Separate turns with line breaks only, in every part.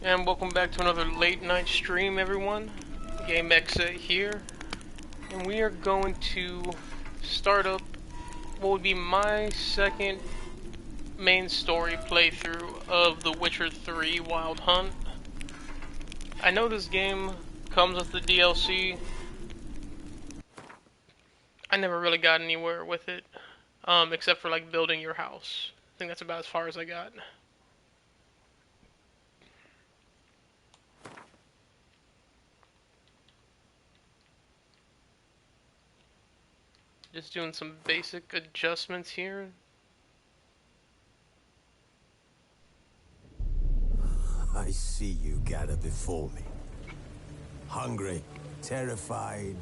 And welcome back to another late night stream, everyone. GameX here, and we are going to start up what would be my second main story playthrough of The Witcher 3 Wild Hunt. I know this game comes with the DLC. I never really got anywhere with it, except for like building your house. I think that's about as far as I got. Just doing some basic adjustments here.
I see you gather before me. Hungry, terrified,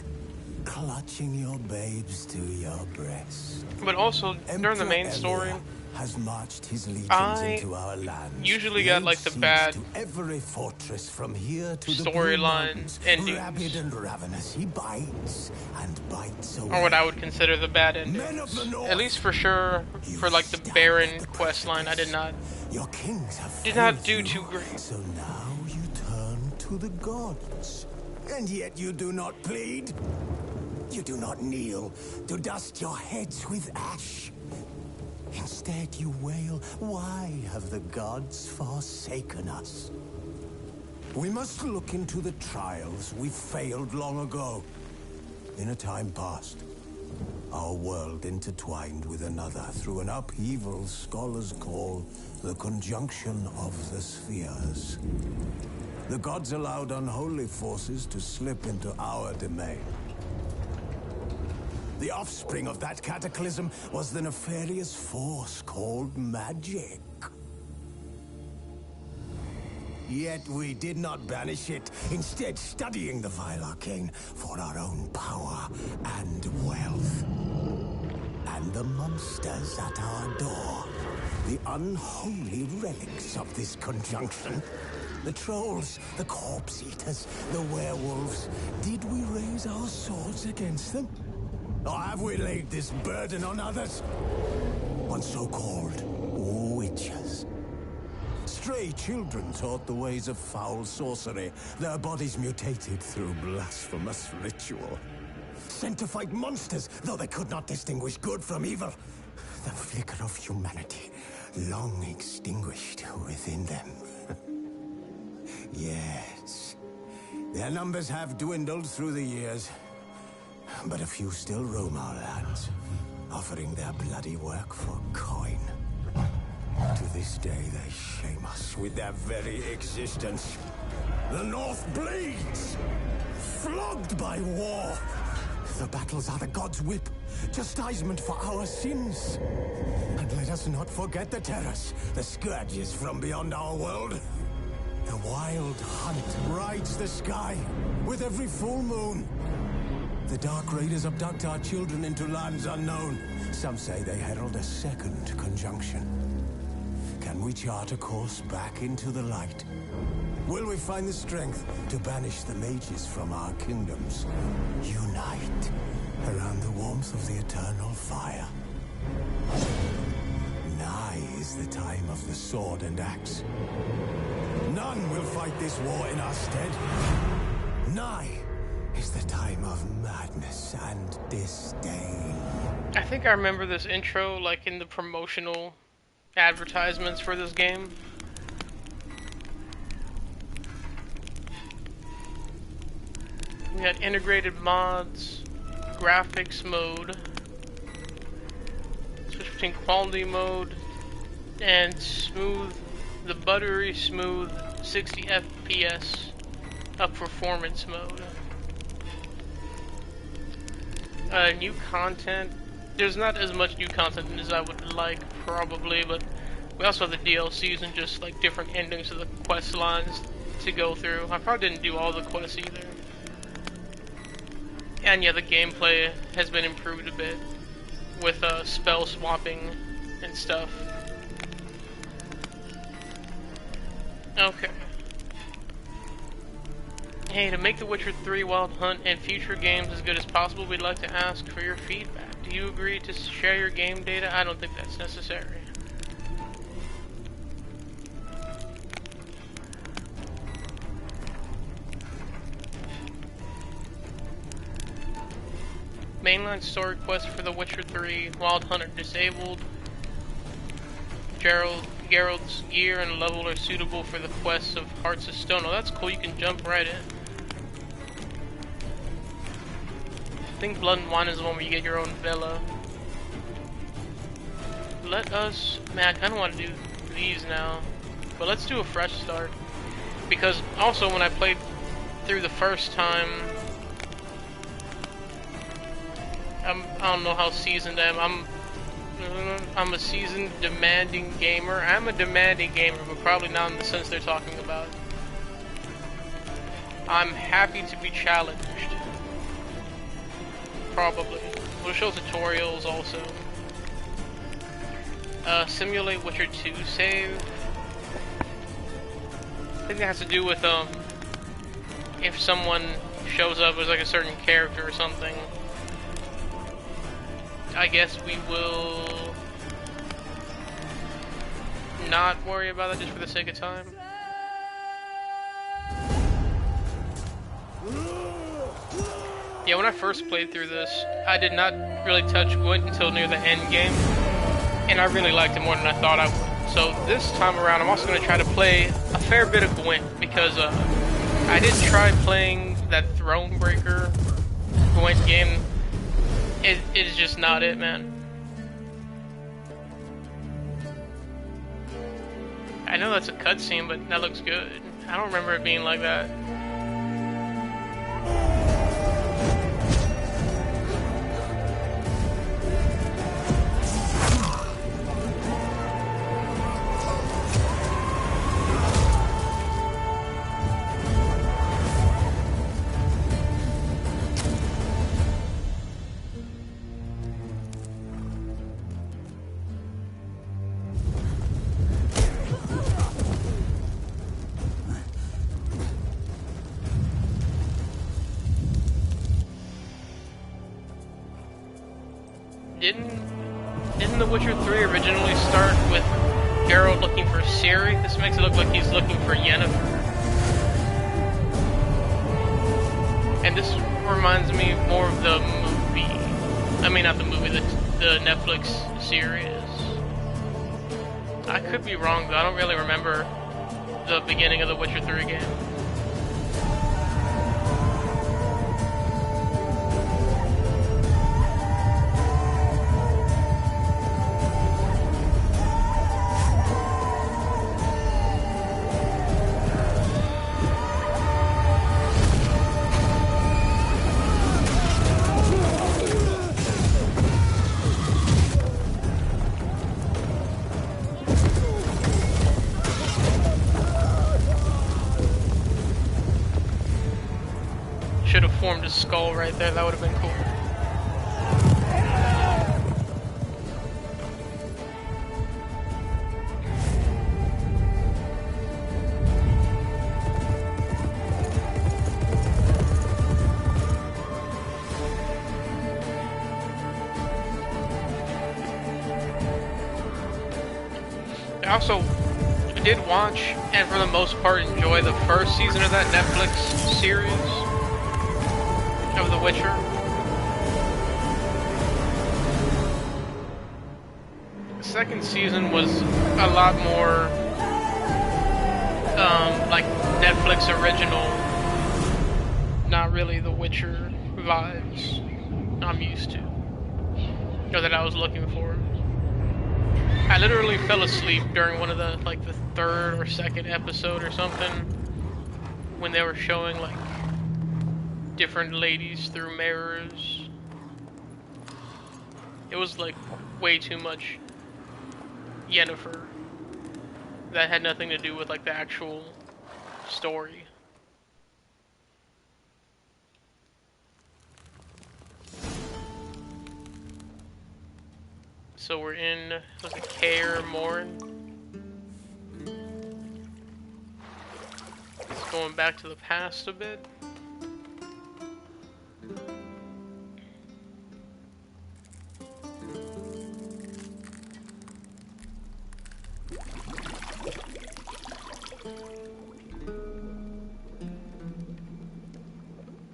clutching your babes to your breast.
But also, during the main story,
has marched his legions
I
into our lands.
usually got like the bad
to every fortress from here to
storyline endings,
rabid and ravenous, he bites and bites away.
or what I would consider the bad endings.
Men of the North,
at least for sure, for like the Baron quest line, I did not do too great.
So now you turn to the gods, and yet you do not plead. You do not kneel to dust your heads with ash. Instead you wail, why have the gods forsaken us? We must look into the trials we failed long ago. In a time past, our world intertwined with another through an upheaval scholars call the conjunction of the spheres. The gods allowed unholy forces to slip into our domain. The offspring of that cataclysm was the nefarious force called magic. Yet we did not banish it, instead studying the vile arcane for our own power and wealth. And the monsters at our door, the unholy relics of this conjunction. The trolls, the corpse eaters, the werewolves. Did we raise our swords against them? Or have we laid this burden on others? On so-called witches. Stray children taught the ways of foul sorcery, their bodies mutated through blasphemous ritual. Sent to fight monsters, though they could not distinguish good from evil. The flicker of humanity, long extinguished within them. Yes, their numbers have dwindled through the years. But a few still roam our lands, offering their bloody work for coin. To this day, they shame us with their very existence. The North bleeds, flogged by war. The battles are the gods' whip, chastisement for our sins. And let us not forget the terrors, the scourges from beyond our world. The wild hunt rides the sky with every full moon. The Dark Raiders abduct our children into lands unknown. Some say they herald a second conjunction. Can we chart a course back into the light? Will we find the strength to banish the mages from our kingdoms? Unite around the warmth of the eternal fire. Nigh is the time of the sword and axe. None will fight this war in our stead. Nigh is the time of madness and disdain.
I think I remember this intro like in the promotional advertisements for this game. We had integrated mods, graphics mode, switch between quality mode and smooth, the buttery smooth 60 FPS of performance mode. New content. There's not as much new content as I would like, probably, but we also have the DLCs and just like different endings of the quest lines to go through. I probably didn't do all the quests either. And yeah, the gameplay has been improved a bit with spell swapping and stuff. Okay. Hey, to make The Witcher 3 Wild Hunt and future games as good as possible, we'd like to ask for your feedback. Do you agree to share your game data? I don't think that's necessary. Mainline story quest for The Witcher 3. Wild Hunter disabled. Geralt's gear and level are suitable for the quests of Hearts of Stone. Oh, that's cool. You can jump right in. I think Blood and Wine is the one where you get your own villa. Let us... Man, I kind of want to do these now. But let's do a fresh start. Because also when I played through the first time... I don't know how seasoned I am. I'm a seasoned, demanding gamer. I'm a demanding gamer, but probably not in the sense they're talking about. I'm happy to be challenged. Probably. We'll show tutorials also. Simulate Witcher 2 save. I think that has to do with, if someone shows up as like a certain character or something. I guess we will not worry about that just for the sake of time. Yeah, when I first played through this, I did not really touch Gwent until near the end game, and I really liked it more than I thought I would. So this time around, I'm also going to try to play a fair bit of Gwent, because I did try playing that Thronebreaker Gwent game. It is just not it, man. I know that's a cutscene, but that looks good. I don't remember it being like that. Didn't The Witcher 3 originally start with Geralt looking for Ciri? This makes it look like he's looking for Yennefer. And this reminds me more of the movie. I mean, not the movie, the Netflix series. I could be wrong, though. I don't really remember the beginning of The Witcher 3 game. Should have formed a skull right there, that would have been cool. I also did watch, and for the most part enjoy, the first season of that Netflix series of The Witcher. The second season was a lot more like Netflix original, not really The Witcher vibes I'm used to, or that I was looking for. I literally fell asleep during one of the, like, the third or second episode or something, when they were showing, like, different ladies through mirrors. It was like way too much Yennefer. That had nothing to do with like the actual story. So we're in, was it Kaer Morhen? It's going back to the past a bit.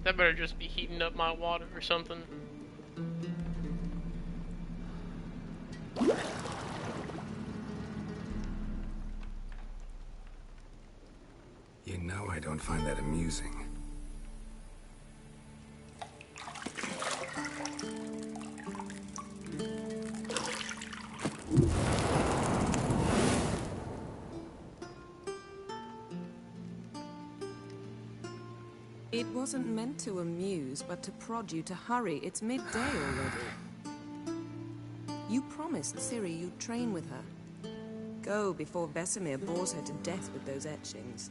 That better just be heating up my water or something.
You know I don't find that amusing.
It wasn't meant to amuse, but to prod you to hurry. It's midday already. You promised Ciri you'd train with her. Go before Vesemir bores her to death with those etchings.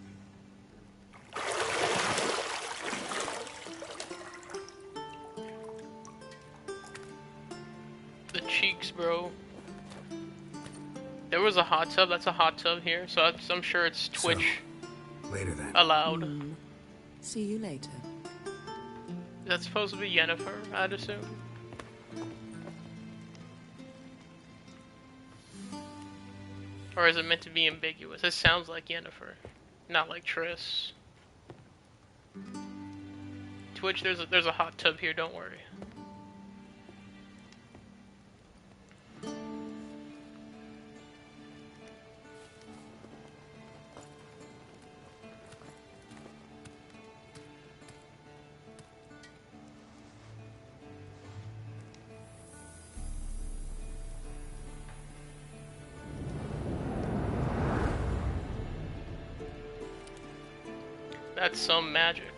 The cheeks, bro. There was a hot tub. That's a hot tub here, so I'm sure it's Twitch
Later then.
allowed.
See you later.
That's supposed to be Yennefer, I'd assume. Or is it meant to be ambiguous? It sounds like Yennefer, not like Triss. Twitch, there's a hot tub here, don't worry. That's some magic.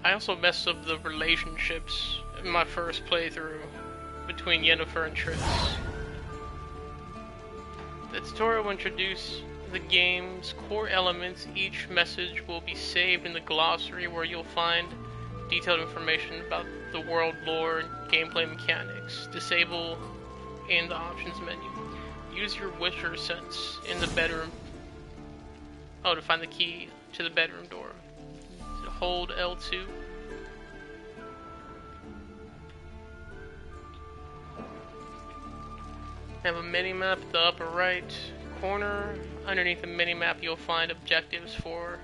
I also messed up the relationships in my first playthrough between Yennefer and Triss. The tutorial will introduce the game's core elements. Each message will be saved in the glossary, where you'll find detailed information about the world lore and gameplay mechanics. Disable in the options menu. Use your Witcher sense in the bedroom. Oh, to find the key to the bedroom door. So hold L2. Have a mini-map at the upper right corner. Underneath the mini-map you'll find objectives for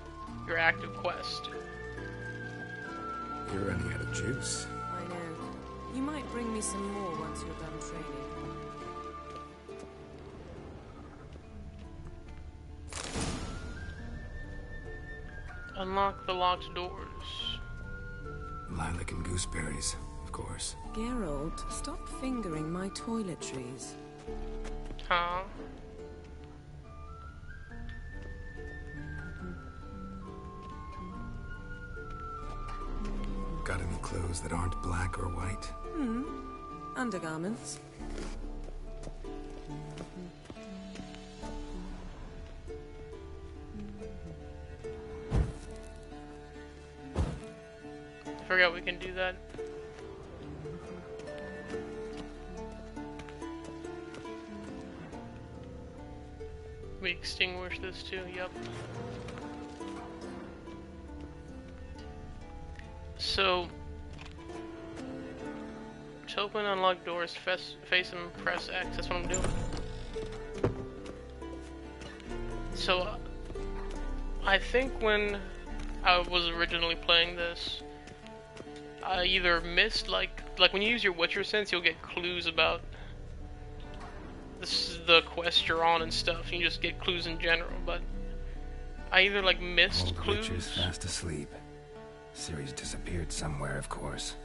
your active quest.
You're running out of juice.
I know. You might bring me some more once you're done training.
Unlock the locked doors.
Lilac and gooseberries, of course.
Geralt, stop fingering my toiletries.
Huh?
Got any clothes that aren't black or white?
Undergarments.
I forgot we can do that. We extinguish this too, yep. So, to open unlock doors, face and press X, that's what I'm doing. So, I think when I was originally playing this, I either missed, like when you use your Witcher sense, you'll get clues about the quest you're on and stuff, and you just get clues in general, but I either like missed
Old
clues.
Witcher's fast asleep. Ciri's disappeared somewhere, of course.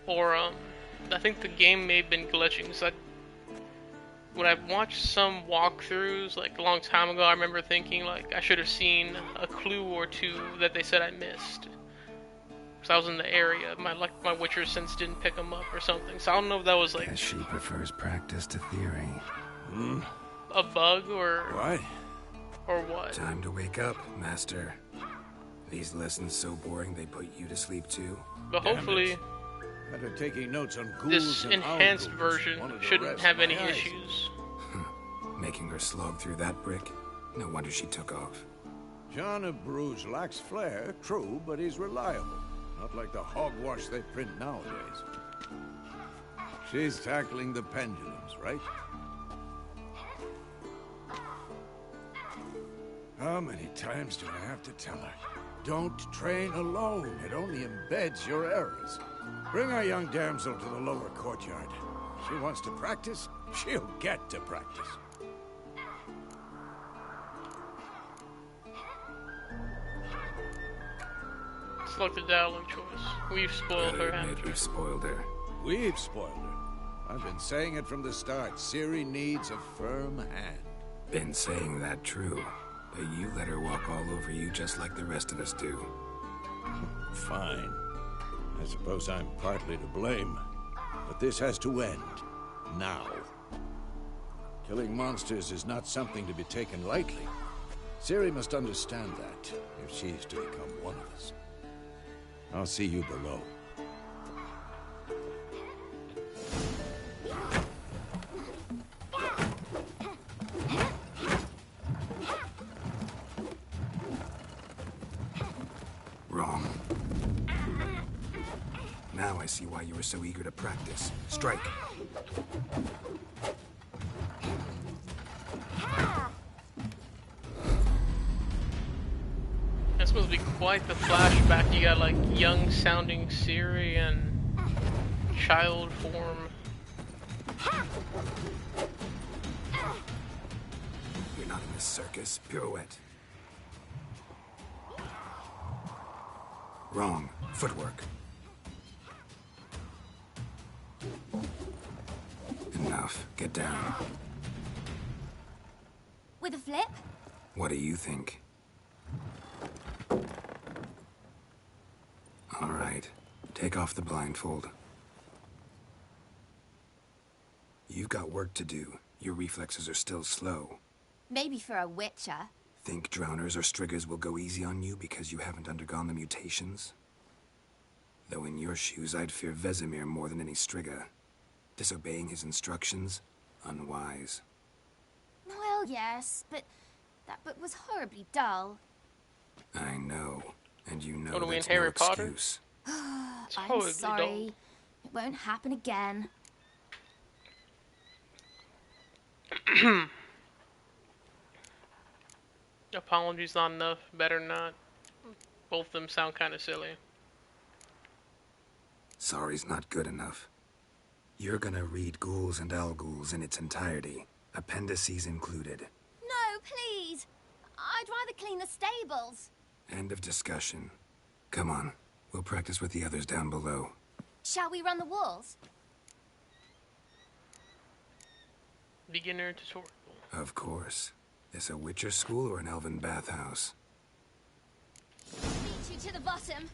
Or I think the game may have been glitching, so when I watched some walkthroughs like a long time ago, I remember thinking like I should have seen a clue or two that they said I missed. Because I was in the area, my Witcher sense didn't pick them up or something. So I don't know if that was like
Guess she prefers practice to theory.
a bug or
What?
or what.
Time to wake up, Master. These lessons so boring they put you to sleep too?
But
Damn
hopefully
it. I've been taking notes on ghouls
this
and
enhanced
owls.
version
Wanted to
shouldn't
rest
have
my
any
eyes.
issues.
Making her slog through that brick? No wonder she took off.
John of Bruges lacks flair, true, but he's reliable. Not like the hogwash they print nowadays. She's tackling the pendulums, right? How many times do I have to tell her? Don't train alone. It only embeds your errors.
Bring our young damsel to the lower courtyard. She wants to practice, she'll get to practice.
Select the dialogue choice. We've spoiled her, haven't we?
We've spoiled her.
We've spoiled her. I've been saying it from the start. Ciri needs a firm hand.
Been saying that true, but you let her walk all over you just like the rest of us do.
Fine. I suppose I'm partly to blame. But this has to end. Now. Killing monsters is not something to be taken lightly. Ciri must understand that, if she is to become one of us. I'll see you below.
Wrong. Now I see why you were so eager to practice. Strike.
That's supposed to be quite the flashback. You got like young sounding Ciri and child form.
You're not in this circus. Pirouette. Wrong. Footwork. Enough. Get down.
With a flip?
What do you think? All right. Take off the blindfold. You've got work to do. Your reflexes are still slow.
Maybe for a witcher.
Think drowners or striggers will go easy on you because you haven't undergone the mutations? Though in your shoes, I'd fear Vesemir more than any strigger. Disobeying his instructions? Unwise.
Well, yes, but that book was horribly dull.
I know. And you know
What are we in
that's no
Harry Potter?
excuse.
I'm sorry. It won't happen again.
Apologies not enough. Better not. Both of them sound kind of silly.
Sorry's not good enough. You're gonna read Ghouls and Alghouls in its entirety, appendices included.
No, please. I'd rather clean the stables.
End of discussion. Come on, we'll practice with the others down below.
Shall we run the walls?
Beginner tutorial.
Of course. This a Witcher school or an elven bathhouse?
Beat you to the bottom.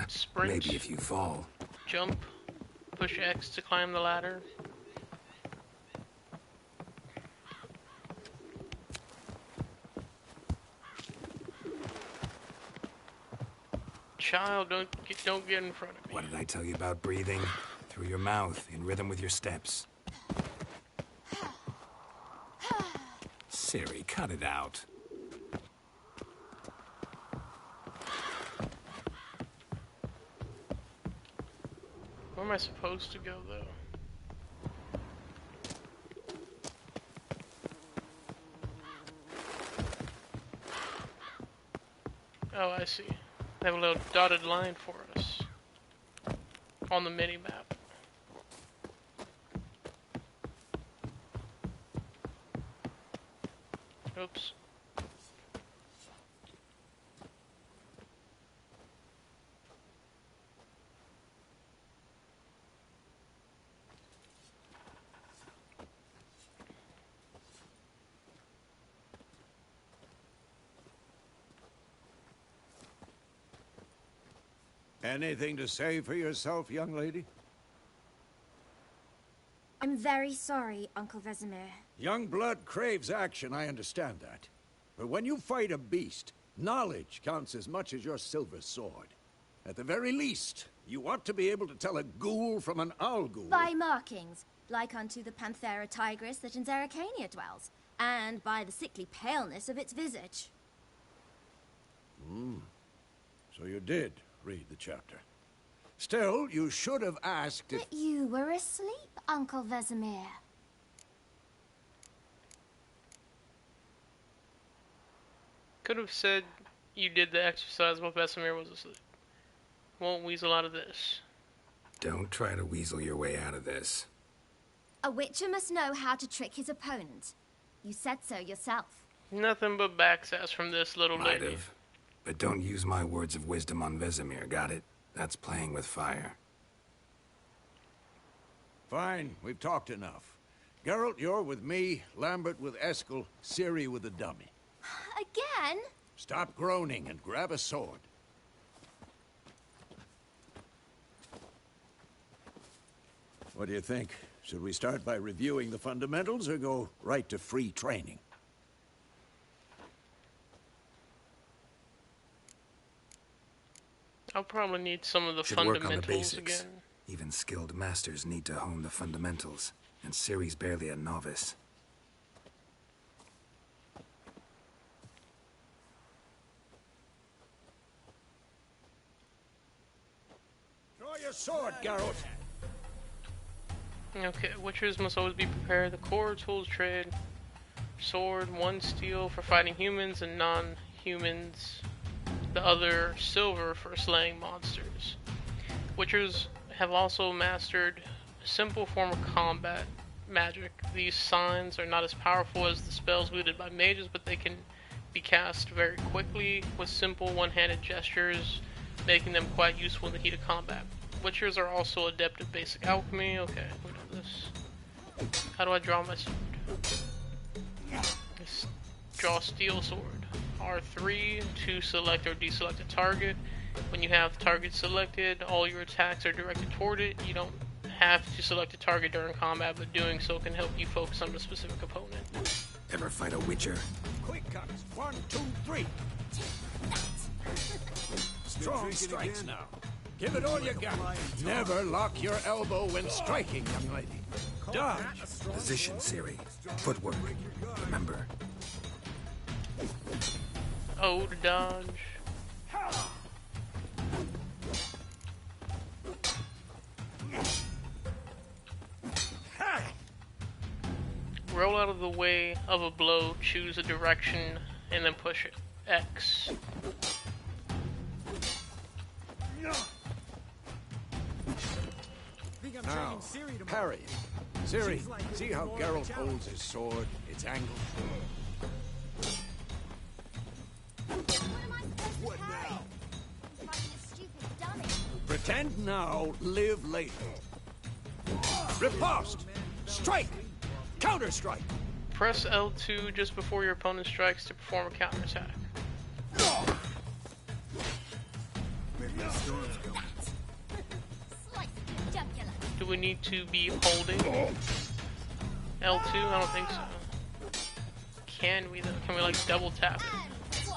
Sprint.
Maybe if you fall.
Jump. Push X to climb the ladder. Child, don't get in front of me.
What did I tell you about breathing? Through your mouth, in rhythm with your steps. Ciri, cut it out.
Where am I supposed to go, though? Oh, I see. They have a little dotted line for us on the mini-map. Oops.
Anything to say for yourself, young lady?
I'm very sorry, Uncle Vesemir.
Young blood craves action, I understand that. But when you fight a beast, knowledge counts as much as your silver sword. At the very least, you ought to be able to tell a ghoul from an Alghoul.
By markings, like unto the Panthera tigris that in Zeracania dwells, and by the sickly paleness of its visage.
So you did read the chapter. Still, you should have asked if...
But you were asleep, Uncle Vesemir.
Could have said you did the exercise while Vesemir was asleep. Won't weasel out of this.
Don't try to weasel your way out of this.
A witcher must know how to trick his opponent. You said so yourself.
Nothing but backsass from this little
Might
lady.
have. But don't use my words of wisdom on Vesemir, got it? That's playing with fire.
Fine, we've talked enough. Geralt, you're with me, Lambert with Eskel, Ciri with the dummy.
Again?
Stop groaning and grab a sword. What do you think? Should we start by reviewing the fundamentals or go right to free training?
I'll probably need some of the
Should work on the
fundamentals
basics.
again.
Even skilled masters need to hone the fundamentals, and Ciri's barely a novice.
Draw your sword, Geralt!
Okay, witchers must always be prepared. The core tools trade. Sword, 1 steel for fighting humans and non-humans. The other silver for slaying monsters. Witchers have also mastered a simple form of combat magic. These signs are not as powerful as the spells wielded by mages, but they can be cast very quickly with simple one-handed gestures, making them quite useful in the heat of combat. Witchers are also adept at basic alchemy. Okay, we know this. How do I draw my sword? Let's draw steel sword. R3 to select or deselect a target. When you have the target selected, all your attacks are directed toward it. You don't have to select a target during combat, but doing so can help you focus on a specific opponent.
Ever fight a witcher?
Quick cuts! 1, 2, 3! Strong strikes now. Give it all you got. Never lock your elbow when striking, young lady. Dodge!
Position, Ciri. Footwork. Remember.
Oh, to dodge. Roll out of the way of a blow, choose a direction, and then push X.
Now, parry. Ciri, see how Geralt holds his sword, its angle?
What now? Fighting a stupid dummy.
Pretend now, live later. Riposte! Strike! Counter-strike!
Press L2 just before your opponent strikes to perform a counterattack.
Slice the jugular.
Do we need to be holding L2? I don't think so. Can we though? Can we like double tap it?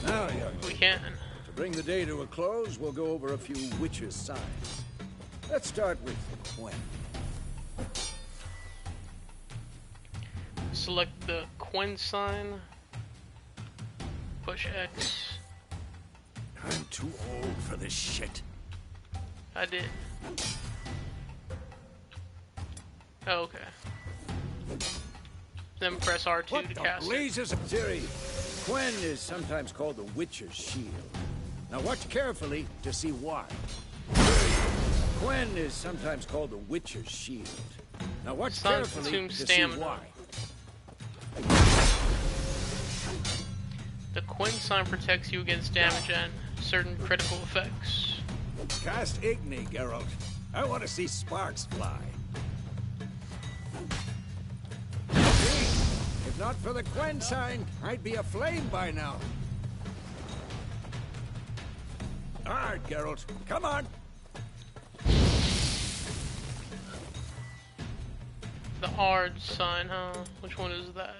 Now, young
We
lady,
can.
to bring the day to a close, we'll go over a few witches' signs. Let's start with Gwent.
Select the Gwent sign. Push X.
I'm too old for this shit.
I did. Oh, okay. Then press R2
What
to
the
cast it.
blazes of Ciri? Gwen is sometimes called the Witcher's Shield. Now watch carefully to see why. Gwen is sometimes called the Witcher's Shield. Now watch
Sons
carefully
consume
to see
stamina.
why.
The Gwent sign protects you against damage and certain critical effects.
Cast Igni, Geralt. I want to see sparks fly. See? If not for the Gwen sign, I'd be aflame by now. All right, Geralt. Come on.
The Ard sign, huh? Which one is that?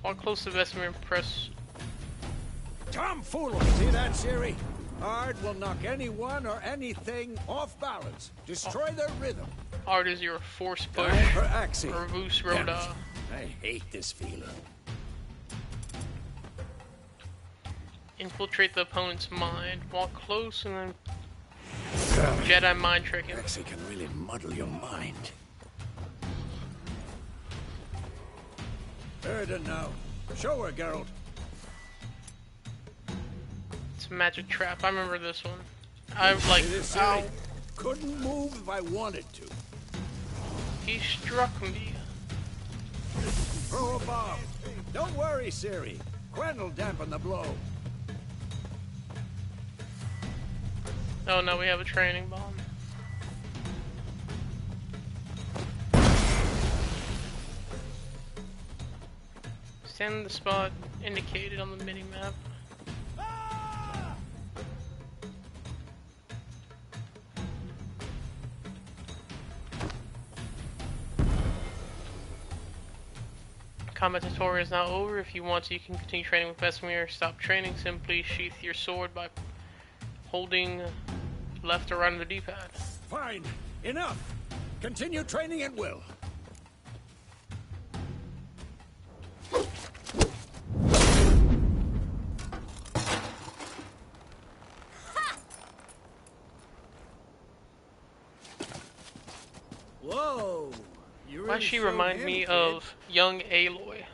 While close to Vesemir, press...
Tomfoolery! See that, Ciri? Ard will knock anyone or anything off balance. Destroy their rhythm.
Ard is your force push.
Time for Axie.
Revus
Damn
Roda.
it. I hate this feeling.
Infiltrate the opponent's mind. Walk close and then Jedi mind trick him.
Axie can really muddle your mind. Erden now. Show her, Geralt.
It's a magic trap. I remember this one. I like.
Hey, this
Ow!
silly. Couldn't move if I wanted to.
He struck me.
Throw a bomb. Don't worry, Siri. Gwent will dampen the blow.
Oh no, we have a training bomb. Stand in the spot indicated on the mini-map. Combat tutorial is now over. If you want to, you can continue training with Vesemir. Stop training, simply sheath your sword by holding left or right on the D-pad.
Fine. Enough. Continue training at will. Whoa.
Why does she remind me of young Aloy?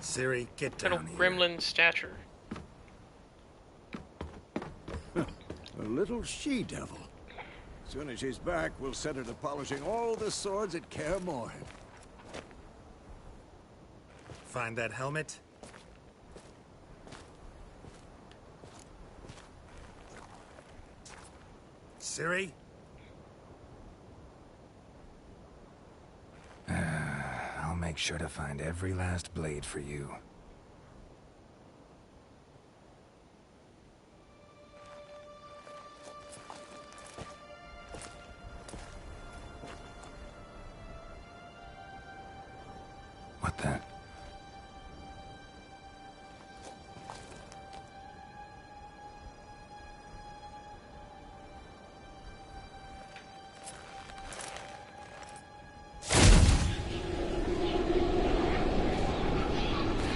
Siri, get
Little
down here.
gremlin stature.
A little she-devil. As soon as she's back, we'll set her to polishing all the swords at Kaer Morhen.
Find that helmet? Siri?
I'll make sure to find every last blade for you. What the?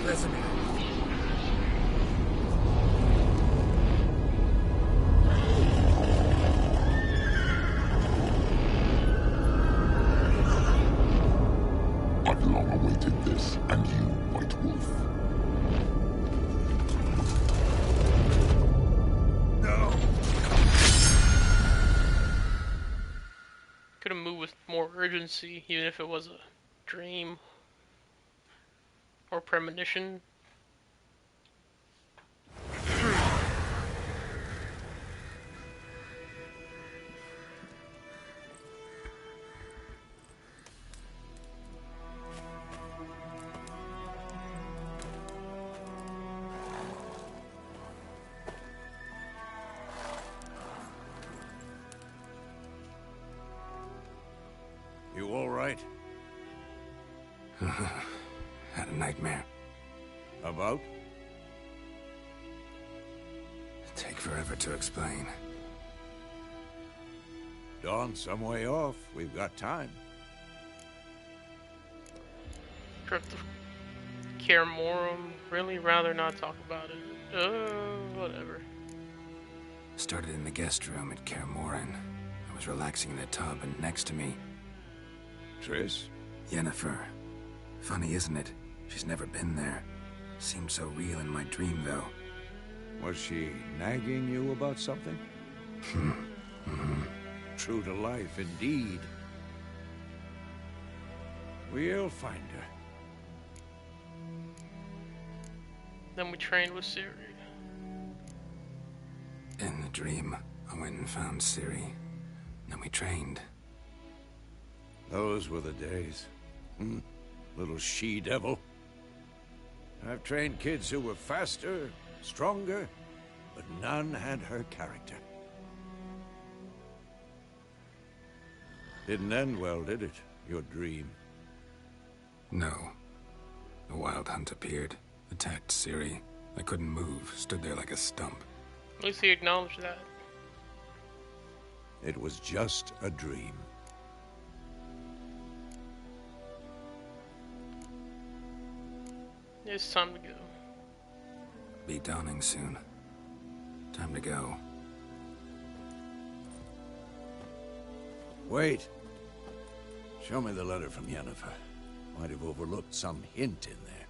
Vesemir.
I've long awaited this, and you, White Wolf.
No!
Could have moved with more urgency, even if it was a dream or premonition.
You all right?
Had a nightmare.
About?
Take forever to explain.
Dawn's some way off. We've got time.
Trip to Kaer Morhen. Really rather not talk about it. Whatever.
Started in the guest room at Kaer Morhen. I was relaxing in the tub, and next to me,
Triss?
Yennefer. Funny, isn't it? She's never been there. Seemed so real in my dream, though.
Was she nagging you about something? True to life, indeed. We'll find her.
Then we trained with Ciri.
In the dream, I went and found Ciri. Then we trained.
Those were the days. Little she-devil. I've trained kids who were faster, stronger, but none had her character. Didn't end well, did it? Your dream?
No. The Wild Hunt appeared, attacked Ciri. I couldn't move, stood there like a stump.
At least he acknowledged that.
It was just a dream.
It's time to go.
Be dawning soon. Time to go.
Wait. Show me the letter from Yennefer. Might have overlooked some hint in there.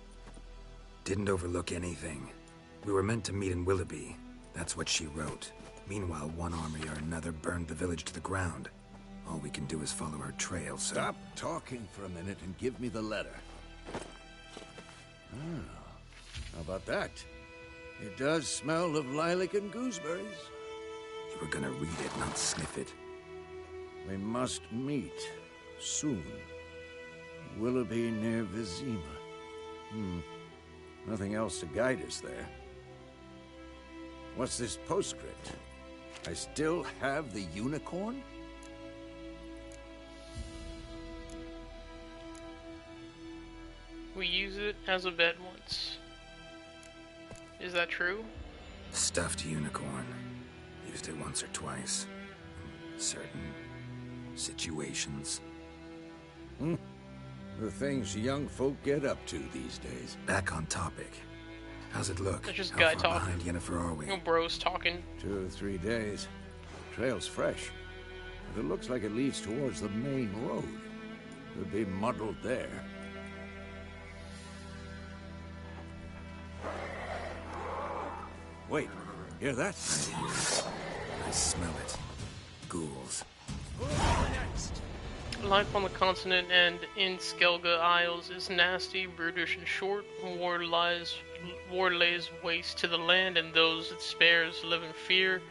Didn't overlook anything. We were meant to meet in Willoughby. That's what she wrote. Meanwhile, one army or another burned the village to the ground. All we can do is follow her trail, so...
Stop talking for a minute and give me the letter. Ah, how about that? It does smell of lilac and gooseberries.
You were gonna read it, not sniff it.
We must meet soon. Willoughby near Vizima. Nothing else to guide us there. What's this postscript? I still have the unicorn?
We used it as a bed once. Is that true?
Stuffed unicorn. Used it once or twice. In certain situations.
The things young folk get up to these days.
Back on topic. How's it look?
That's just
How
guy
far
talking.
behind Yennefer are we?
No bros talking.
2 or 3 days. Trail's fresh. But it looks like it leads towards the main road. Could be muddled there. Wait, hear that?
I hear it. I smell it. Ghouls.
Life on the continent and in Skellige Isles is nasty, brutish, and short. War lays waste to the land, and those it spares live in fear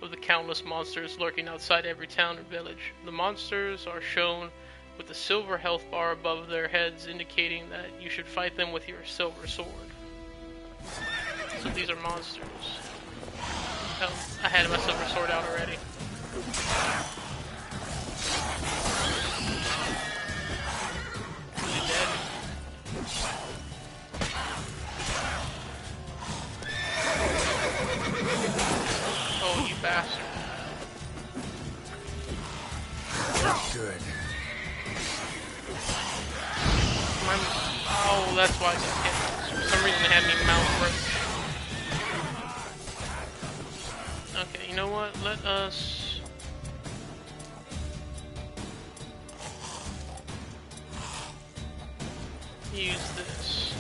of the countless monsters lurking outside every town and village. The monsters are shown with a silver health bar above their heads, indicating that you should fight them with your silver sword. So these are monsters. Oh, I had my silver sword out already. Is he dead? Oh, you bastard.
Good.
Oh, that's why I got hit. For some reason they had me mount roach. Okay, you know what? Let us... use this.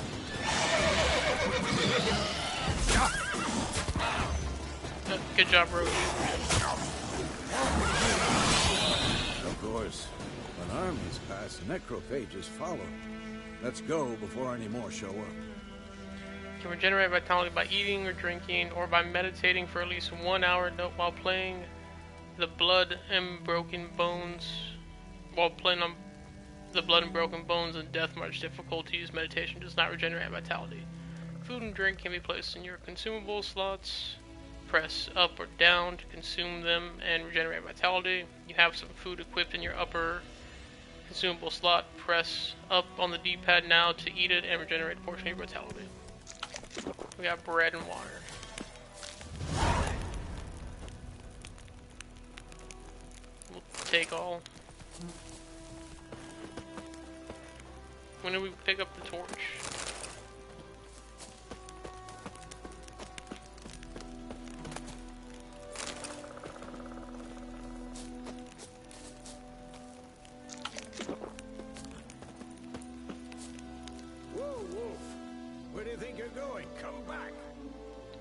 Good job, Roach.
Of course. When armies pass, necrophages follow. Let's go before any more show up.
You can regenerate vitality by eating or drinking, or by meditating for at least 1 hour while playing the Blood and Broken Bones. While playing on the Blood and Broken Bones and Death March difficulties, meditation does not regenerate vitality. Food and drink can be placed in your consumable slots. Press up or down to consume them and regenerate vitality. You have some food equipped in your upper consumable slot. Press up on the D-pad now to eat it and regenerate a portion of your vitality. We got bread and water. We'll take all. When do we pick up the torch?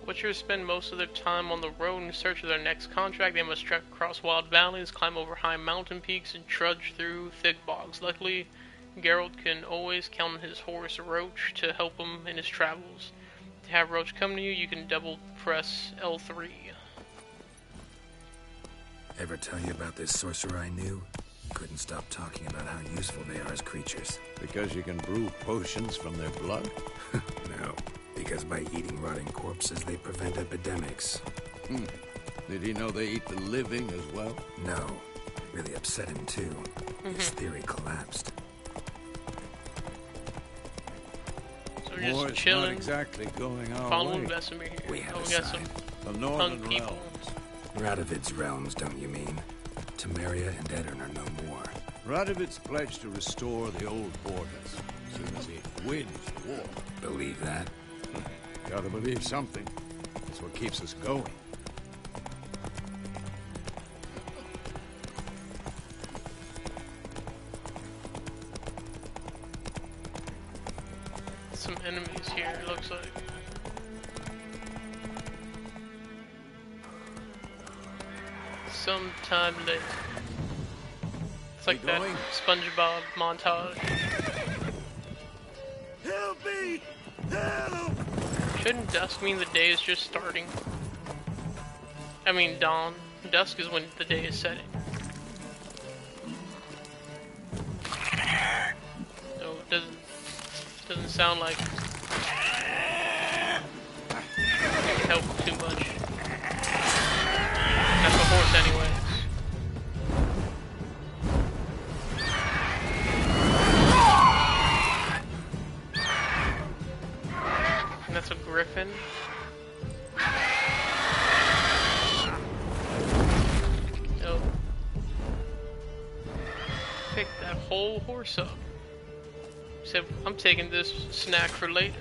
Witchers spend most of their time on the road in search of their next contract. They must trek across wild valleys, climb over high mountain peaks, and trudge through thick bogs. Luckily, Geralt can always count on his horse, Roach, to help him in his travels. To have Roach come to you, you can double press L3.
Ever tell you about this sorcerer I knew? Couldn't stop talking about how useful they are as creatures.
Because you can brew potions from their blood?
No, because by eating rotting corpses, they prevent epidemics.
Did he know they eat the living as well?
No. Really upset him, too. His theory collapsed.
So we're
War's
just chilling,
not exactly going our
following
way.
Vesemir here.
We have
Oh,
a
we got
sign.
some
The northern
punk people.
realms.
Radovid's realms, don't you mean? Temeria and Edirn are no more.
Radovid's pledged to restore the old borders as soon as he wins the war.
Believe that?
Gotta believe something. That's what keeps us going.
Some enemies here, it looks like. sometime later. It's like
We
that
going?
SpongeBob montage.
Help me! Help!
Shouldn't dusk mean the day is just starting? I mean dawn. Dusk is when the day is setting. No, it doesn't sound like it would help too much. That's a horse anyways. And that's a griffin. Oh. Pick that whole horse up. Said, I'm taking this snack for later.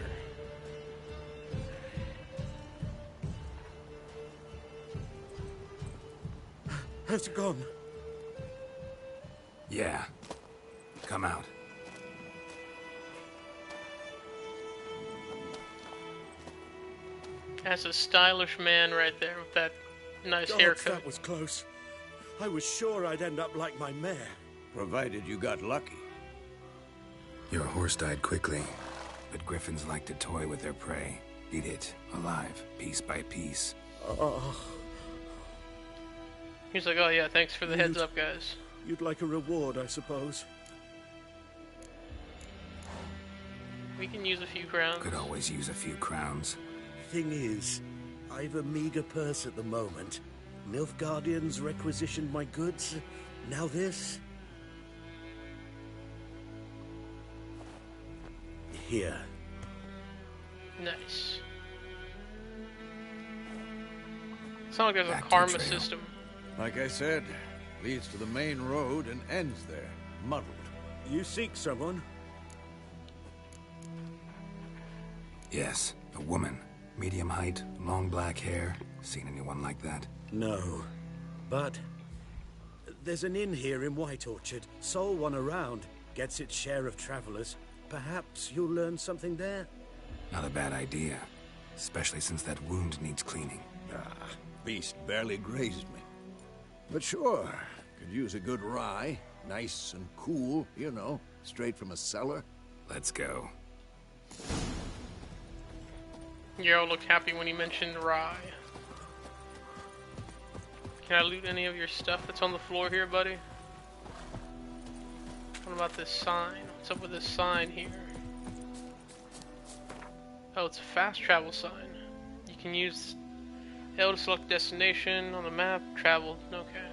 How's it gone?
Yeah. Come out.
That's a stylish man right there with that nice
God,
haircut.
that was close. I was sure I'd end up like my mare. Provided you got lucky.
Your horse died quickly, but griffins like to toy with their prey. Eat it, alive, piece by piece.
Oh,
He's like, oh yeah, thanks for the heads up, guys.
you'd like a reward, I suppose.
We can use a few crowns.
Could always use a few crowns.
Thing is, I've a meager purse at the moment. Nilfgaardians requisitioned my goods. Now this. Here.
Nice. Sounds like there's
Back
a
to
karma
the trail.
system.
Like I said, leads to the main road and ends there, muddled. You seek someone?
Yes, a woman. Medium height, long black hair. Seen anyone like that?
No. But there's an inn here in White Orchard. Sole one around. Gets its share of travelers. Perhaps you'll learn something there?
Not a bad idea. Especially since that wound needs cleaning.
Beast barely grazed me. But sure, could use a good rye. Nice and cool, you know, straight from a cellar.
Let's go.
Geralt looked happy when he mentioned rye. Can I loot any of your stuff that's on the floor here, buddy? What about this sign? What's up with this sign here? Oh, it's a fast travel sign. You can use L to select destination on the map. Travel. Okay.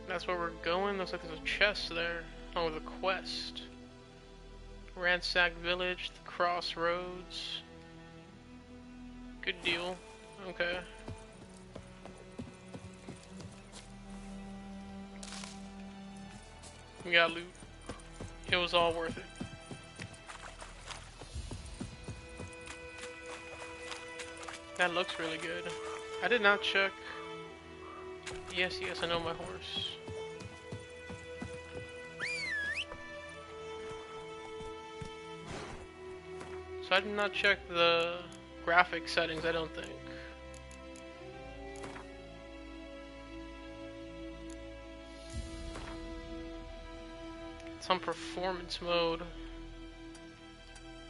That's where we're going. Looks like there's a chest there. Oh, with a quest. Ransack Village, the Crossroads. Good deal. Okay. We got loot. It was all worth it. That looks really good. I did not check. Yes, I know my horse. So I did not check the graphic settings, I don't think. It's on performance mode.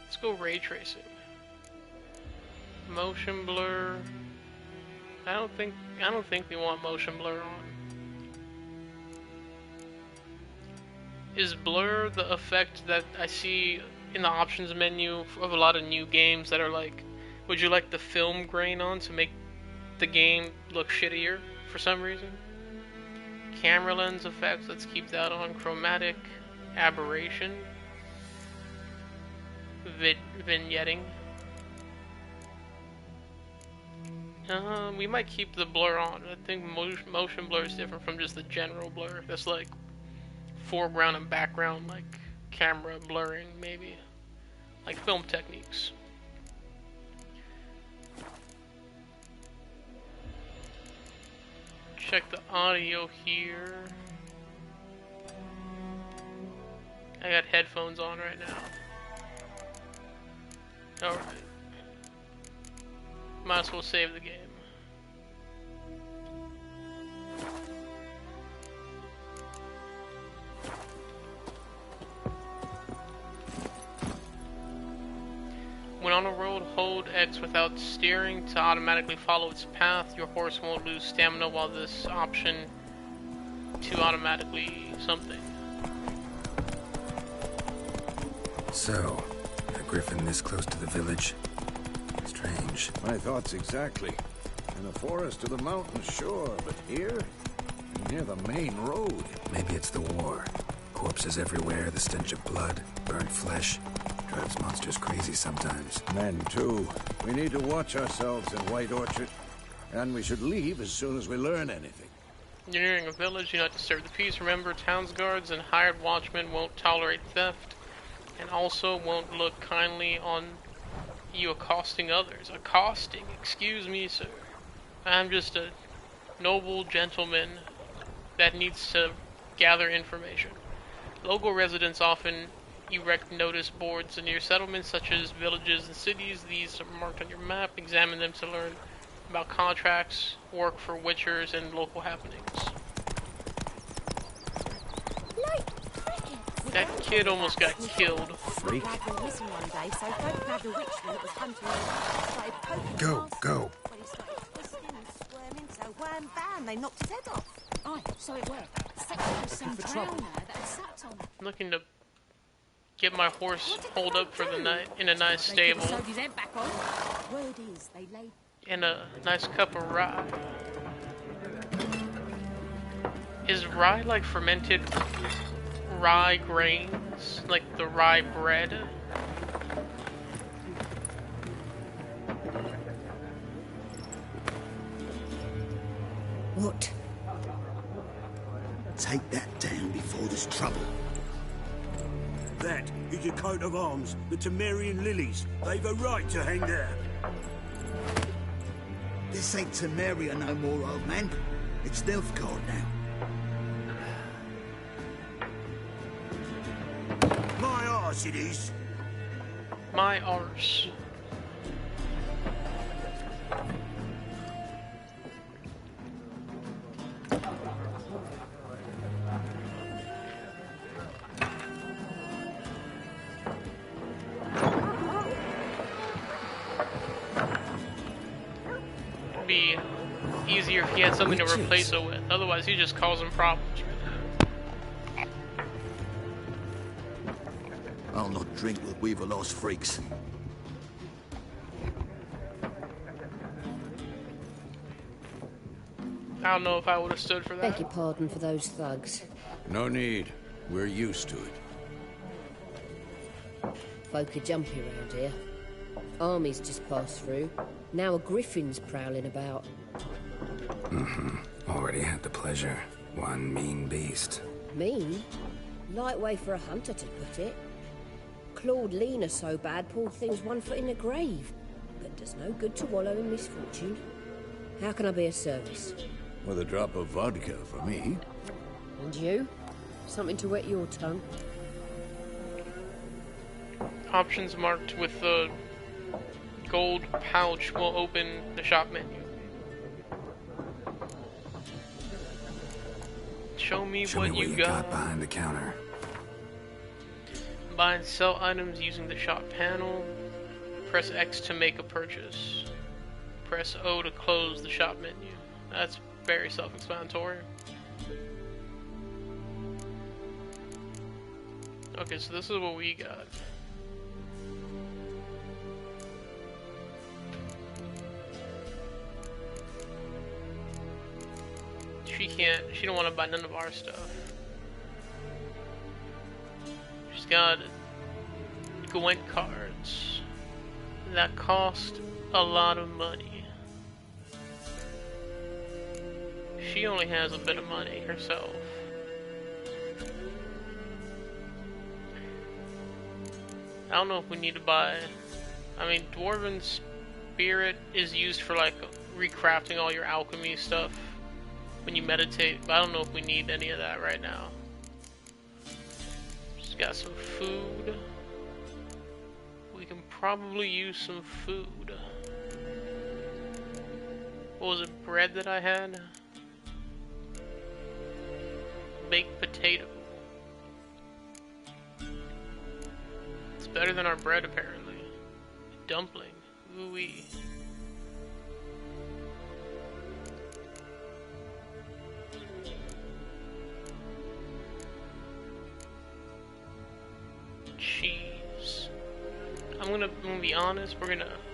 Let's go ray tracing. Motion blur. I don't think we want motion blur on. Is blur the effect that I see in the options menu of a lot of new games that are like, would you like the film grain on to make the game look shittier for some reason? Camera lens effects, let's keep that on. Chromatic aberration. Vignetting. We might keep the blur on. I think motion blur is different from just the general blur. That's like foreground and background, like camera blurring, maybe. Like film techniques. Check the audio here. I got headphones on right now. Alright. Might as well save the game. on a road, hold X without steering to automatically follow its path. Your horse won't lose stamina while this option to automatically something.
So, a griffin this close to the village? Strange.
My thoughts exactly. In a forest to the mountains, sure, but here? Near the main road.
Maybe it's the war. Corpses everywhere, the stench of blood, burnt flesh. Drives monsters crazy sometimes.
Men, too. We need to watch ourselves in White Orchard. And we should leave as soon as we learn anything.
You're nearing a village, do not disturb the peace. Remember, towns guards and hired watchmen won't tolerate theft, and also won't look kindly on you accosting others. Accosting? Excuse me, sir. I'm just a noble gentleman that needs to gather information. Local residents often erect notice boards near settlements such as villages and cities. These are marked on your map. Examine them to learn about contracts, work for witchers, and local happenings. That kid almost got killed.
Freak. Go, go.
They knocked his head off.
Aye, so it worked. Set was some drowner that had sat on.
I'm looking to get my horse holed up for the night in a nice stable.
Sewed his head back on. Word is, they laid.
And a nice cup of rye. Is rye like fermented rye grains? Like the rye bread?
What? Take that down before there's trouble.
That is a coat of arms, the Temerian lilies. They've a right to hang there.
This ain't Temeria no more, old man. It's Nilfgaard now.
My arse it is.
My arse. Be easier if he had something to replace it with. Otherwise, he just causing problems.
I'll not drink with Weaver-lost freaks.
I don't know if I would have stood for that.
Beg your pardon for those thugs.
No need. We're used to it.
Folk are jumpy around here. Armies just passed through. Now a griffin's prowling about.
Already had the pleasure. One mean beast.
Mean? Light way for a hunter to put it. Clawed Lena so bad, poor thing's 1 foot in the grave. But does no good to wallow in misfortune. How can I be of service?
With a drop of vodka for me.
And you? Something to wet your tongue?
Options marked with the gold pouch will open the shop menu. Show me what you got
behind the counter.
Buy and sell items using the shop panel. Press X to make a purchase. Press O to close the shop menu. That's very self-explanatory. Okay, so this is what we got. She don't want to buy none of our stuff. She's got Gwent cards that cost a lot of money. She only has a bit of money herself. I don't know if we need to buy... I mean, Dwarven Spirit is used for like recrafting all your alchemy stuff when you meditate, but I don't know if we need any of that right now. Just got some food. We can probably use some food. What was it, bread that I had? Baked potato. It's better than our bread, apparently. dumpling. Ooh-wee. Cheese. I'm gonna be honest. I'm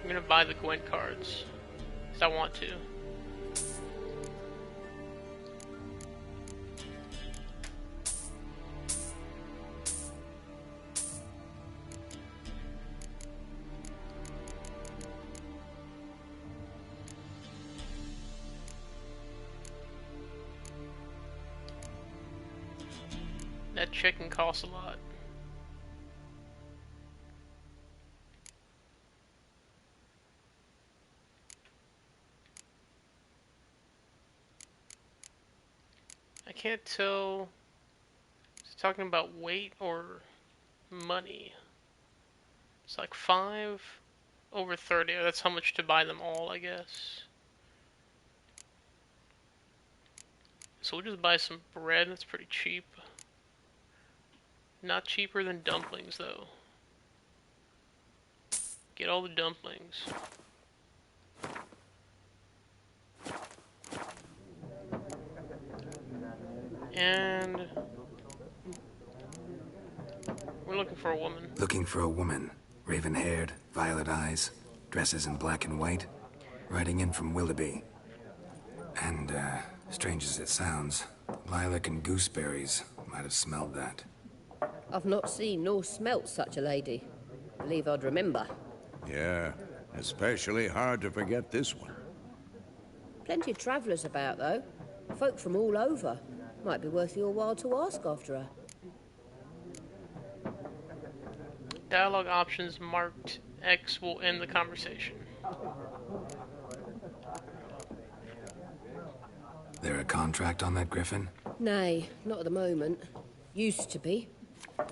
gonna buy the Gwent cards, 'cause I want to. That chicken costs a lot. I can't tell. Is it talking about weight or money? It's like 5 over 30. That's how much to buy them all, I guess. So we'll just buy some bread. That's pretty cheap. Not cheaper than dumplings, though. Get all the dumplings. And we're looking for a woman.
Looking for a woman. Raven-haired, violet eyes, dresses in black and white. Riding in from Willoughby. And, strange as it sounds, lilac and gooseberries might have smelled that.
I've not seen nor smelt such a lady. Believe I'd remember.
Yeah, especially hard to forget this one.
Plenty of travellers about, though. Folk from all over. Might be worth your while to ask after her.
Dialogue options marked X will end the conversation.
There a contract on that griffin?
Nay, not at the moment. Used to be.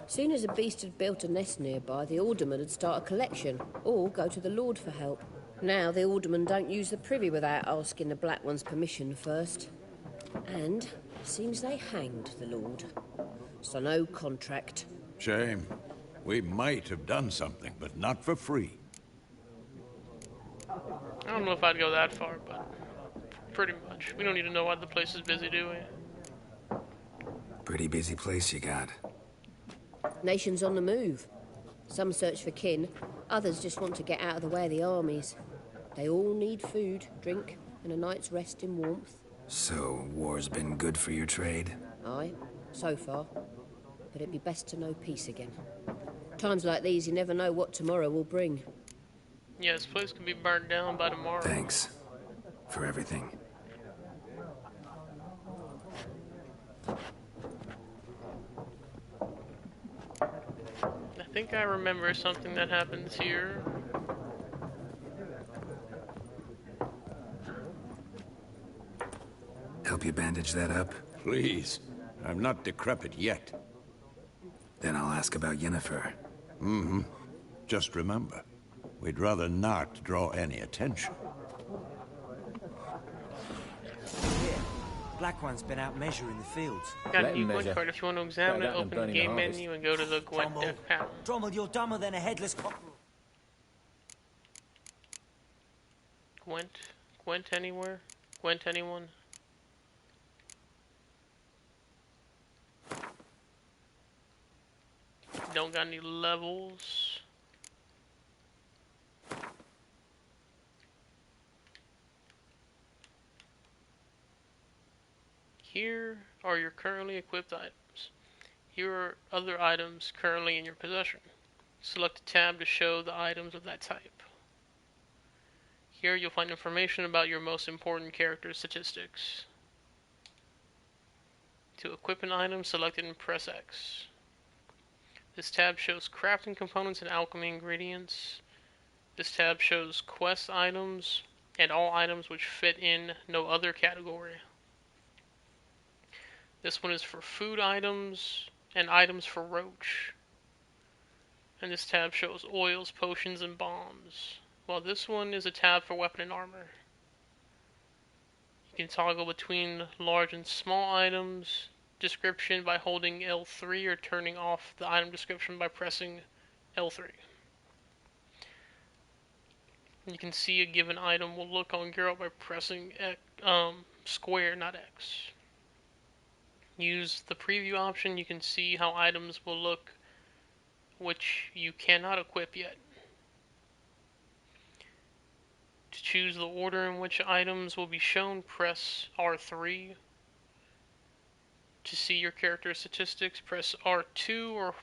Soon as a beast had built a nest nearby, the alderman would start a collection, or go to the Lord for help. Now the alderman don't use the privy without asking the Black One's permission first. And seems they hanged the Lord. So no contract.
Shame. We might have done something, but not for free.
I don't know if I'd go that far, but pretty much. We don't need to know what the place is busy doing.
Pretty busy place you got.
Nations on the move. Some search for kin, others just want to get out of the way of the armies. They all need food, drink, and a night's rest in warmth.
So, war's been good for your trade?
Aye, so far. But it'd be best to know peace again. Times like these, you never know what tomorrow will bring.
Yeah, this place could be burnt down by tomorrow.
Thanks. For everything.
I think I remember something that happens here.
Help you bandage that up?
Please. I'm not decrepit yet.
Then I'll ask about Yennefer.
Mm-hmm. Just remember, we'd rather not draw any attention.
Here, Black One's been out measuring the fields.
Got a new Gwent card. If you want to examine it, open the game menu and go to the Gwent deck panel.
Drommel, you're dumber than a headless cockerel.
Gwent? Gwent anywhere? Gwent anyone? Don't got any levels. Here are your currently equipped items. Here are other items currently in your possession. Select a tab to show the items of that type. Here you'll find information about your most important character statistics. To equip an item, select it and press X. This tab shows crafting components and alchemy ingredients. This tab shows quest items and all items which fit in no other category. This one is for food items and items for roach. And this tab shows oils, potions, and bombs. While this one is a tab for weapon and armor. You can toggle between large and small items description by holding L3 or turning off the item description by pressing L3. You can see a given item will look on Geralt by pressing X, square, not X. Use the preview option, you can see how items will look which you cannot equip yet. To choose the order in which items will be shown, press R3. To see your character's statistics, press R2 or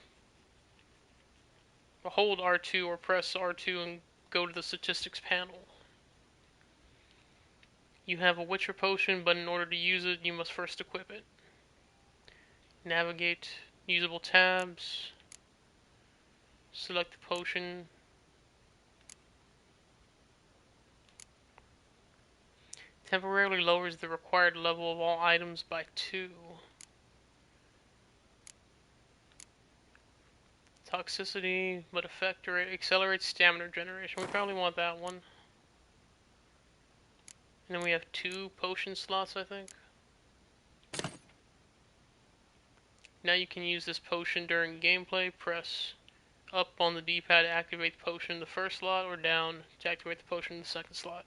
hold R2 or press R2 and go to the statistics panel. You have a Witcher potion, but in order to use it, you must first equip it. Navigate usable tabs. Select the potion. Temporarily lowers the required level of all items by 2. Toxicity, but accelerates stamina generation. We probably want that one. And then we have 2 potion slots, I think. Now you can use this potion during gameplay. Press up on the D-pad to activate the potion in the first slot, or down to activate the potion in the second slot.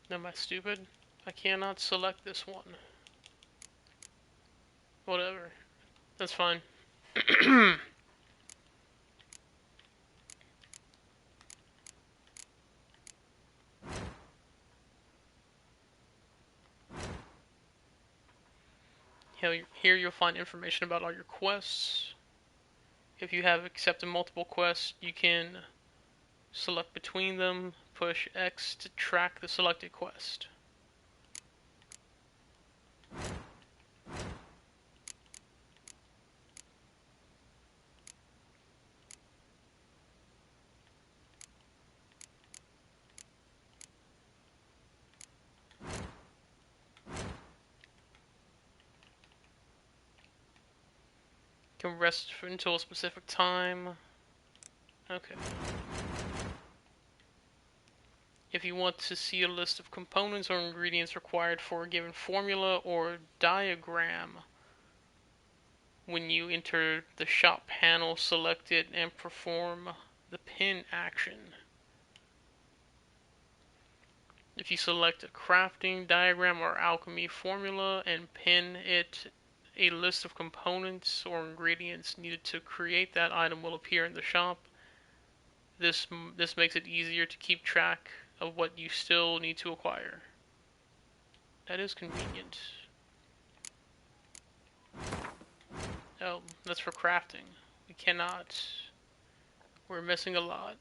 Am I stupid? I cannot select this one. Whatever. That's fine. Here you'll find information about all your quests. If you have accepted multiple quests, you can select between them, push X to track the selected quest. You can rest until a specific time. Okay. If you want to see a list of components or ingredients required for a given formula or diagram, when you enter the shop panel, select it and perform the pin action. If you select a crafting diagram or alchemy formula and pin it, a list of components or ingredients needed to create that item will appear in the shop. This makes it easier to keep track of what you still need to acquire. That is convenient. Oh, that's for crafting. We cannot. We're missing a lot.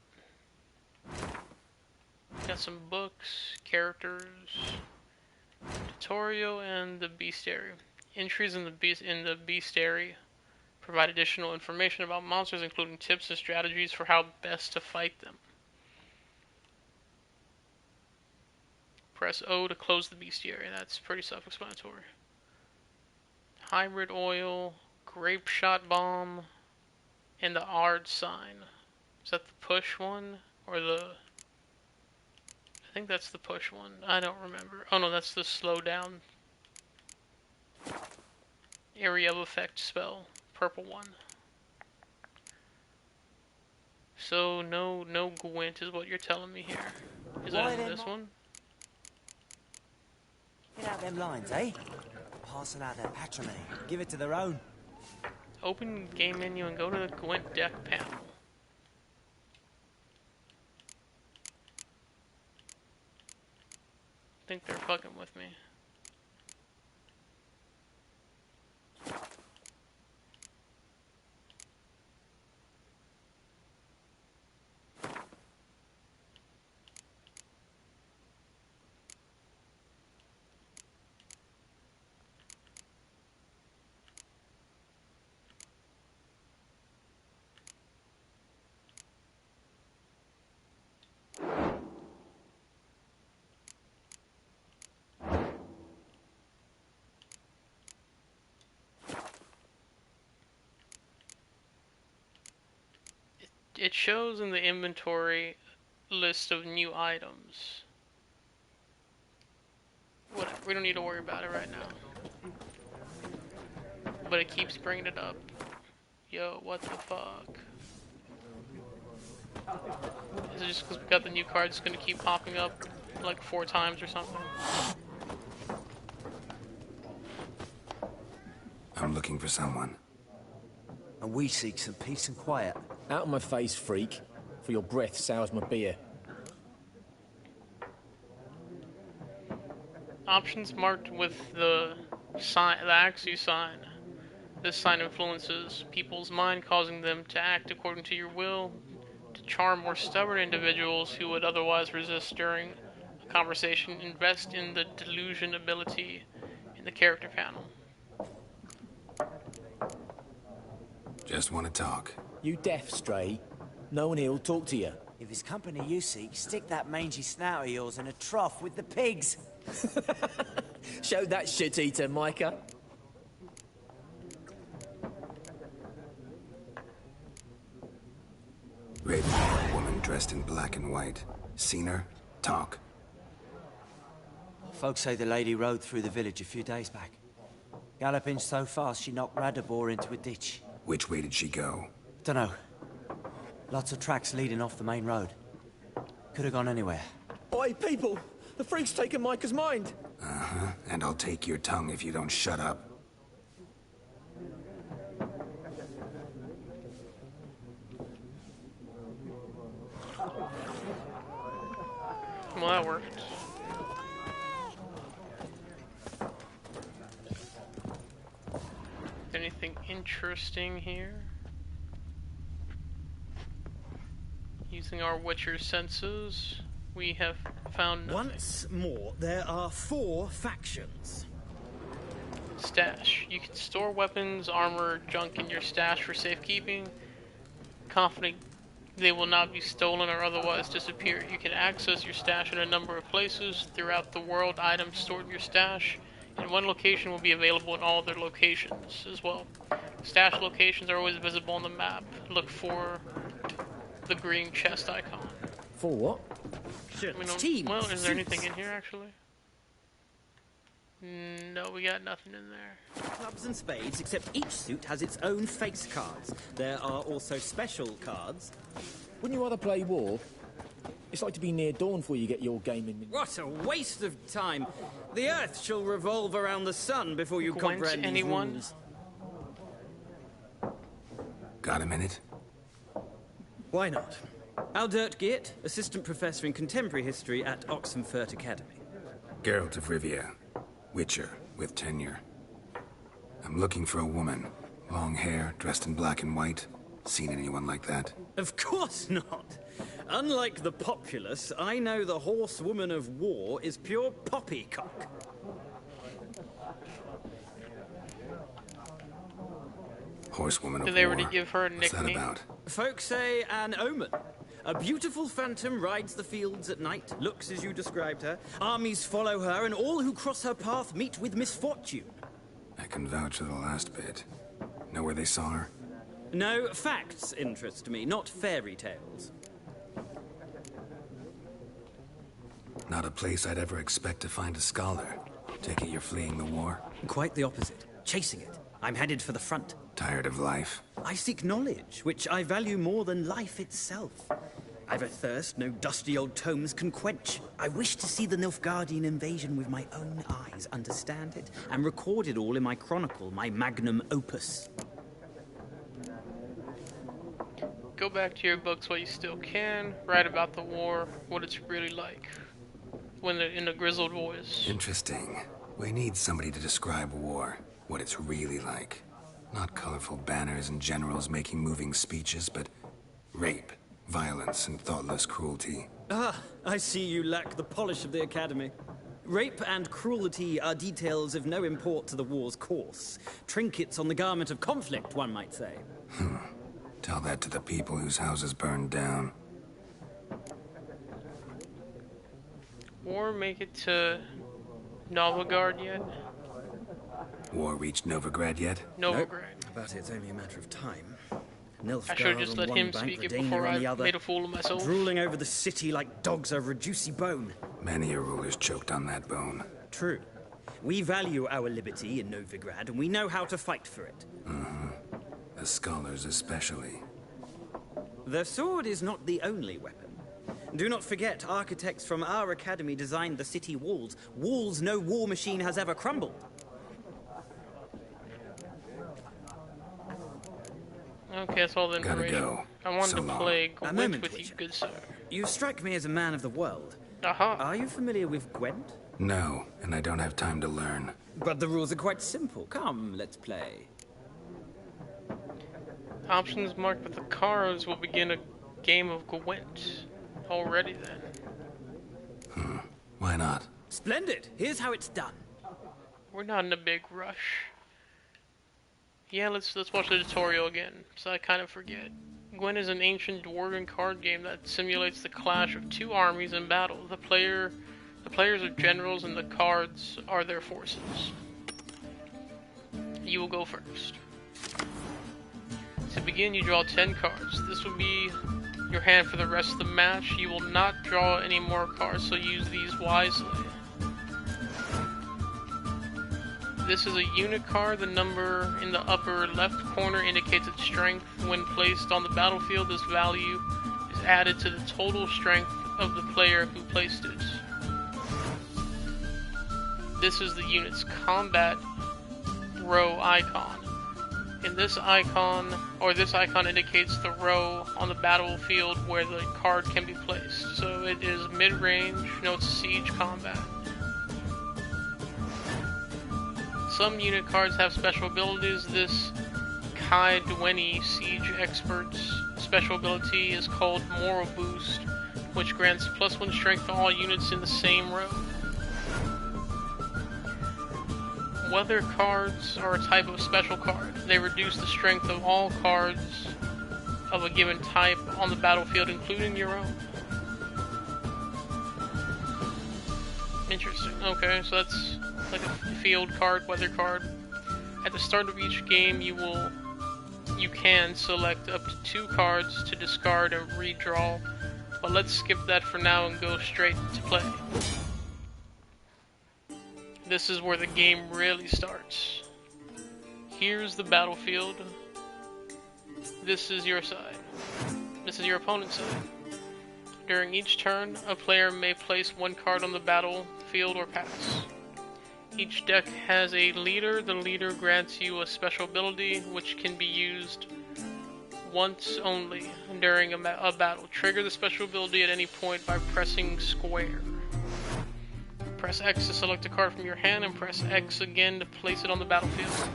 Got some books, characters, tutorial, and the bestiary. Entries in the bestiary provide additional information about monsters, including tips and strategies for how best to fight them. Press O to close the bestiary. That's pretty self-explanatory. Hybrid oil, grape shot bomb, and the Ard sign. Is that the push one? Or the... I think that's the push one. I don't remember. Oh no, that's the slow down area of effect spell. Purple one. So no Gwent is what you're telling me here. Is it in this one?
Get out them lines, eh? Parcel out their patrimony. Give it to their own.
Open game menu and go to the Gwent deck panel. I think they're fucking with me. It shows in the inventory list of new items. Whatever, we don't need to worry about it right now. But it keeps bringing it up. Yo, what the fuck? Is it just because we got the new card it's gonna keep popping up like 4 times or something?
I'm looking for someone.
And we seek some peace and quiet.
Out of my face, freak. For your breath sours my beer.
Options marked with the sign, the axe you sign. This sign influences people's mind, causing them to act according to your will, to charm more stubborn individuals who would otherwise resist during a conversation. Invest in the delusion ability in the character panel.
Just want to talk.
You deaf, Stray? No one here will talk to you.
If it's company you seek, stick that mangy snout of yours in a trough with the pigs.
Show that shit-eater, Micah.
Red-haired woman dressed in black and white. Seen her? Talk.
Folks say the lady rode through the village a few days back. Galloping so fast she knocked Radabor into a ditch.
Which way did she go?
Dunno. Lots of tracks leading off the main road. Could have gone anywhere.
Oi, people! The freak's taken Micah's mind!
Uh-huh. And I'll take your tongue if you don't shut up.
Well, that worked. Anything interesting here? Using our Witcher senses, we have found nothing.
Once more, there are 4 factions.
Stash. You can store weapons, armor, junk in your stash for safekeeping. Confident they will not be stolen or otherwise disappear. You can access your stash in a number of places throughout the world. Items stored in your stash in one location will be available in all other locations as well. Stash locations are always visible on the map. Look for the green chest icon.
For what?
Well, is there anything in here actually? No, we got nothing in there.
Clubs and spades, except each suit has its own face cards. There are also special cards.
Wouldn't you rather play war? It's like to be near dawn before you get your game in.
What a waste of time! The Earth shall revolve around the sun before you
Gwent,
comprehend these
anyone?
rules.
Got a minute?
Why not? Aldert Geert, Assistant Professor in Contemporary History at Oxenfurt Academy.
Geralt of Rivia. Witcher, with tenure. I'm looking for a woman. Long hair, dressed in black and white. Seen anyone like that?
Of course not! Unlike the populace, I know the horsewoman of war is pure poppycock.
Horsewoman of
Did they
war.
already give her a
What's that
nickname?
about?
Folks say an omen. A beautiful phantom rides the fields at night, looks as you described her. Armies follow her, and all who cross her path meet with misfortune.
I can vouch for the last bit. Know where they saw her?
No, facts interest me, not fairy tales.
Not a place I'd ever expect to find a scholar. Take it you're fleeing the war?
Quite the opposite. Chasing it. I'm headed for the front.
Tired of life?
I seek knowledge, which I value more than life itself. I've a thirst no dusty old tomes can quench. I wish to see the Nilfgaardian invasion with my own eyes, understand it, and record it all in my chronicle, my magnum opus.
Go back to your books while you still can. Write about the war, what it's really like. When they're in a grizzled voice.
Interesting. We need somebody to describe war. What it's really like. Not colorful banners and generals making moving speeches, but rape, violence, and thoughtless cruelty.
Ah, I see you lack the polish of the Academy. Rape and cruelty are details of no import to the war's course. Trinkets on the garment of conflict, one might say.
Tell that to the people whose houses burned down.
War make it to Novigrad yet?
War reached Novigrad yet?
Novigrad.
But it's only a matter of time. Nilfgaard
I should have just
on
let
one
him
bank,
speak it
Redania
before
on
I
the other,
made a fool of myself.
drooling over the city like dogs over a juicy bone.
Many a ruler's choked on that bone.
True. We value our liberty in Novigrad, and we know how to fight for it.
The scholars especially.
The sword is not the only weapon. Do not forget, architects from our academy designed the city walls. Walls no war machine has ever crumbled.
Okay, that's all the
Gotta
information.
go.
I wanted
So
to
long.
play
A
Gwent
moment,
with you,
Witcher.
good sir.
You strike me as a man of the world.
Aha.
Are you familiar with Gwent?
No, and I don't have time to learn.
But the rules are quite simple. Come, let's play.
Options marked with the cards will begin a game of Gwent. Already then.
Why not?
Splendid. Here's how it's done.
We're not in a big rush. Yeah, let's watch the tutorial again, so I kind of forget. Gwent is an ancient dwarven card game that simulates the clash of two armies in battle. The players are generals and the cards are their forces. You will go first. To begin, you draw 10 cards. This will be your hand for the rest of the match. You will not draw any more cards, so use these wisely. This is a unit card. The number in the upper left corner indicates its strength. When placed on the battlefield, this value is added to the total strength of the player who placed it. This is the unit's combat row icon. In this icon indicates the row on the battlefield where the card can be placed. So it is mid-range, notes siege combat. Some unit cards have special abilities. This Kai Dueni Siege Expert's special ability is called Moral Boost, which grants +1 strength to all units in the same row. Weather cards are a type of special card. They reduce the strength of all cards of a given type on the battlefield, including your own. Interesting. Okay, so that's like a field card, weather card. At the start of each game, you can select up to 2 cards to discard and redraw, but let's skip that for now and go straight to play. This is where the game really starts. Here's the battlefield. This is your side. This is your opponent's side. During each turn, a player may place 1 card on the battlefield or pass. Each deck has a leader. The leader grants you a special ability which can be used once only during a battle. Trigger the special ability at any point by pressing square. Press X to select a card from your hand and press X again to place it on the battlefield.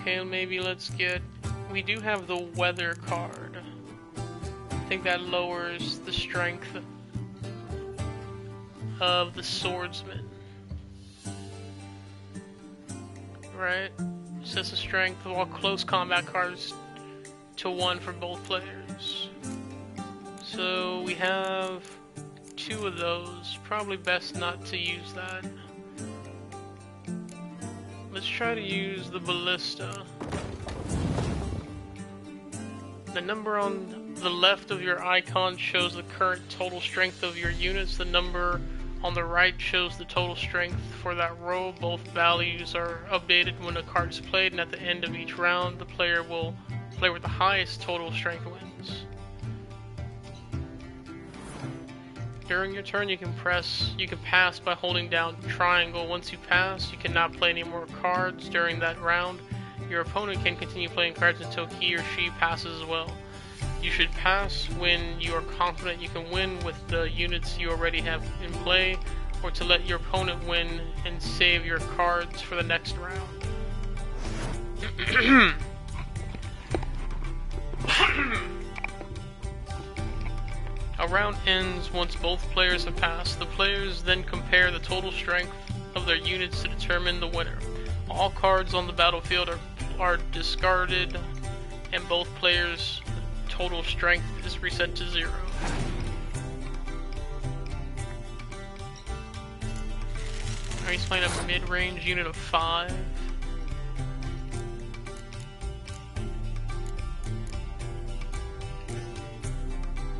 Okay, maybe let's get... We do have the weather card. I think that lowers the strength of the swordsman. Right? Sets the strength of all close combat cards to 1 for both players. So we have 2 of those. Probably best not to use that. Let's try to use the ballista. The number on the left of your icon shows the current total strength of your units. The number on the right shows the total strength for that row. Both values are updated when a card is played, and at the end of each round, the player will play with the highest total strength wins. During your turn, you can pass by holding down triangle. Once you pass, you cannot play any more cards during that round. Your opponent can continue playing cards until he or she passes as well. You should pass when you are confident you can win with the units you already have in play, or to let your opponent win and save your cards for the next round. A round ends once both players have passed. The players then compare the total strength of their units to determine the winner. All cards on the battlefield are discarded, and both players' total strength is reset to 0. He's playing a mid-range unit of 5.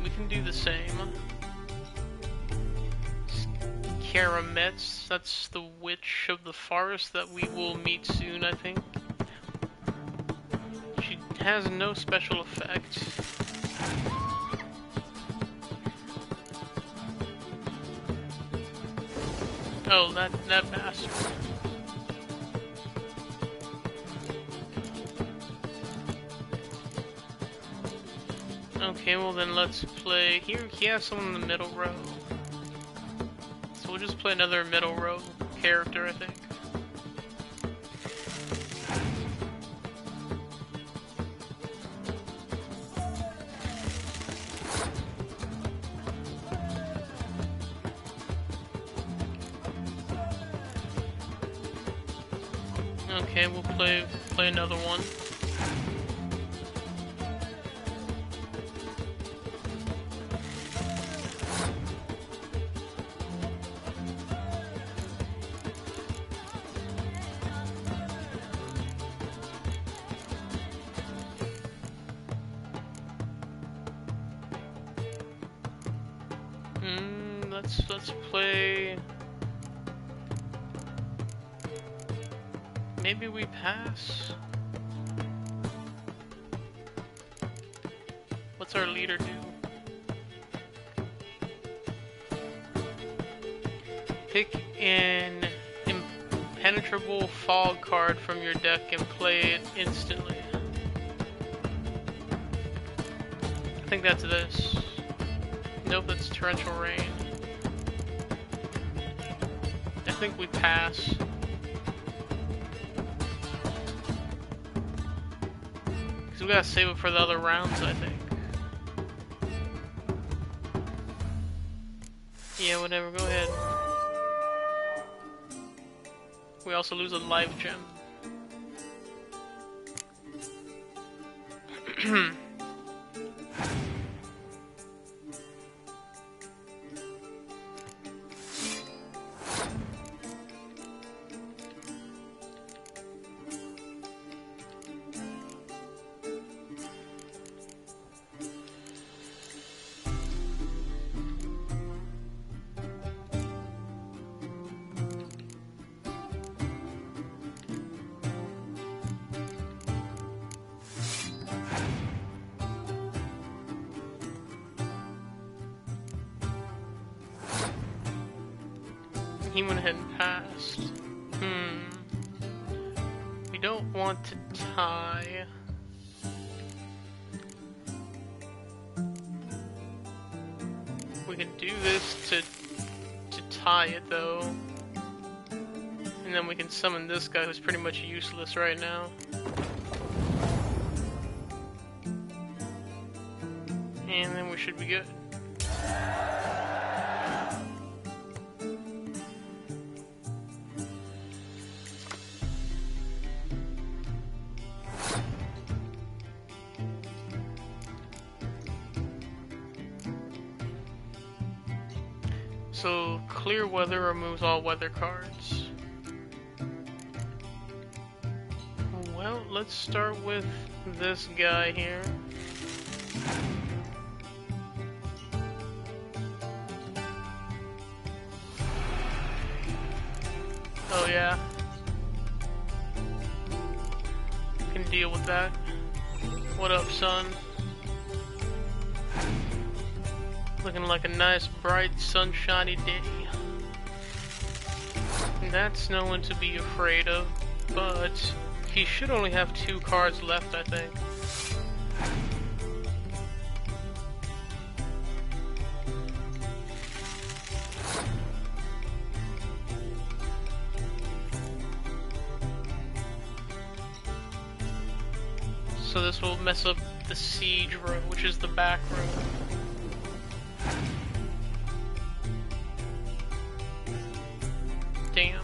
We can do the same. Karamets, that's the witch of the forest that we will meet soon, I think. She has no special effect. Oh, that bastard. Okay, well then let's play... Here, he has someone in the middle row. So we'll just play another middle row character, I think. Okay, we'll play another one. Let's play. Maybe we pass. What's our leader do? Pick an impenetrable fog card from your deck and play it instantly. I think that's this. Nope, that's torrential rain. I think we pass. Because we gotta save it for the other rounds, I think. Yeah, whatever, go ahead. We also lose a life gem. He went ahead and passed. We don't want to tie. We can do this to tie it though. And then we can summon this guy who's pretty much useless right now. And then we should be good. So, clear weather removes all weather cards. Well, let's start with this guy here. Oh yeah. Can deal with that. What up, son? Looking like a nice, bright, sunshiny day. That's no one to be afraid of, but he should only have 2 cards left, I think. So this will mess up the siege row, which is the back row. Damn.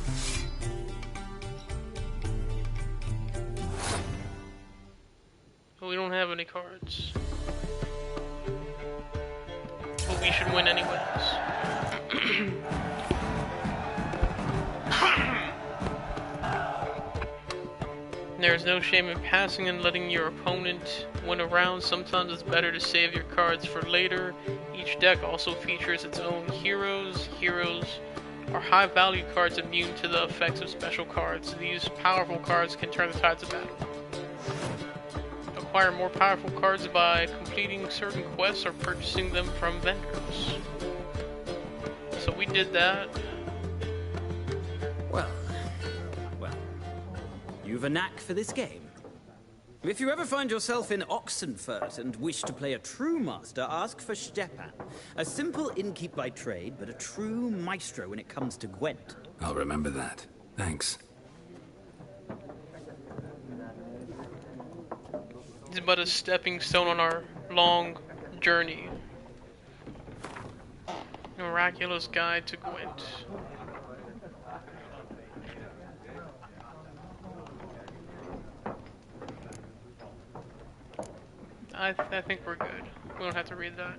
But we don't have any cards. But we should win anyways. There's no shame in passing and letting your opponent win a round. Sometimes it's better to save your cards for later. Each deck also features its own heroes. Heroes are high-value cards immune to the effects of special cards. These powerful cards can turn the tides of battle. Acquire more powerful cards by completing certain quests or purchasing them from vendors. So we did that.
Well, you've a knack for this game. If you ever find yourself in Oxenfurt and wish to play a true master, ask for Stepan. A simple innkeep by trade, but a true maestro when it comes to Gwent.
I'll remember that. Thanks.
It's but a stepping stone on our long journey. Miraculous Guide to Gwent. I think we're good. We don't have to read that.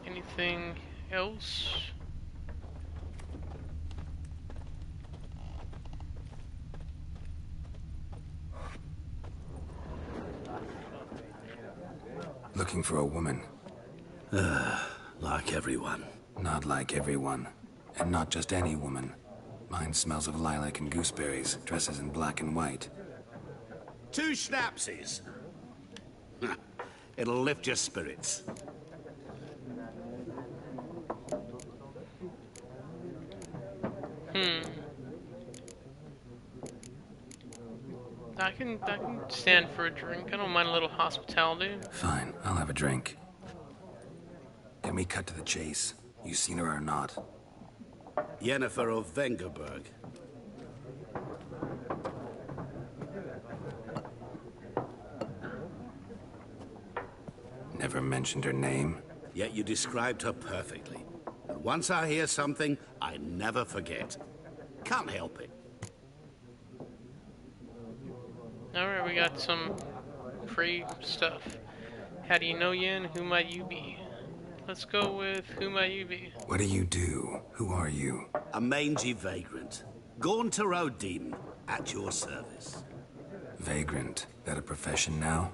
Anything else?
Looking for a woman.
Like everyone.
Not like everyone. And not just any woman. Mine smells of lilac and gooseberries, dresses in black and white.
2 schnapsies. It'll lift your spirits.
I can stand for a drink. I don't mind a little hospitality.
Fine, I'll have a drink. Can we cut to the chase? You seen her or not?
Yennefer of Vengerberg.
Never mentioned her name.
Yet you described her perfectly. And once I hear something, I never forget. Can't help it.
Alright, we got some free stuff. How do you know Yen? Who might you be? Let's go with who might you be?
What do you do? Who are you?
A mangy vagrant. Gaunter O'Dean, at your service.
Vagrant. That a profession now?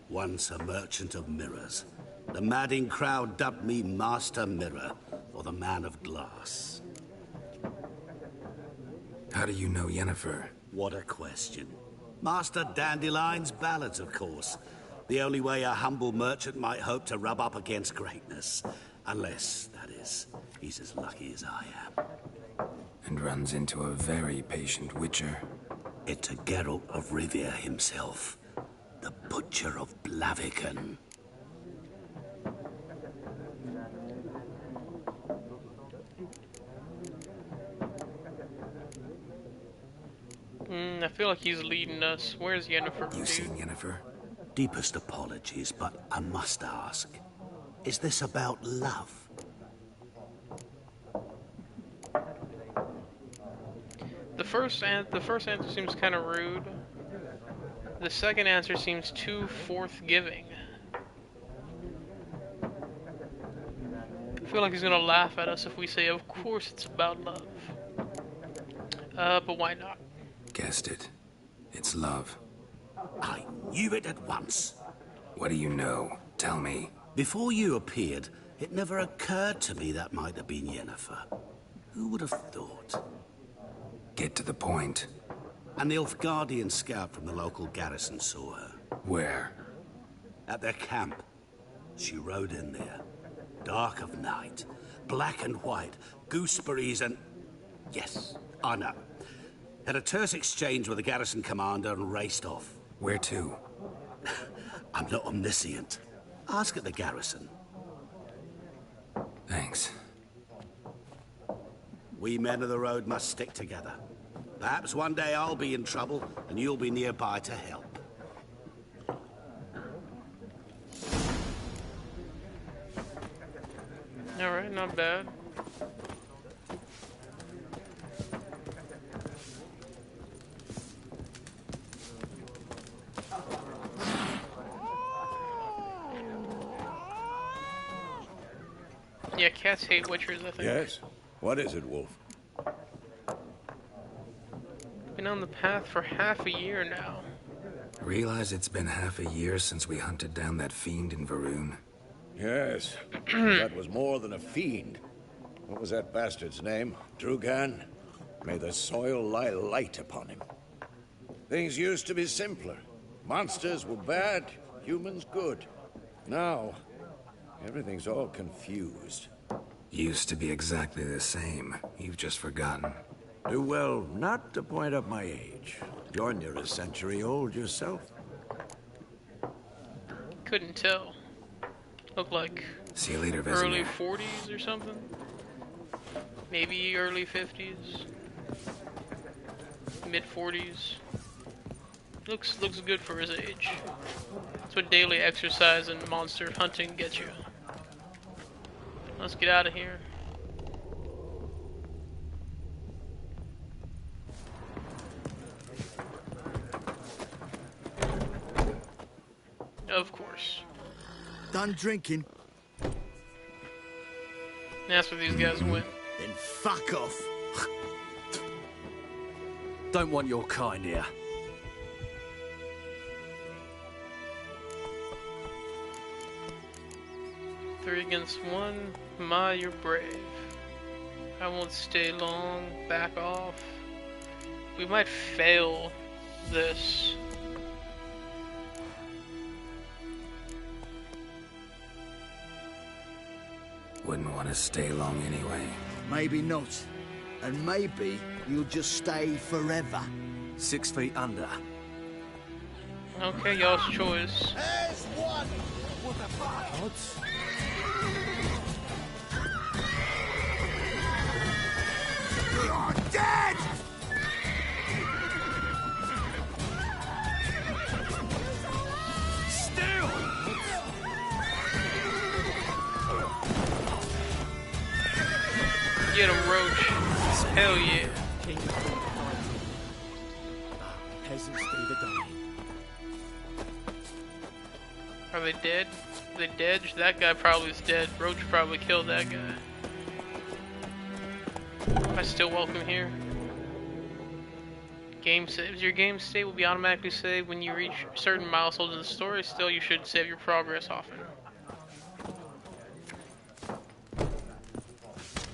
Once a merchant of mirrors. The madding crowd dubbed me Master Mirror, or the Man of Glass.
How do you know Yennefer?
What a question. Master Dandelion's ballads, of course. The only way a humble merchant might hope to rub up against greatness. Unless, that is, he's as lucky as I am.
And runs into a very patient witcher.
It's a Geralt of Rivia himself. The Butcher of Blaviken.
I feel like he's leading us. Where's Yennefer?
You seen Yennefer?
Deepest apologies, but I must ask. Is this about love?
The first answer seems kind of rude. The second answer seems too forthgiving. I feel like he's gonna laugh at us if we say, of course it's about love. But why not?
Guessed it. It's love.
I knew it at once.
What do you know? Tell me.
Before you appeared, it never occurred to me that might have been Yennefer. Who would have thought?
Get to the point.
An Nilfgaardian scout from the local garrison saw her.
Where?
At their camp. She rode in there. Dark of night. Black and white. Gooseberries and... Yes, I know. Had a terse exchange with the garrison commander and raced off.
Where to?
I'm not omniscient. Ask at the garrison.
Thanks.
We men of the road must stick together. Perhaps one day I'll be in trouble, and you'll be nearby to help.
Alright, not bad. Yeah, cats hate witchers, I think.
Yes? What is it, Wolf?
Been on the path for half a year now.
Realize it's been half a year since we hunted down that fiend in Varun?
Yes. That was more than a fiend. What was that bastard's name? Drugan? May the soil lie light upon him. Things used to be simpler. Monsters were bad, humans good. Now, everything's all confused.
Used to be exactly the same. You've just forgotten.
Do well not to point up my age. You're near a century old yourself.
Couldn't tell. Looked like
See you later,
early
Vesemir.
40s or something. Maybe early 50s. Mid 40s. Looks good for his age. That's what daily exercise and monster hunting gets you. Let's get out of here. Of course.
Done drinking?
That's where these guys went.
Then fuck off.
Don't want your kind here.
3 against 1. Ma, you're brave. I won't stay long. Back off. We might fail this.
Wouldn't want to stay long anyway.
Maybe not. And maybe you'll just stay forever.
6 feet under.
Okay, y'all's choice.
There's one! What the fuck? Odds? You're dead!
Still!
Get him, Roach. Hell yeah.
Peasants do the dying.
Are they dead? Are they dead? That guy probably is dead. Roach probably killed that guy. Am I still welcome here? Game saves. Your game state will be automatically saved when you reach certain milestones in the story. Still, you should save your progress often.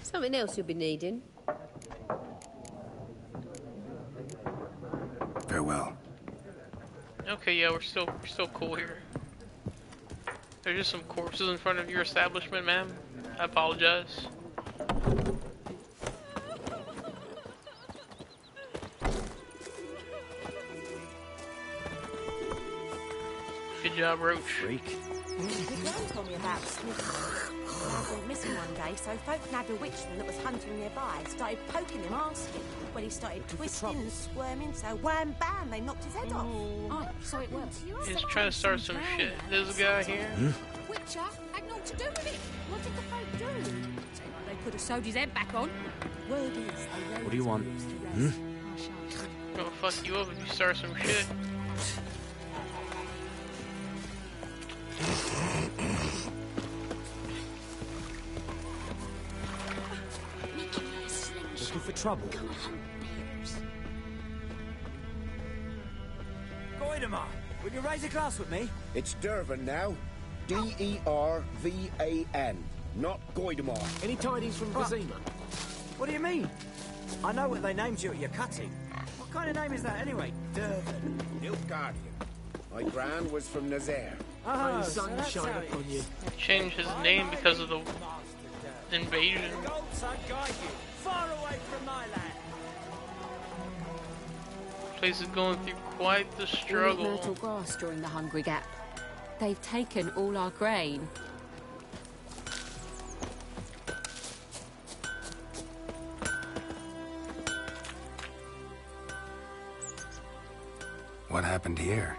Something else you'll be needing.
Farewell.
Okay, yeah, we're still cool here. There's just some corpses in front of your establishment, ma'am. I apologize. Good job, Roach.
Freak.
The girl told me about Smith. He went missing one day, so folk nabbed a witchman that was hunting nearby. Started poking him, asking. When he started twisting and squirming, so wham bam, they knocked his head off. Oh, so it works.
He's trying to start some shit. This guy here.
Witcher had naught to do with it. What did the folk do? They could have sewed his head back on. Word is, they
What do you want?
I'm gonna fuck you up if you start some shit.
Looking for trouble? Goidemar, would you raise a glass with me?
It's Dervan now. D-E-R-V-A-N. Not Goidemar.
Any tidings from Vesemir?
What do you mean? I know what they named you at your cutting. What kind of name is that anyway? Dervan.
Nilfgaardian. My gran was from Nazaire.
Oh,
the sun
that's
shine
how it
upon
is.
you.
Changed his name because of the invasion.
Gold sun guide you far away from my land.
Place is going through quite the
We eat
struggle.
myrtle grass during the Hungry Gap. They've taken all our grain.
What happened here?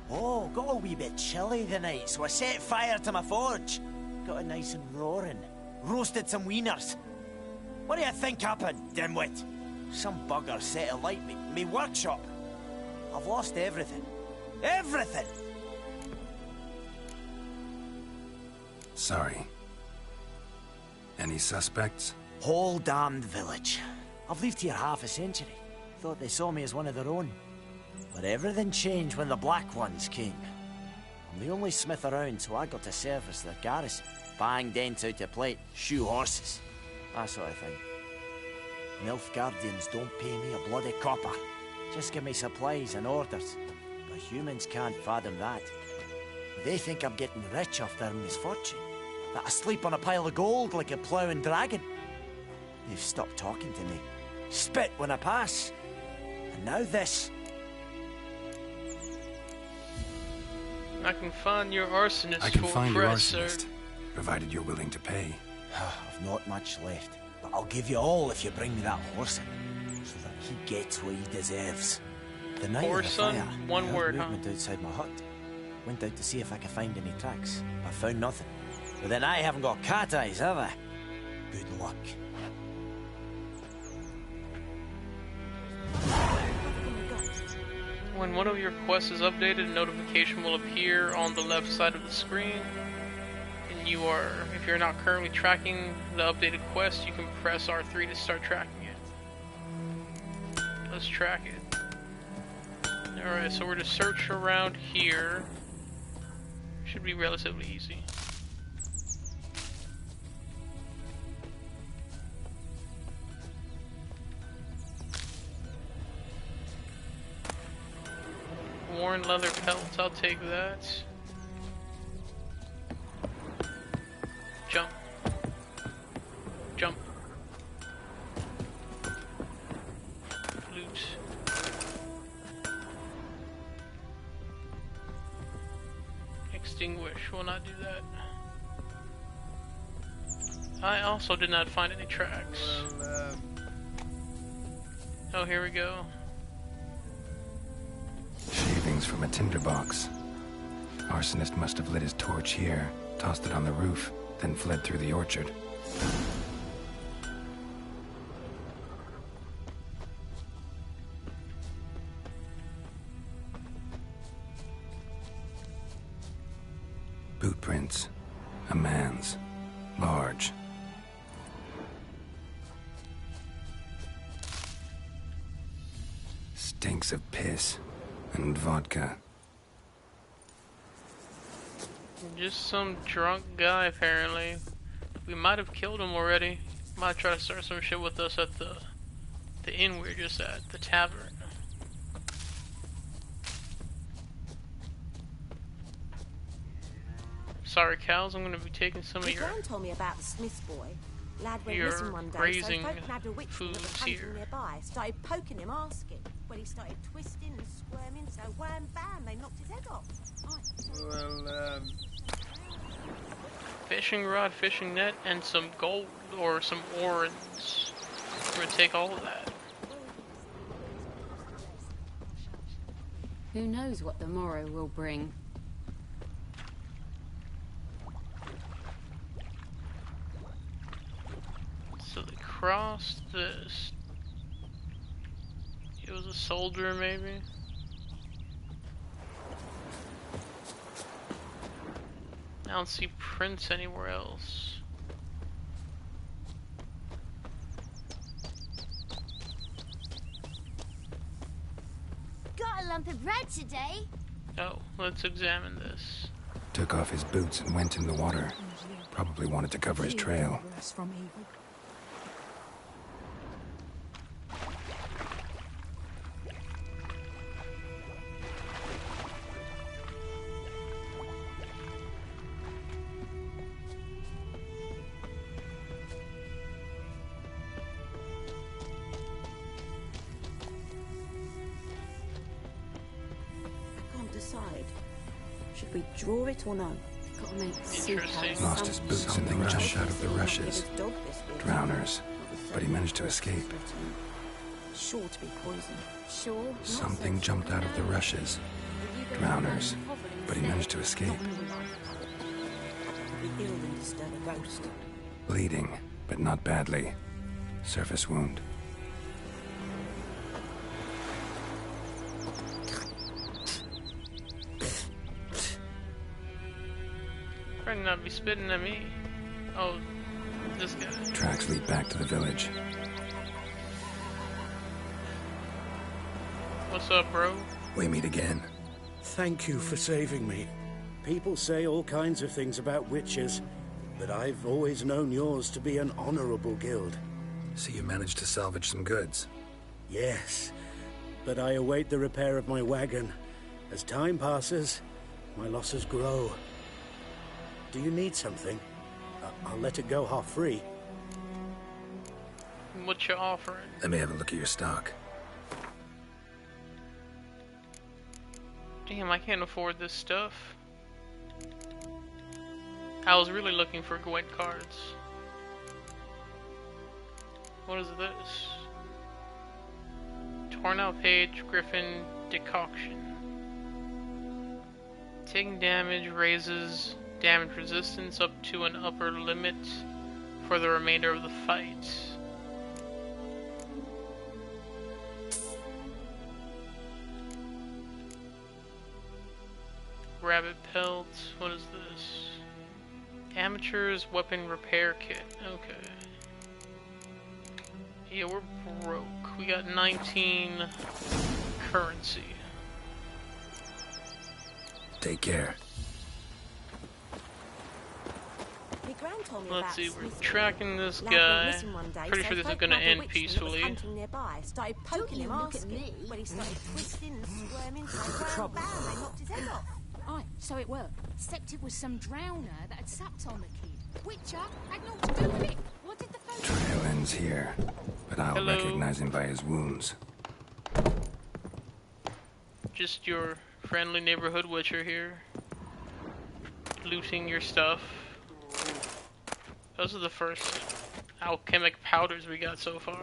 Oh, got a wee bit chilly tonight, so I set fire to my forge. Got it nice and roaring. Roasted some wieners. What do you think happened, dimwit? Some bugger set alight me workshop. I've lost everything. Everything!
Sorry. Any suspects?
Whole damned village. I've lived here half a century. Thought they saw me as one of their own. But everything changed when the Black Ones came. I'm the only smith around, so I got to service their garrison. Bang dents out to plate, shoe horses. That sort of thing. Nilfgaardians don't pay me a bloody copper. Just give me supplies and orders. But humans can't fathom that. They think I'm getting rich off their misfortune. That I sleep on a pile of gold like a ploughing dragon. They've stopped talking to me. Spit when I pass. And now this.
I can find your arsonist
I can
for
find your
press,
arsonist,
sir.
provided you're willing to pay.
I've not much left, but I'll give you all if you bring me that horse in, so that he gets what he deserves. The night of the
Horson?
fire,
One
I heard
word, huh?
movement outside my hut. Went out to see if I could find any tracks. I found nothing. But then I haven't got cat eyes, have I? Good luck.
When one of your quests is updated, a notification will appear on the left side of the screen. And if you're not currently tracking the updated quest, you can press R3 to start tracking it. Let's track it. Alright, so we're to search around here. Should be relatively easy. Worn leather pelts, I'll take that. Jump. Jump. Loot. Extinguish, will not do that. I also did not find any tracks. Oh, here we go.
Shavings from a tinderbox. Arsonist must have lit his torch here, tossed it on the roof, then fled through the orchard. Boot prints. A man's. Large. Stinks of piss. And vodka.
Just some drunk guy, apparently. We might have killed him already. Might try to start some shit with us at the inn we're just at, the tavern. Sorry, cows. I'm gonna be taking some of your
Gran told me about the Smith's boy. Lad went
your
missing one day,
grazing
so folk nabbed a witchman that was
foods
hunting
here.
nearby. Started poking him, asking. When he started twisting and squirming, so wham bam, they knocked his head off.
Fishing rod, fishing net, and some gold or some orens. We're gonna take all of that.
Who knows what the morrow will bring?
So they crossed this. It was a soldier, maybe? I don't see prints anywhere else.
Got a lump of bread today.
Oh, let's examine this.
Took off his boots and went in the water. Probably wanted to cover his trail.
Decide. Should we draw it or no?
Gotta make
Interesting.
Lost his boots and then jumped out of the rushes. Drowners. But he managed to escape.
Sure to be poison. Sure.
Something jumped out of the rushes. Drowners. But he managed to escape.
Be ill and disturb a ghost.
Bleeding, but not badly. Surface wound.
Better not be spitting at me. Oh, This guy.
Tracks lead back to the village.
What's up, bro?
We meet again.
Thank you for saving me. People say all kinds of things about witches, but I've always known yours to be an honorable guild.
So you managed to salvage some goods?
Yes, but I await the repair of my wagon. As time passes, my losses grow. Do you need something? I'll let it go half-free.
What you offering?
Let me have a look at your stock.
Damn, I can't afford this stuff. I was really looking for Gwent cards. What is this? Torn out page, Griffin decoction. Taking damage raises damage resistance up to an upper limit for the remainder of the fight. Rabbit pelt, what is this? Amateur's weapon repair kit, okay. Yeah, we're broke. We got 19 currency.
Take care.
My gran told me
Let's
about
see, we're
Smith.
tracking this
Lad went
guy.
missing one day,
Pretty
so
sure this is
folk
gonna
nabbed a
end
witch that was
peacefully.
hunting nearby. Started poking him,
look at
asking.
me.
When he started twisting and squirming, so
Trouble.
bam, they knocked his head off.
Aye, so it worked. Except it was some drowner that had sapped on the kid. Witcher had naught to do with it. What did the folk...
Trail ends here, but I'll
Hello.
recognize him by his wounds.
Just your friendly neighborhood witcher here. Looting your stuff. Those are the first alchemic powders we got so far.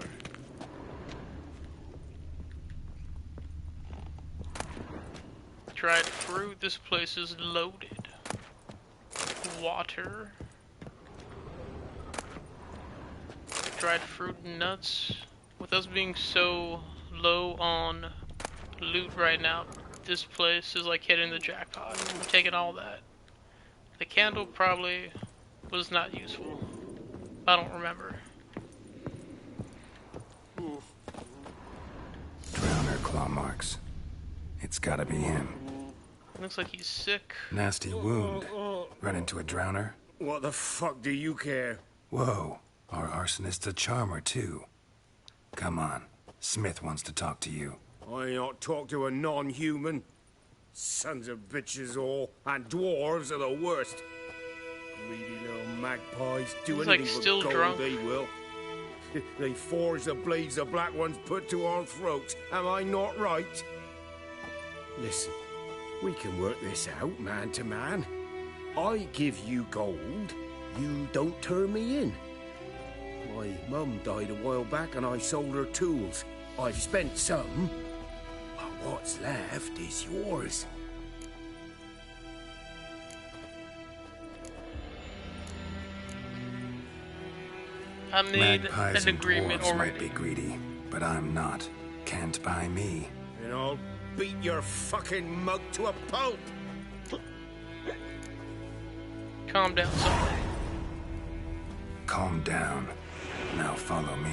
Dried fruit, this place is loaded. Water. Dried fruit and nuts. With us being so low on loot right now, this place is like hitting the jackpot. I'm taking all that. The candle probably was not useful. I don't remember.
Drowner claw marks. It's gotta be him.
Looks like he's sick.
Nasty wound. Run into a drowner?
What the fuck do you care?
Whoa. Our arsonist's a charmer, too. Come on. Smith wants to talk to you.
I ain't not talk to a non-human. Sons of bitches all, and dwarves are the worst. Greedy little magpies do
He's,
anything
like,
for
still
gold,
drunk.
they will. They forge the blades the black ones put to our throats. Am I not right? Listen, we can work this out, man to man. I give you gold, you don't turn me in. My mum died a while back and I sold her tools. I've spent some, but what's left is yours.
I made
Magpies
an
and
agreement
dwarves
already.
might be greedy, but I'm not. Can't buy me.
And I'll beat your fucking mug to a pulp.
Calm down, son.
Calm down. Now follow me.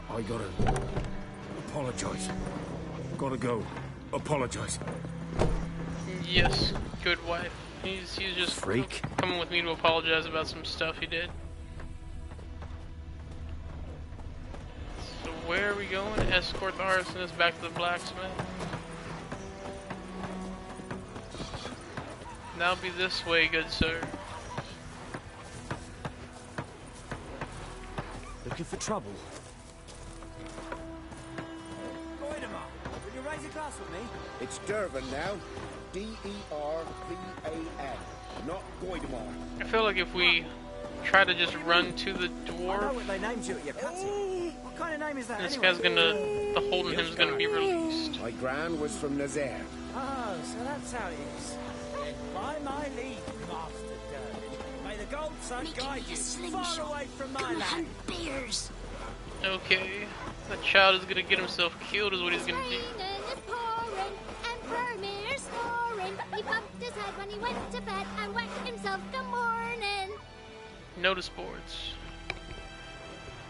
I gotta apologize. Gotta go. Apologize.
Yes, good wife. He's just
Freak.
coming with me to apologize about some stuff he did. So where are we going? Escort the arsonist back to the blacksmith. Now be this way, good sir.
Looking for trouble?
Goidemar, will you raise a glass with me?
It's Dervan now. D-E-R-V-A-N. Not Goidemar.
I feel like if we try to just run to the
I know
dwarf,
what they named you at your cutscene. What kind of name is that
this
anyway?
guy's gonna, the holding him's gonna be released.
My gran was from Nazaire.
Oh, so that's how it is. Then by my leave, Master Dervan, may the gold sun guide you far away from my land.
Beers.
Okay. That child is gonna get himself killed is what he's gonna do.
It's pouring, and Vermeer's snoring. He bumped his head when he went to bed and whacked himself the morning.
Notice boards.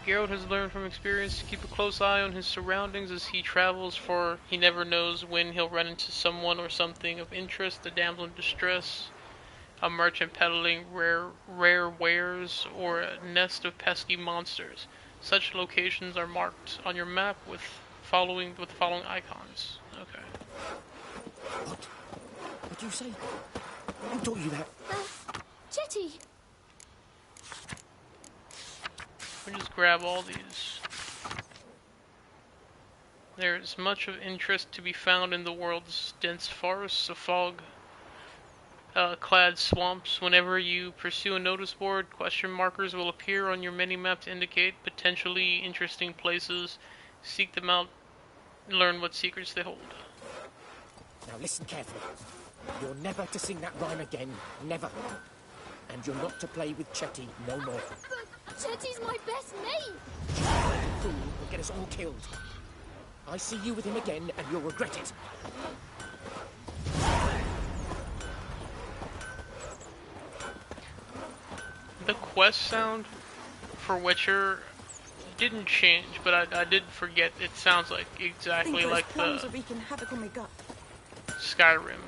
Geralt has learned from experience to keep a close eye on his surroundings as he travels, for he never knows when he'll run into someone or something of interest, a damsel in distress, a merchant peddling rare wares, or a nest of pesky monsters. Such locations are marked on your map with the following icons. Okay.
What do you say? Who taught you that?
Jetty.
We'll just grab all these. There is much of interest to be found in the world's dense forests of fog clad swamps. Whenever you pursue a notice board, question markers will appear on your mini-map to indicate potentially interesting places. Seek them out and learn what secrets they hold.
Now listen carefully. You're never to sing that rhyme again. Never. And you're not to play with Chetty no more.
But Chetty's my best mate.
Fool will get us all killed. I see you with him again and you'll regret it.
The quest sound for Witcher didn't change, but I did forget. It sounds like exactly like the Skyrim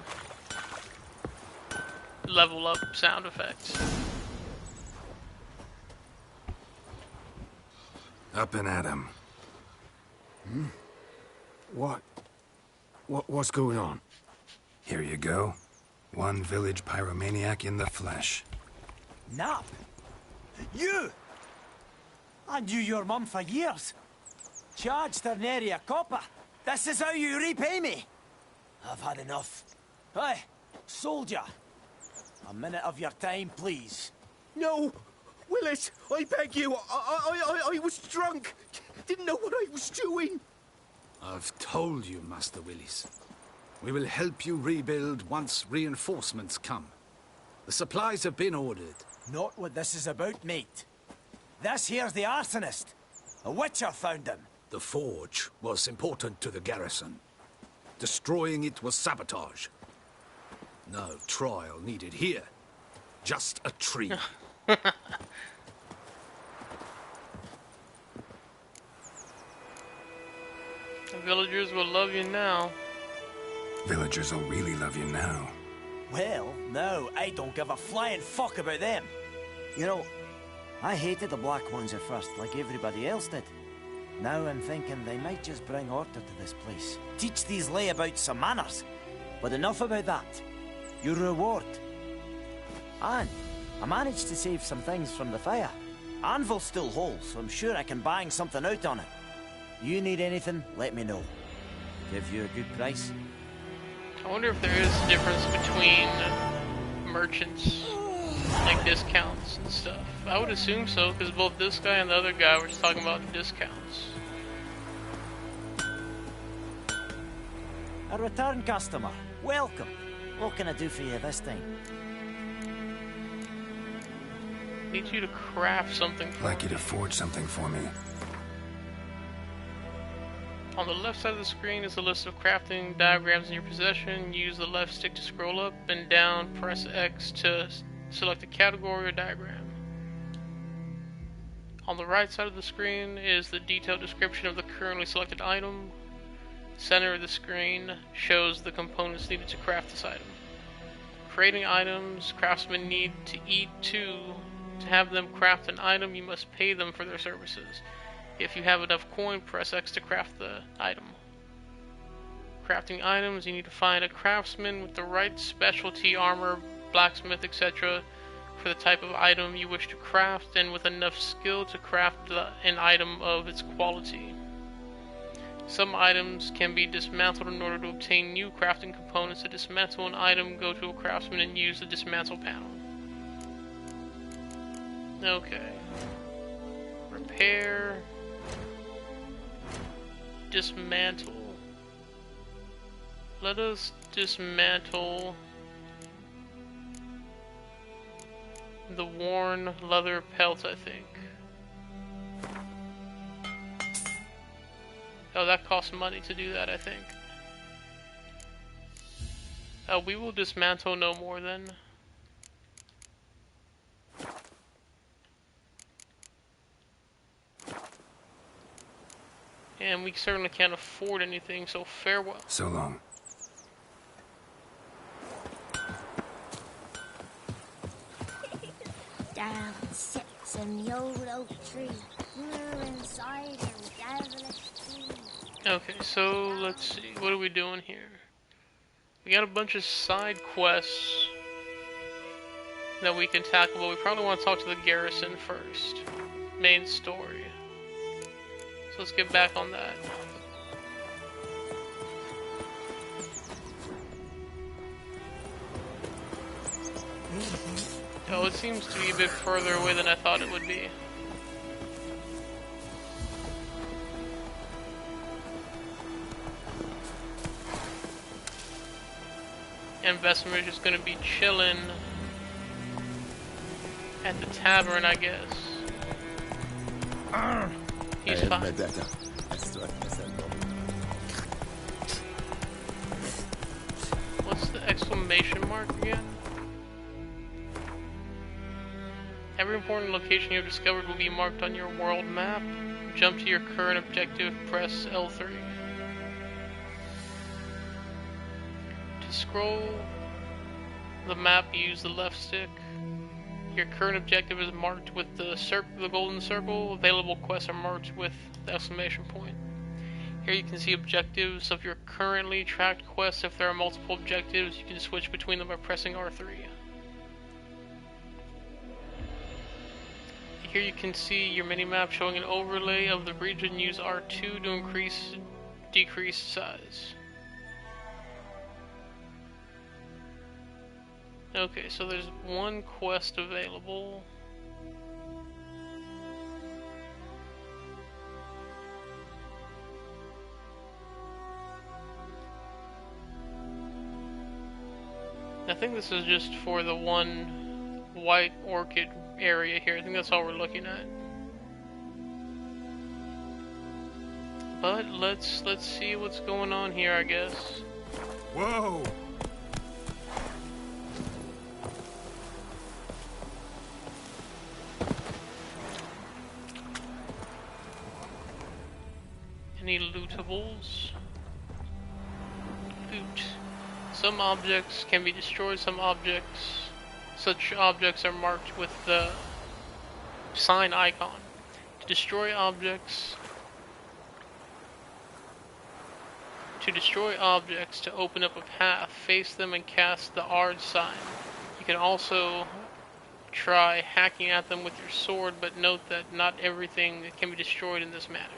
level up sound effects.
Up and at 'em.
What's going on?
Here you go. One village pyromaniac in the flesh.
Nap? You? I knew your mum for years. Charged her nary a copper. This is how you repay me. I've had enough. Hey, soldier. A minute of your time, please.
No! Willis, I beg you. I was drunk. Didn't know what I was doing.
I've told you, Master Willis. We will help you rebuild once reinforcements come. The supplies have been ordered.
Not what this is about, mate. This here's the arsonist. A witcher found him.
The forge was important to the garrison. Destroying it was sabotage. No trial needed here. Just a tree.
The villagers will love you now.
Villagers will really love you now.
Well, no, I don't give a flying fuck about them.
You know, I hated the Black Ones at first, like everybody else did. Now I'm thinking they might just bring order to this place.
Teach these layabouts some manners.
But enough about that. Your reward. And I managed to save some things from the fire.
Anvil's still whole, so I'm sure I can bang something out on it.
You need anything, let me know. Give you a good price.
I wonder if there is a difference between merchants, like discounts and stuff. I would assume so, because both this guy and the other guy were just talking about discounts.
A return customer. Welcome. What can I do for you this time?
Need you to craft something for
I'd like you to forge something for me.
On the left side of the screen is a list of crafting diagrams in your possession. Use the left stick to scroll up and down. Press X to select a category or diagram. On the right side of the screen is the detailed description of the currently selected item. The center of the screen shows the components needed to craft this item. Creating items, craftsmen need to eat too. To have them craft an item, you must pay them for their services. If you have enough coin, press X to craft the item. Crafting items, you need to find a craftsman with the right specialty, armor, blacksmith, etc. for the type of item you wish to craft, and with enough skill to craft an item of its quality. Some items can be dismantled in order to obtain new crafting components. To dismantle an item, go to a craftsman and use the dismantle panel. Okay. Repair. Dismantle. Let us dismantle the worn leather pelt, I think. Oh, that costs money to do that, I think. We will dismantle no more then. And we certainly can't afford anything, so farewell.
So long.
Down sits in the old oak tree, murmuring cider with devilish tea.
Okay, so let's see. What are we doing here? We got a bunch of side quests that we can tackle, but we probably want to talk to the garrison first. Main story. So let's get back on that. Oh, it seems to be a bit further away than I thought it would be. And Vesemir is going to be chilling at the tavern, I guess. He's fine. What's the exclamation mark again? Every important location you have discovered will be marked on your world map. Jump to your current objective, press L3. To scroll the map, use the left stick. Your current objective is marked with the golden circle. Available quests are marked with the exclamation point. Here you can see objectives of your currently tracked quests. If there are multiple objectives, you can switch between them by pressing R3. Here you can see your minimap showing an overlay of the region. Use R2 to decrease size. Okay, so there's one quest available. I think this is just for the one white orchid area here. I think that's all we're looking at. But let's see what's going on here, I guess.
Whoa!
Any lootables? Loot. Some objects can be destroyed, such objects are marked with the sign icon. To destroy objects, to open up a path, face them and cast the R sign. You can also try hacking at them with your sword, but note that not everything can be destroyed in this manner.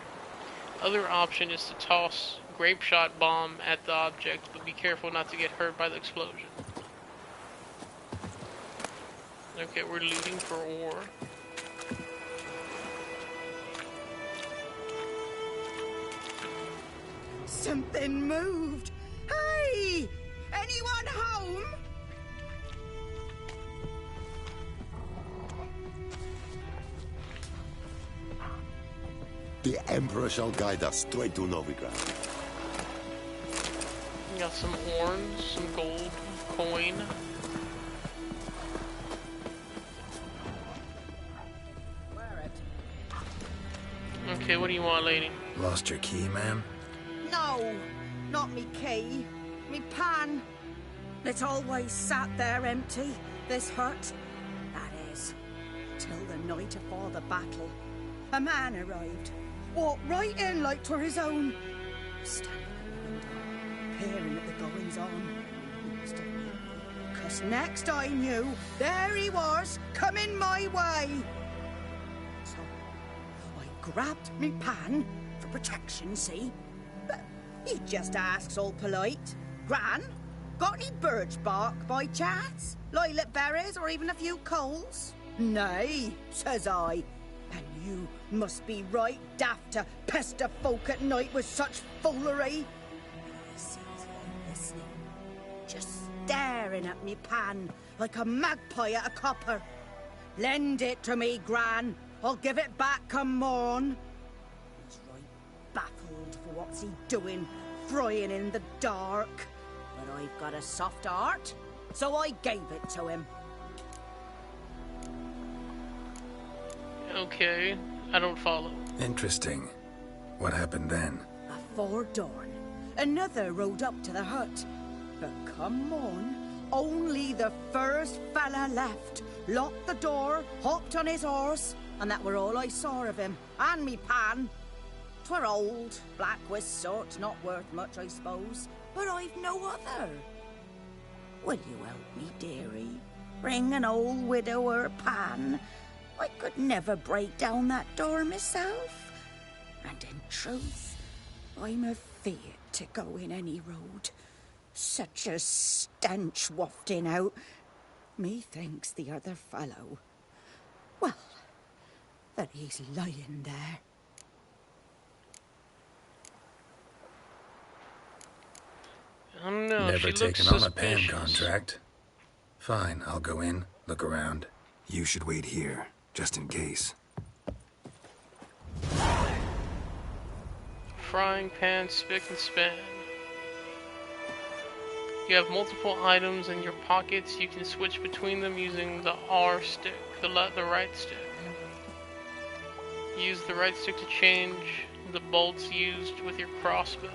Other option is to toss grape shot bomb at the object, but be careful not to get hurt by the explosion. Okay, we're looting for ore.
Something moved. Hey! Anyone home?
The Emperor shall guide us straight to Novigrad.
We got some horns, some gold coin. Okay, what do you want, lady?
Lost your key, ma'am?
No, not me key. Me pan. It's always sat there empty, this hut. That is, till the night afore the battle. A man arrived. Walked right in like 'twere his own. Standing at the window, peering at the goings-on. He must have been, 'cause next I knew, there he was, coming my way. So I grabbed me pan for protection, see? But he just asks all polite, Gran, got any birch bark by chance? Lilac berries or even a few coals? Nay, says I. And you must be right daft to pester folk at night with such foolery. I sees him listening, just staring at me pan like a magpie at a copper. Lend it to me, Gran. I'll give it back come morn. He's right baffled for what's What's he doing, frying in the dark? But I've got a soft heart, so I gave it to him.
Okay, I don't follow.
Interesting. What happened then?
Afore dawn, another rode up to the hut. But come on, only the first fella left, locked the door, hopped on his horse, and that were all I saw of him, and me pan. 'Twere old, black with sort, not worth much, I suppose, but I've no other. Will you help me, dearie? Bring an old widower pan. I could never break down that door myself. And in truth, I'm afeard to go in any road. Such a stench wafting out. Methinks the other fellow, well, that he's lying there.
I don't know.
Never
She
taken
looks
on a pan
suspicious.
contract. Fine, I'll go in, look around. You should wait here, just in case.
Frying pan, spick and span. You have multiple items in your pockets. You can switch between them using the R stick, the right stick. Use the right stick to change the bolts used with your crossbow.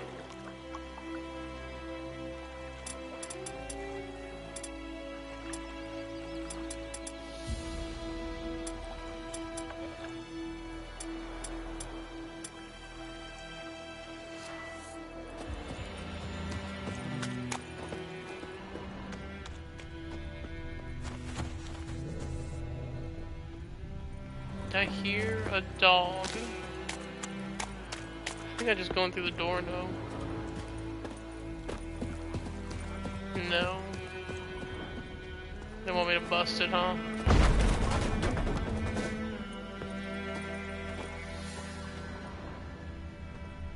I hear a dog. I think I'm just going through the door, no. No. They want me to bust it, huh?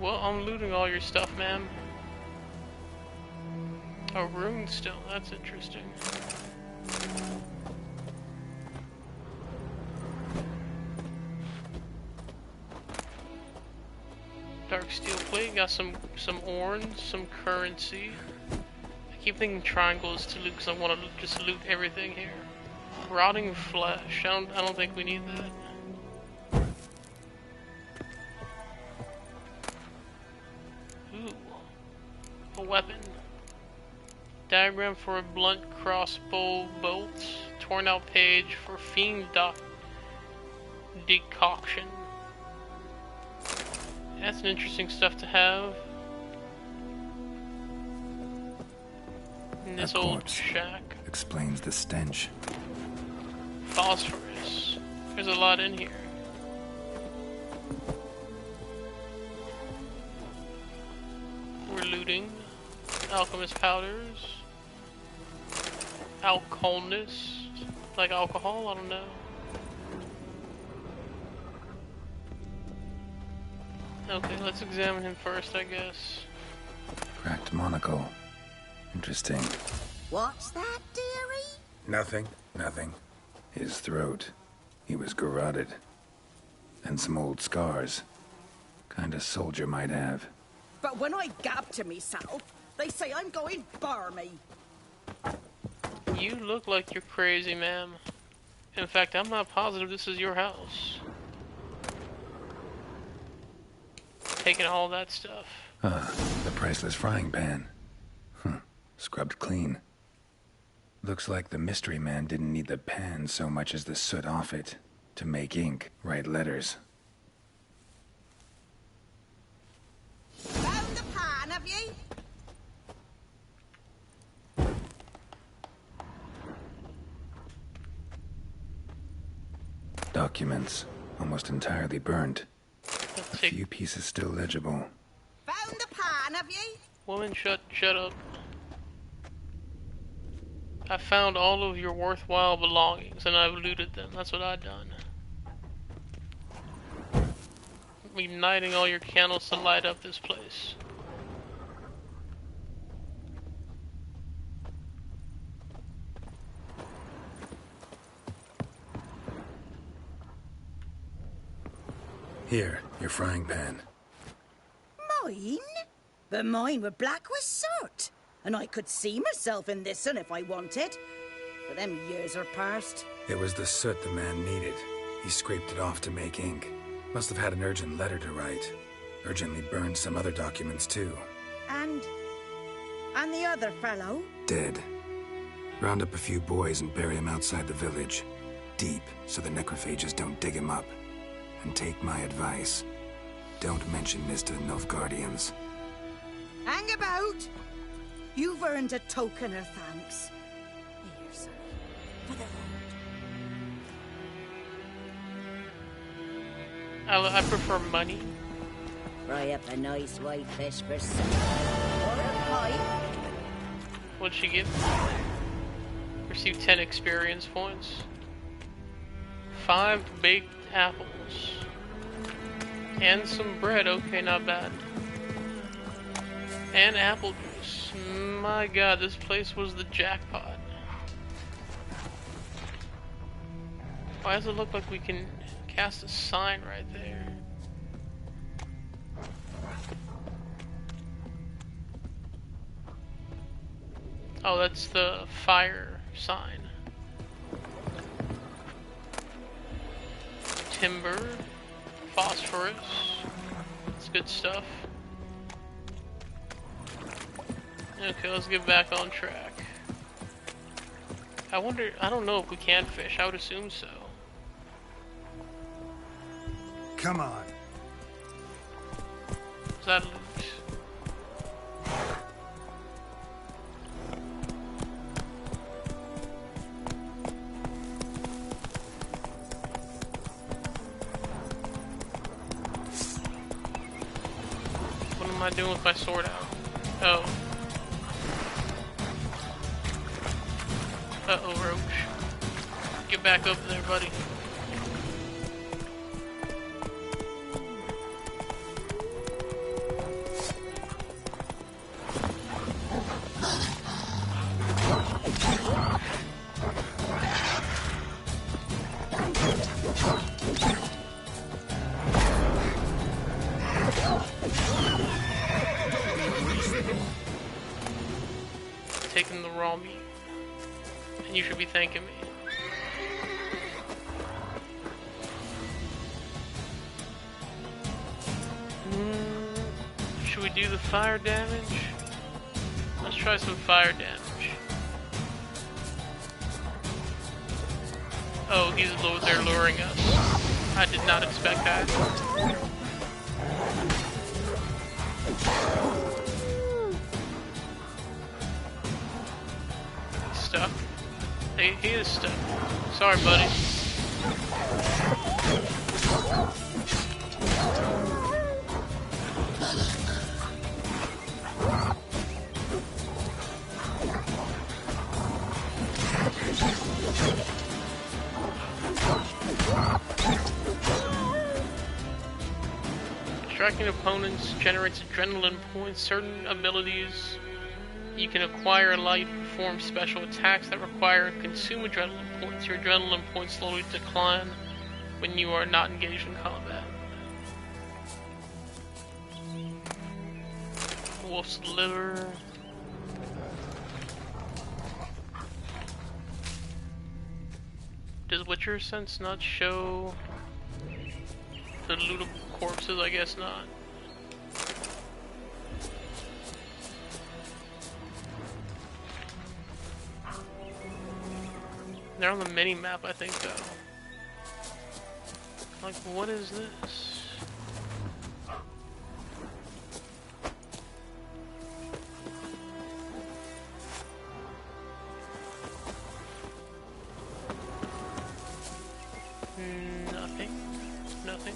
Well, I'm looting all your stuff, ma'am. A rune still, that's interesting. Dark steel plate, got some orange, some currency. I keep thinking triangles to loot because I want to just loot everything here. Rotting flesh, I don't think we need that. Ooh, a weapon. Diagram for a blunt crossbow bolt. Torn out page for fiend decoction. That's an interesting stuff to have. In this old shack.
Explains the stench.
Phosphorus. There's a lot in here. We're looting. Alchemist powders. Alcoholness. Like alcohol? I don't know. Okay, let's examine him first, I guess.
Cracked monocle. Interesting.
What's that, dearie?
Nothing. His throat. He was garroted. And some old scars. Kind of soldier might have.
But when I gab to myself, they say I'm going barmy.
You look like you're crazy, ma'am. In fact, I'm not positive this is your house. Taking all that stuff.
The priceless frying pan. Scrubbed clean. Looks like the mystery man didn't need the pan so much as the soot off it to make ink, write letters.
Found the pan, have you?
Documents, almost entirely burnt. A few pieces still legible.
Found the pan, have you?
Woman, shut up. I found all of your worthwhile belongings and I've looted them. That's what I've done. I'm igniting all your candles to light up this place.
Here, your frying pan.
Mine? But mine were black with soot, and I could see myself in this one if I wanted. But them years are past.
It was the soot the man needed. He scraped it off to make ink. Must have had an urgent letter to write. Urgently burned some other documents too.
And the other fellow?
Dead. Round up a few boys and bury him outside the village. Deep, so the necrophages don't dig him up. And take my advice. Don't mention this to the Nilfgaardians.
Hang about! You've earned a token of thanks. Here, sonny, for the road.
I prefer money.
Fry up a nice white fish for supper. Or a pipe.
What'd she get? Receive 10 experience points. 5 baked apples. And some bread, okay, not bad. And apple juice. My god, this place was the jackpot. Why does it look like we can cast a sign right there? Oh, that's the fire sign. Timber, phosphorus, that's good stuff. Okay, let's get back on track. I wonder, I don't know if we can fish, I would assume so.
Come on.
Is that loot? What am I doing with my sword out? Oh. Uh-oh, Roach. Get back up there, buddy. Taking the raw meat. And you should be thanking me. Should we do the fire damage? Let's try some fire damage. Oh, he's there luring us. I did not expect that. He's stuck. He is stuck. Sorry, buddy. Striking opponents generates adrenaline points. Certain abilities you can acquire allow you to perform special attacks that require and consume adrenaline points. Your adrenaline points slowly decline when you are not engaged in combat. Wolf's liver. Does Witcher Sense not show the lootable corpses? I guess not. They're on the mini map, I think, though. Like, what is this? Nothing. Nothing.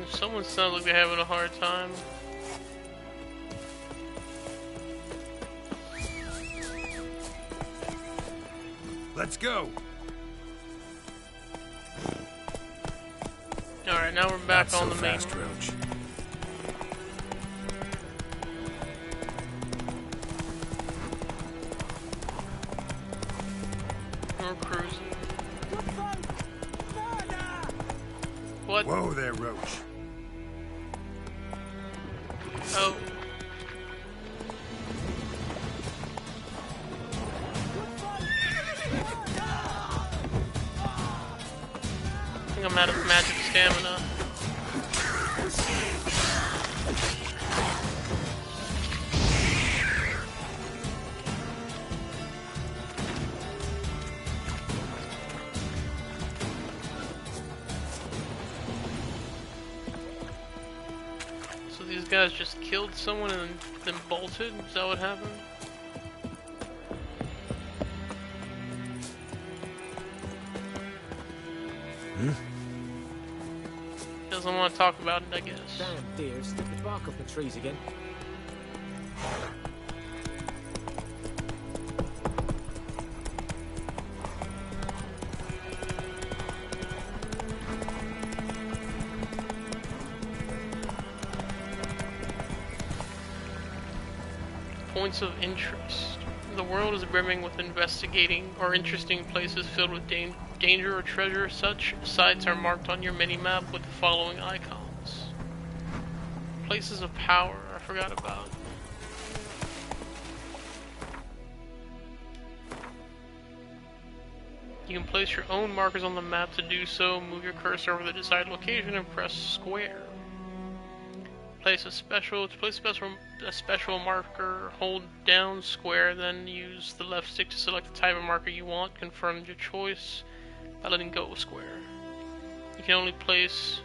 Someone sounds like they're having a hard time.
Let's go.
Alright, now we're back
Not
on
so
the main
fast, Roach.
We're cruising. What?
Whoa there, Roach.
Oh. I think I'm out of magic stamina. So these guys just killed someone and then bolted? Is that what happened? Doesn't want to talk about it, I guess.
Damn deer, stick the bark off the trees again.
Points of interest. The world is brimming with investigating or interesting places filled with danger or treasure. Such sites are marked on your mini-map with the following icons. Places of power, I forgot about. You can place your own markers on the map. To do so, move your cursor over the desired location and press square. To place a special marker, hold down square, then use the left stick to select the type of marker you want. Confirm your choice by letting go of square. You can only place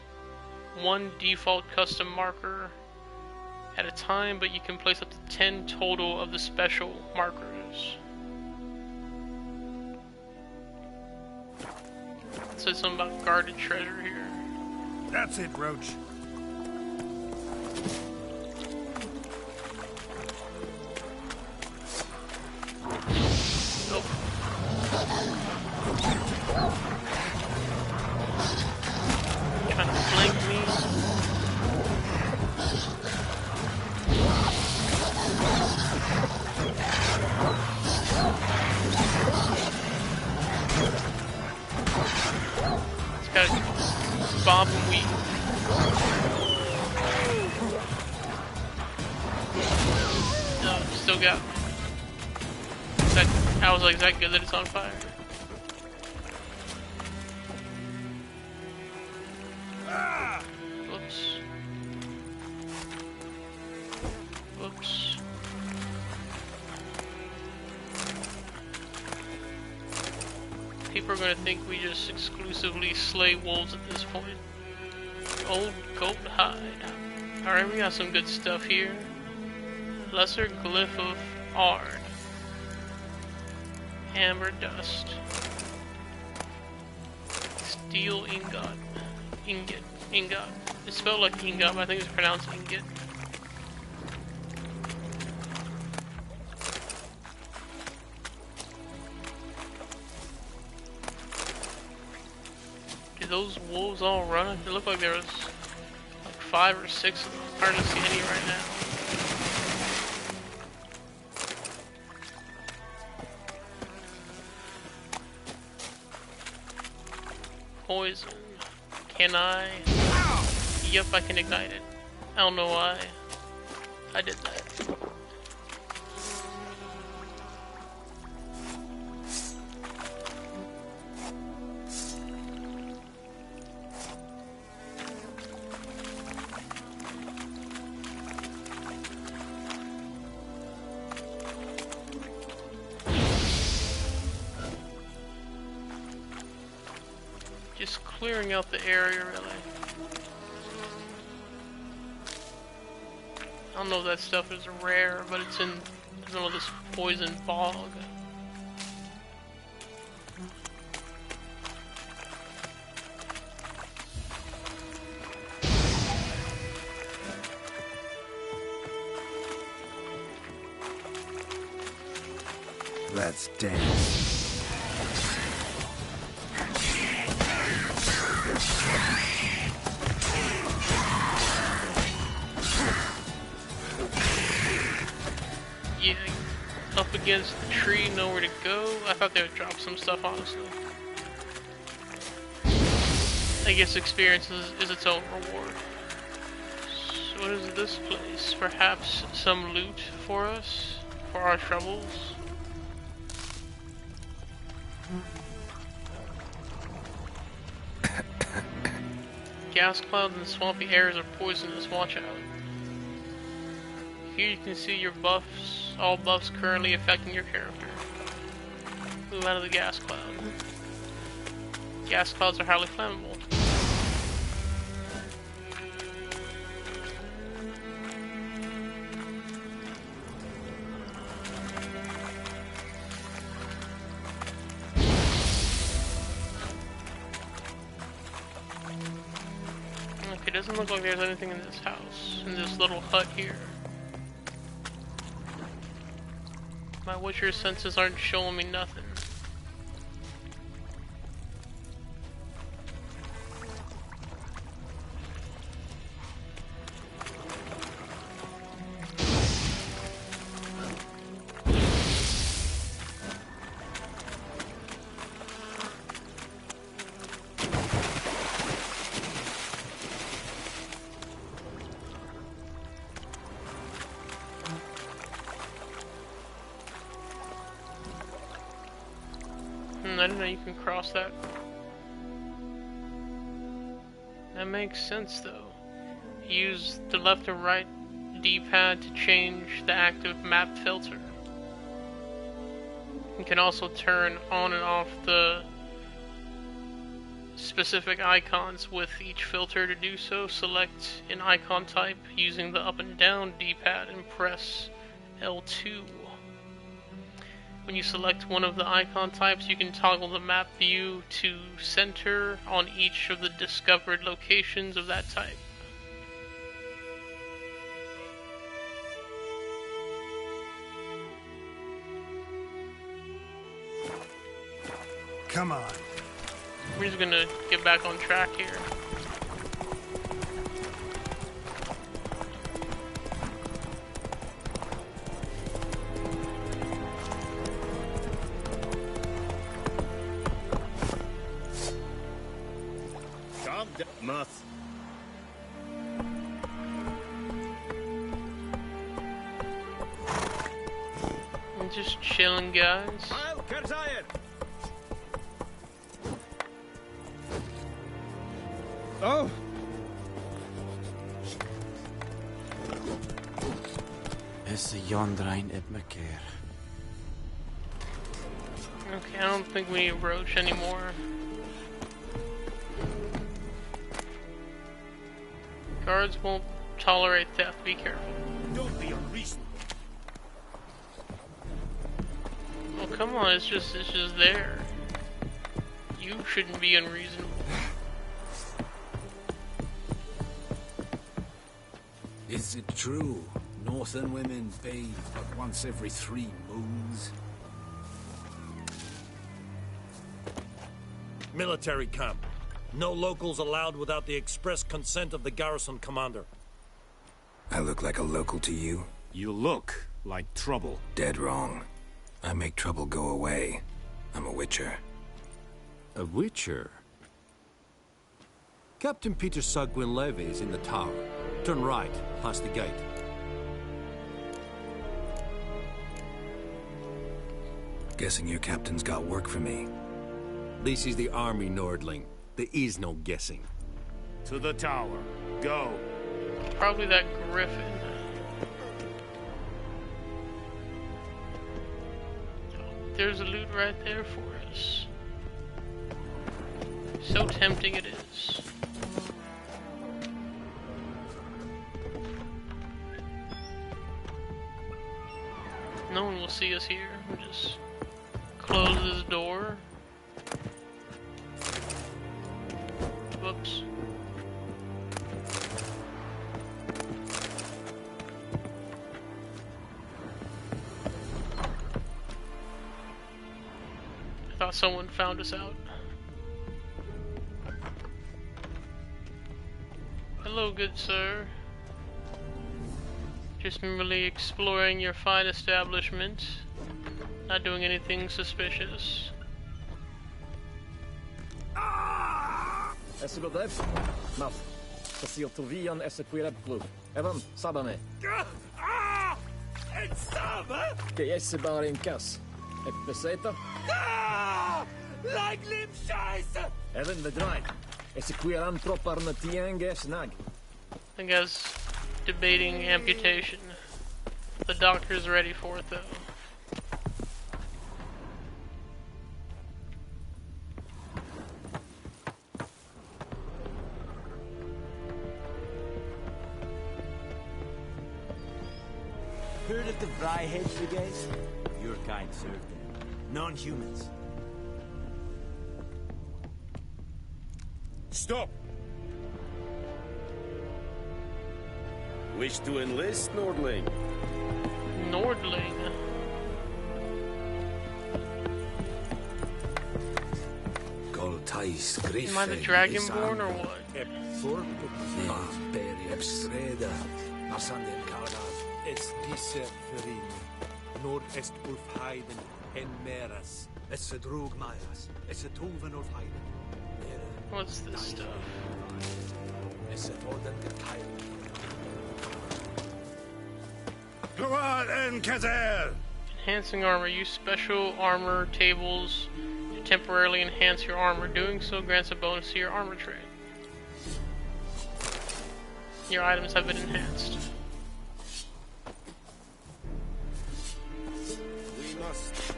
one default custom marker at a time, but you can place up to 10 total of the special markers. It says something about guarded treasure here.
That's it, Roach.
Trying to flank me. It's got bob and weave. No, still got me. I was like, is that good that it's on fire? Whoops. Whoops. People are gonna think we just exclusively slay wolves at this point. Old goat hide. Alright, we got some good stuff here. Lesser glyph of Ard. Amber dust. Steel ingot. Ingot. It's spelled like ingot, but I think it's pronounced ingot. Did those wolves all run? It looked like there was like 5 or 6 of them. Hard to see any right now. Poison. Can I? Yep, I can ignite it. I don't know why I did that. Just clearing out the area, really. I don't know if that stuff is rare, but it's in the middle of this poison bog.
Let's dance.
against the tree, nowhere to go. I thought they would drop some stuff, honestly. I guess experience is its own reward. So what is this place? Perhaps some loot for us? For our troubles? Gas clouds and swampy areas are poisonous, watch out. Here you can see your buffs, all buffs currently affecting your character. Move out of the gas cloud. Gas clouds are highly flammable. Okay, it doesn't look like there's anything in this house, in this little hut here. My Witcher senses aren't showing me nothing. I didn't know you can cross that. That makes sense though. Use the left and right D-pad to change the active map filter. You can also turn on and off the specific icons with each filter. To do so, select an icon type using the up and down D-pad and press L2. When you select one of the icon types, you can toggle the map view to center on each of the discovered locations of that type.
Come on.
We're just gonna get back on track here.
Muth.
I'm just chilling, guys.
Oh!
It's a yondrain at Macaire.
Okay, I don't think we need Roach anymore. Guards won't tolerate theft, be careful.
Don't be unreasonable.
Oh, come on, it's just there. You shouldn't be unreasonable.
Is it true? Northern women bathe but once every 3 moons?
Military camp. No locals allowed without the express consent of the garrison commander.
I look like a local to you?
You look like trouble.
Dead wrong. I make trouble go away. I'm a witcher.
A witcher? Captain Peter Sagwin Levy is in the tower. Turn right, past the gate.
Guessing your captain's got work for me.
This is the army, Nordling. There is no guessing. To the tower. Go.
Probably that griffin. There's a loot right there for us. So tempting it is. No one will see us here. We'll just close this door. Whoops. I thought someone found us out. Hello, good sir. Just merely exploring your fine establishment. Not doing anything suspicious.
Esse godev? Maf. Pasil Turvian esse quireb club. Evan, sabane. Che esse bar in cas. E peseta?
Like lim scheiße!
Evan the drive. Esse quiran tropar na tiange snag.
I guess debating amputation. The doctor's ready for it though.
Heard of the Vryheads, you guys? Your kind served them. Non-humans.
Stop! Wish to enlist, Nordling?
Nordling? Am I the Dragonborn or what?
Es disse Ferin, Nord-Est Ulfheiden, en Meras, es drog Maias, es Tuven Ulfheiden.
What's this stuff?
Es Orden geteilt.
Come on, Enkazel!
Enhancing armor. Use special armor tables to temporarily enhance your armor. Doing so grants a bonus to your armor trait. Your items have been enhanced.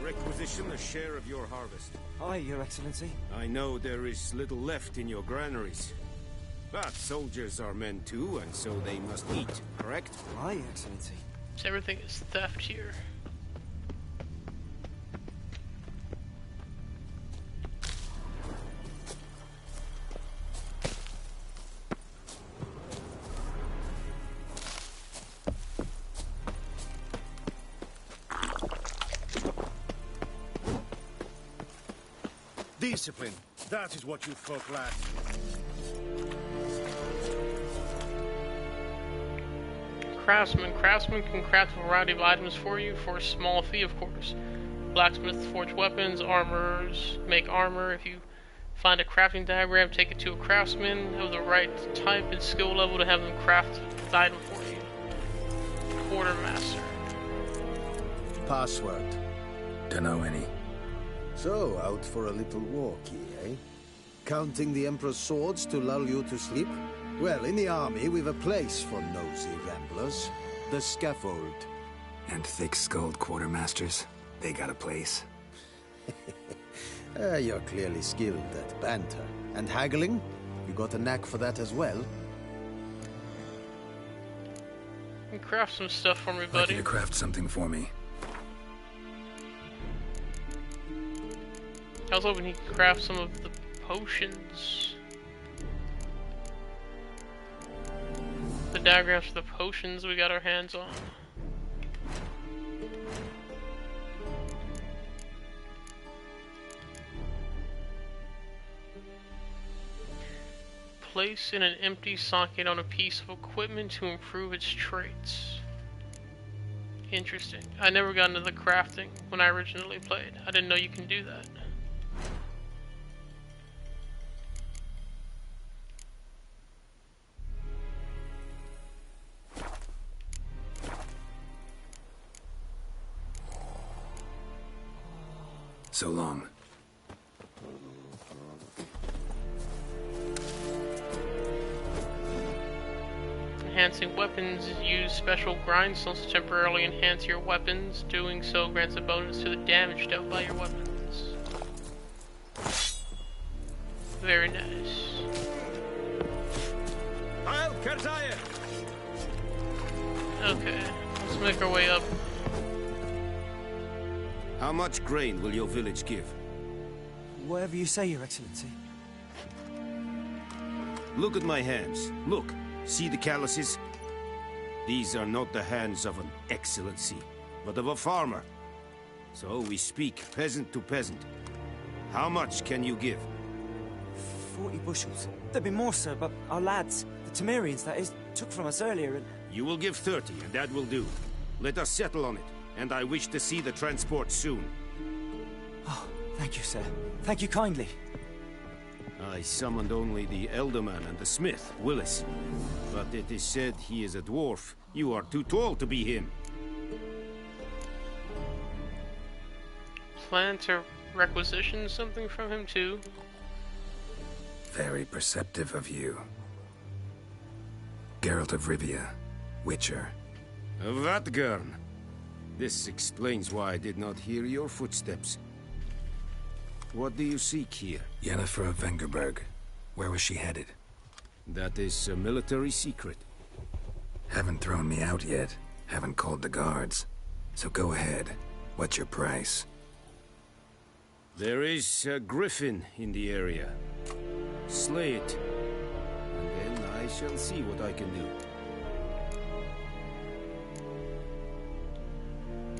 Requisition a share of your harvest.
Aye, Your Excellency.
I know there is little left in your granaries. But soldiers are men too, and so they must eat, correct?
Aye, Your Excellency.
So everything is theft here.
Discipline. That is what you folk lack.
Craftsman. Craftsman can craft a variety of items for you for a small fee, of course. Blacksmiths forge weapons, armorers make armor. If you find a crafting diagram, take it to a craftsman of the right type and skill level to have them craft the item for you. Quartermaster.
Password.
Dunno any.
So, out for a little walk, eh? Counting the Emperor's swords to lull you to sleep? Well, in the army, we've a place for nosy ramblers. The scaffold.
And thick-skulled quartermasters? They got a place?
You're clearly skilled at banter. And haggling? You got a knack for that as well?
You can craft some stuff for me,
Like
buddy.
you to craft something for me.
I was hoping he could craft some of the potions. The diagrams for the potions we got our hands on. Place in an empty socket on a piece of equipment to improve its traits. Interesting. I never got into the crafting when I originally played. I didn't know you can do that.
So long.
Enhancing weapons. Use special grindstones to temporarily enhance your weapons. Doing so grants a bonus to the damage dealt by your weapons. Very nice.
I'll curtesy.
Okay, let's make our way up.
How much grain will your village give?
Whatever you say, Your Excellency.
Look at my hands. Look. See the calluses? These are not the hands of an excellency, but of a farmer. So we speak peasant to peasant. How much can you give?
40 bushels. There'd be more, sir, but our lads, the Temerians, that is, took from us earlier and...
You will give 30, and that will do. Let us settle on it, and I wish to see the transport soon.
Oh, thank you, sir. Thank you kindly.
I summoned only the Elderman and the smith, Willis. But it is said he is a dwarf. You are too tall to be him.
Plan to requisition something from him too?
Very perceptive of you. Geralt of Rivia, Witcher.
Vatgern. This explains why I did not hear your footsteps. What do you seek here?
Yennefer of Vengerberg. Where was she headed?
That is a military secret.
Haven't thrown me out yet. Haven't called the guards. So go ahead. What's your price?
There is a griffin in the area. Slay it. And then I shall see what I can do.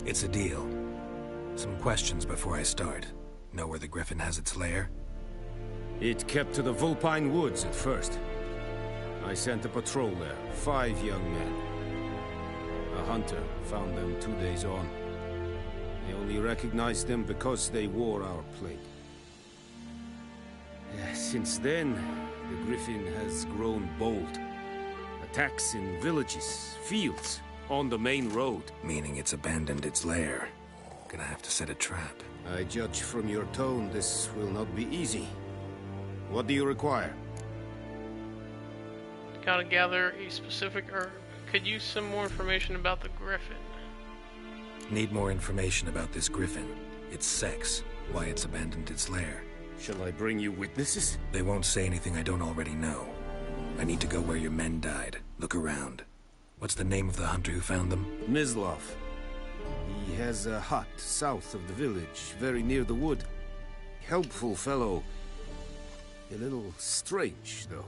It's a deal. Some questions before I start. Know where the griffin has its lair?
It kept to the Vulpine Woods at first. I sent a patrol there, 5 young men. A hunter found them 2 days on. I only recognized them because they wore our plate. Since then, the griffin has grown bold. Attacks in villages, fields, on the main road.
Meaning it's abandoned its lair. Gonna have to set a trap.
I judge from your tone this will not be easy. What do you require?
Gotta gather a specific herb. Could use some more information about the griffin.
Need more information about this griffin. Its sex, why it's abandoned its lair.
Shall I bring you witnesses?
They won't say anything I don't already know. I need to go where your men died. Look around. What's the name of the hunter who found them?
Mislav. He has a hut south of the village, very near the wood. Helpful fellow. A little strange, though.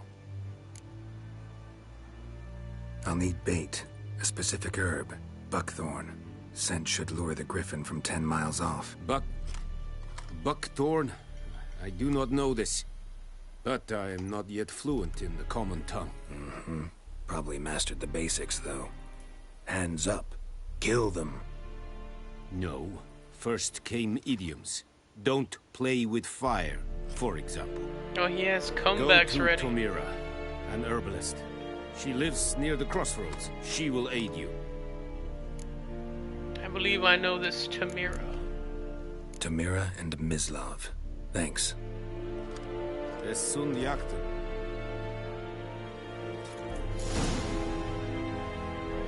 I'll need bait. A specific herb. Buckthorn. Scent should lure the griffin from 10 miles off.
Buckthorn? I do not know this. But I am not yet fluent in the common tongue.
Probably mastered the basics, though. Hands up. Kill them.
No. First came idioms. Don't play with fire, for example.
Oh, he has comebacks ready.
Go to Tomira, an herbalist. She lives near the crossroads. She will aid you.
I believe I know this Tamira.
Tamira and Mislav. Thanks.
Es sun jakten.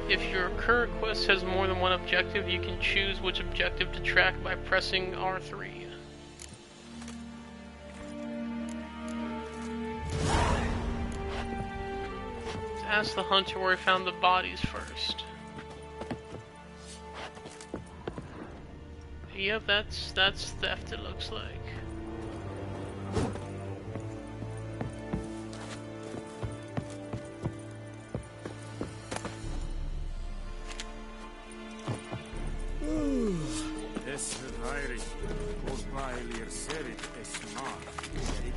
If your current quest has more than one objective, you can choose which objective to track by pressing R3. Ask the hunter where he found the bodies first. Yep, that's theft, it looks like.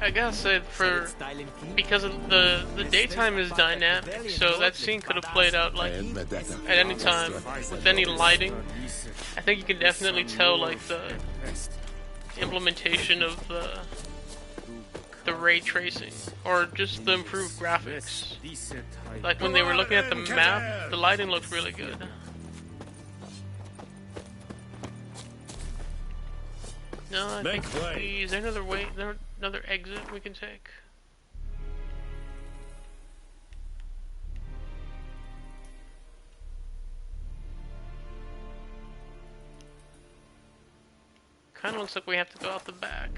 I gotta say, because of the daytime is dynamic, so that scene could have played out like at any time with any lighting. I think you can definitely tell like the implementation of the ray tracing or just the improved graphics. Like when they were looking at the map, the lighting looked really good. No, I think is there another way, another exit we can take? Kinda looks like we have to go out the back.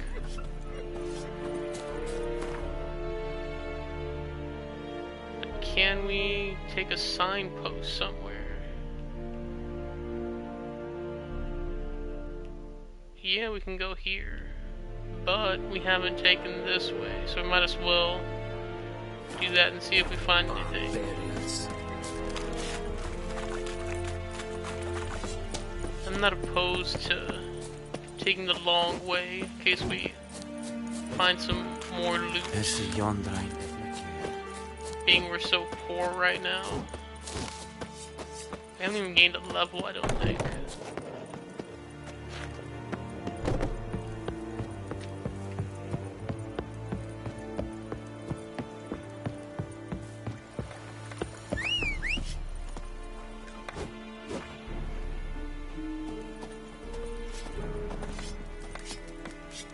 But can we take a signpost somewhere? Yeah, we can go here, but we haven't taken this way, so we might as well do that and see if we find anything. I'm not opposed to taking the long way in case we find some more loot. Being we're so poor right now. I haven't even gained a level, I don't think.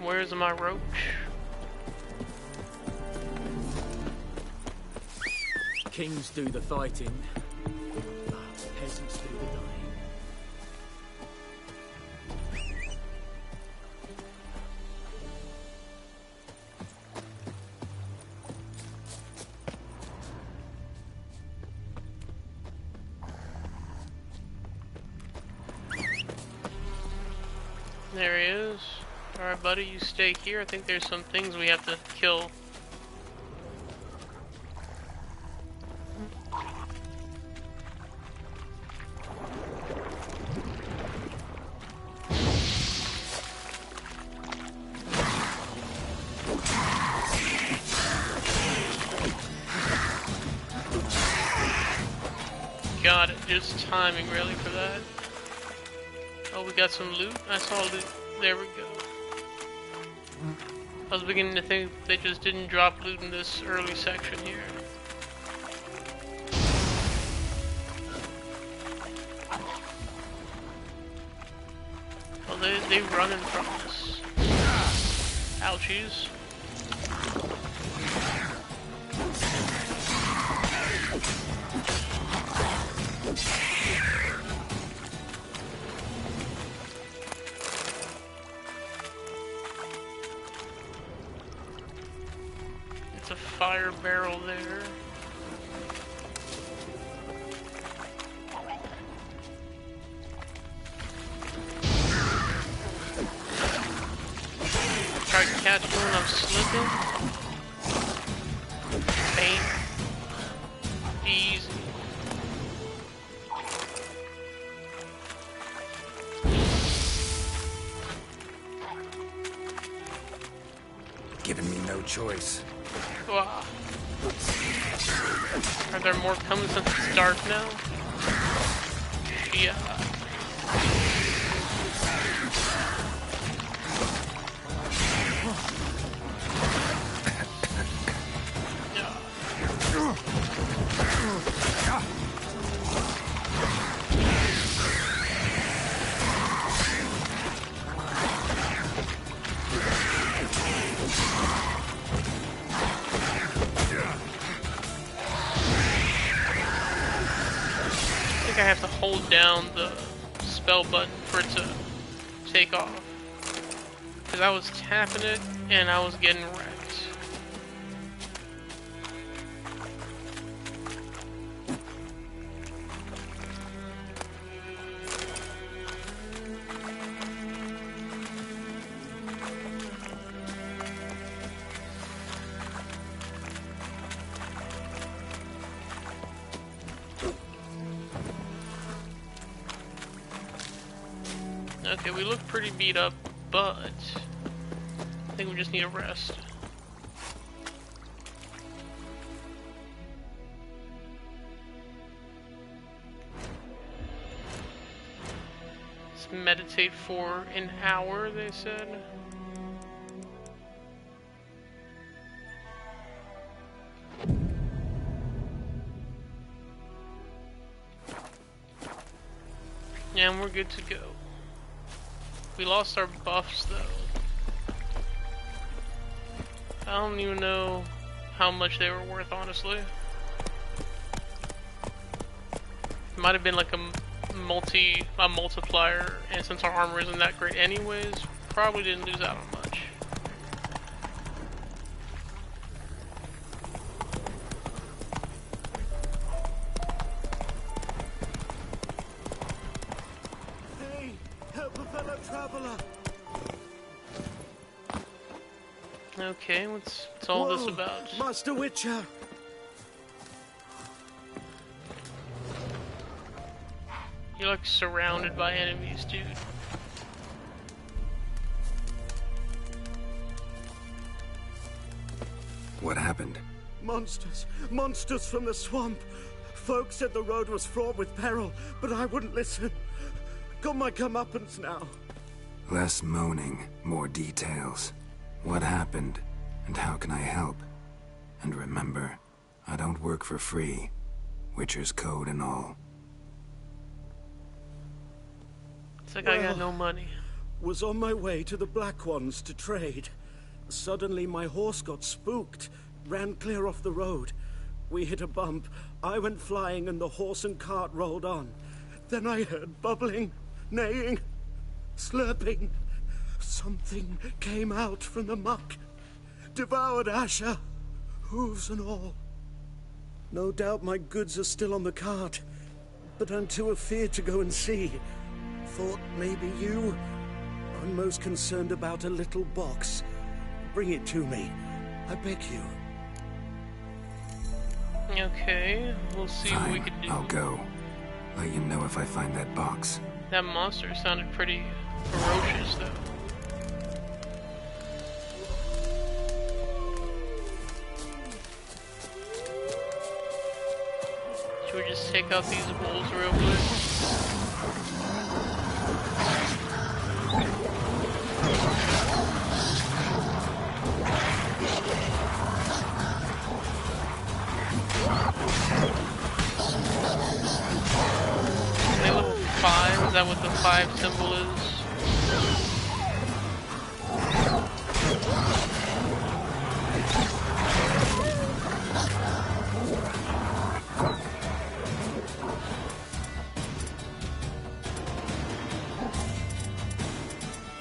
Where's my roach?
Kings do the fighting. Peasants do the dying.
There he is. Alright, buddy, you stay here. I think there's some things we have to kill. Got it. Just timing, really, for that. Oh, we got some loot? I saw loot. There we go. I was beginning to think they just didn't drop loot in this early section here. Oh, they running from us. Ouchies. It's a fire barrel there. Try to catch me when I'm slipping. Bang. Easy.
Giving me no choice.
Wow. Are there more coming since it's dark now? Yeah. I have to hold down the spell button for it to take off. Because I was tapping it and I was getting wrecked. Okay, we look pretty beat up, but I think we just need a rest. Let's meditate for an hour, they said. Yeah, and we're good to go. We lost our buffs though. I don't even know how much they were worth, honestly. It might have been like a multiplier, and since our armor isn't that great anyways, probably didn't lose out on much.
Hey, help a fellow traveler.
Okay, what's all this about?
Master Witcher.
You're like surrounded by enemies, dude.
What happened?
Monsters. Monsters from the swamp. Folk said the road was fraught with peril, but I wouldn't listen. Got my comeuppance now.
Less moaning, more details. What happened, and how can I help? And remember, I don't work for free. Witcher's code and all.
It's like I got no money.
Was on my way to the Black Ones to trade. Suddenly my horse got spooked, ran clear off the road. We hit a bump, I went flying and the horse and cart rolled on. Then I heard bubbling, neighing, slurping. Something came out from the muck, devoured Asher, hooves and all. No doubt my goods are still on the cart, but I'm too afeard to go and see. Thought maybe you... I'm most concerned about a little box. Bring it to me, I beg you.
Okay, we'll see what we can do.
I'll go. Let you know if I find that box.
That monster sounded pretty ferocious, though. Should we just take out these wolves real quick? Are they level 5? Is that what the 5 symbol is?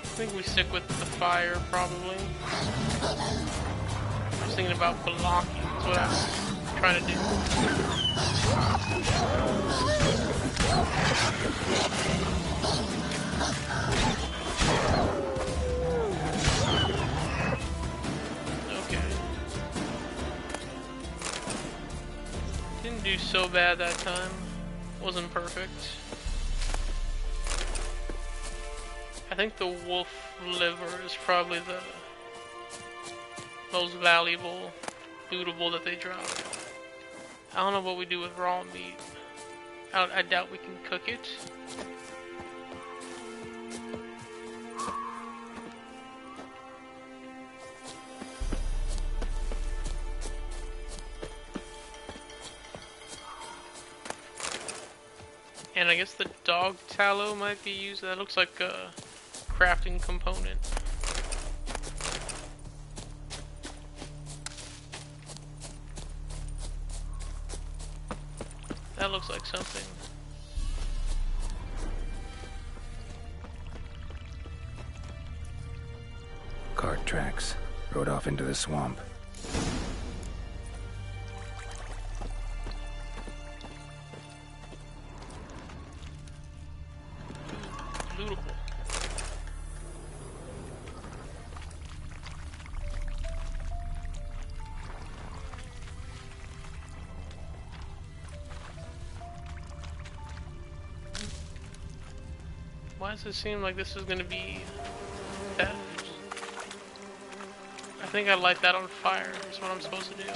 I think we stick with the fire, probably. I was thinking about blocking, that's what I was trying to do. Okay. Didn't do so bad that time. Wasn't perfect. I think the wolf liver is probably the most valuable, lootable that they drop. I don't know what we do with raw meat. I doubt we can cook it. And I guess the dog tallow might be used. That looks like a crafting component. That looks like something.
Cart tracks. Rode off into the swamp.
Lootable. Why does it seem like this is gonna be theft? I think I light that on fire, is what I'm supposed to do.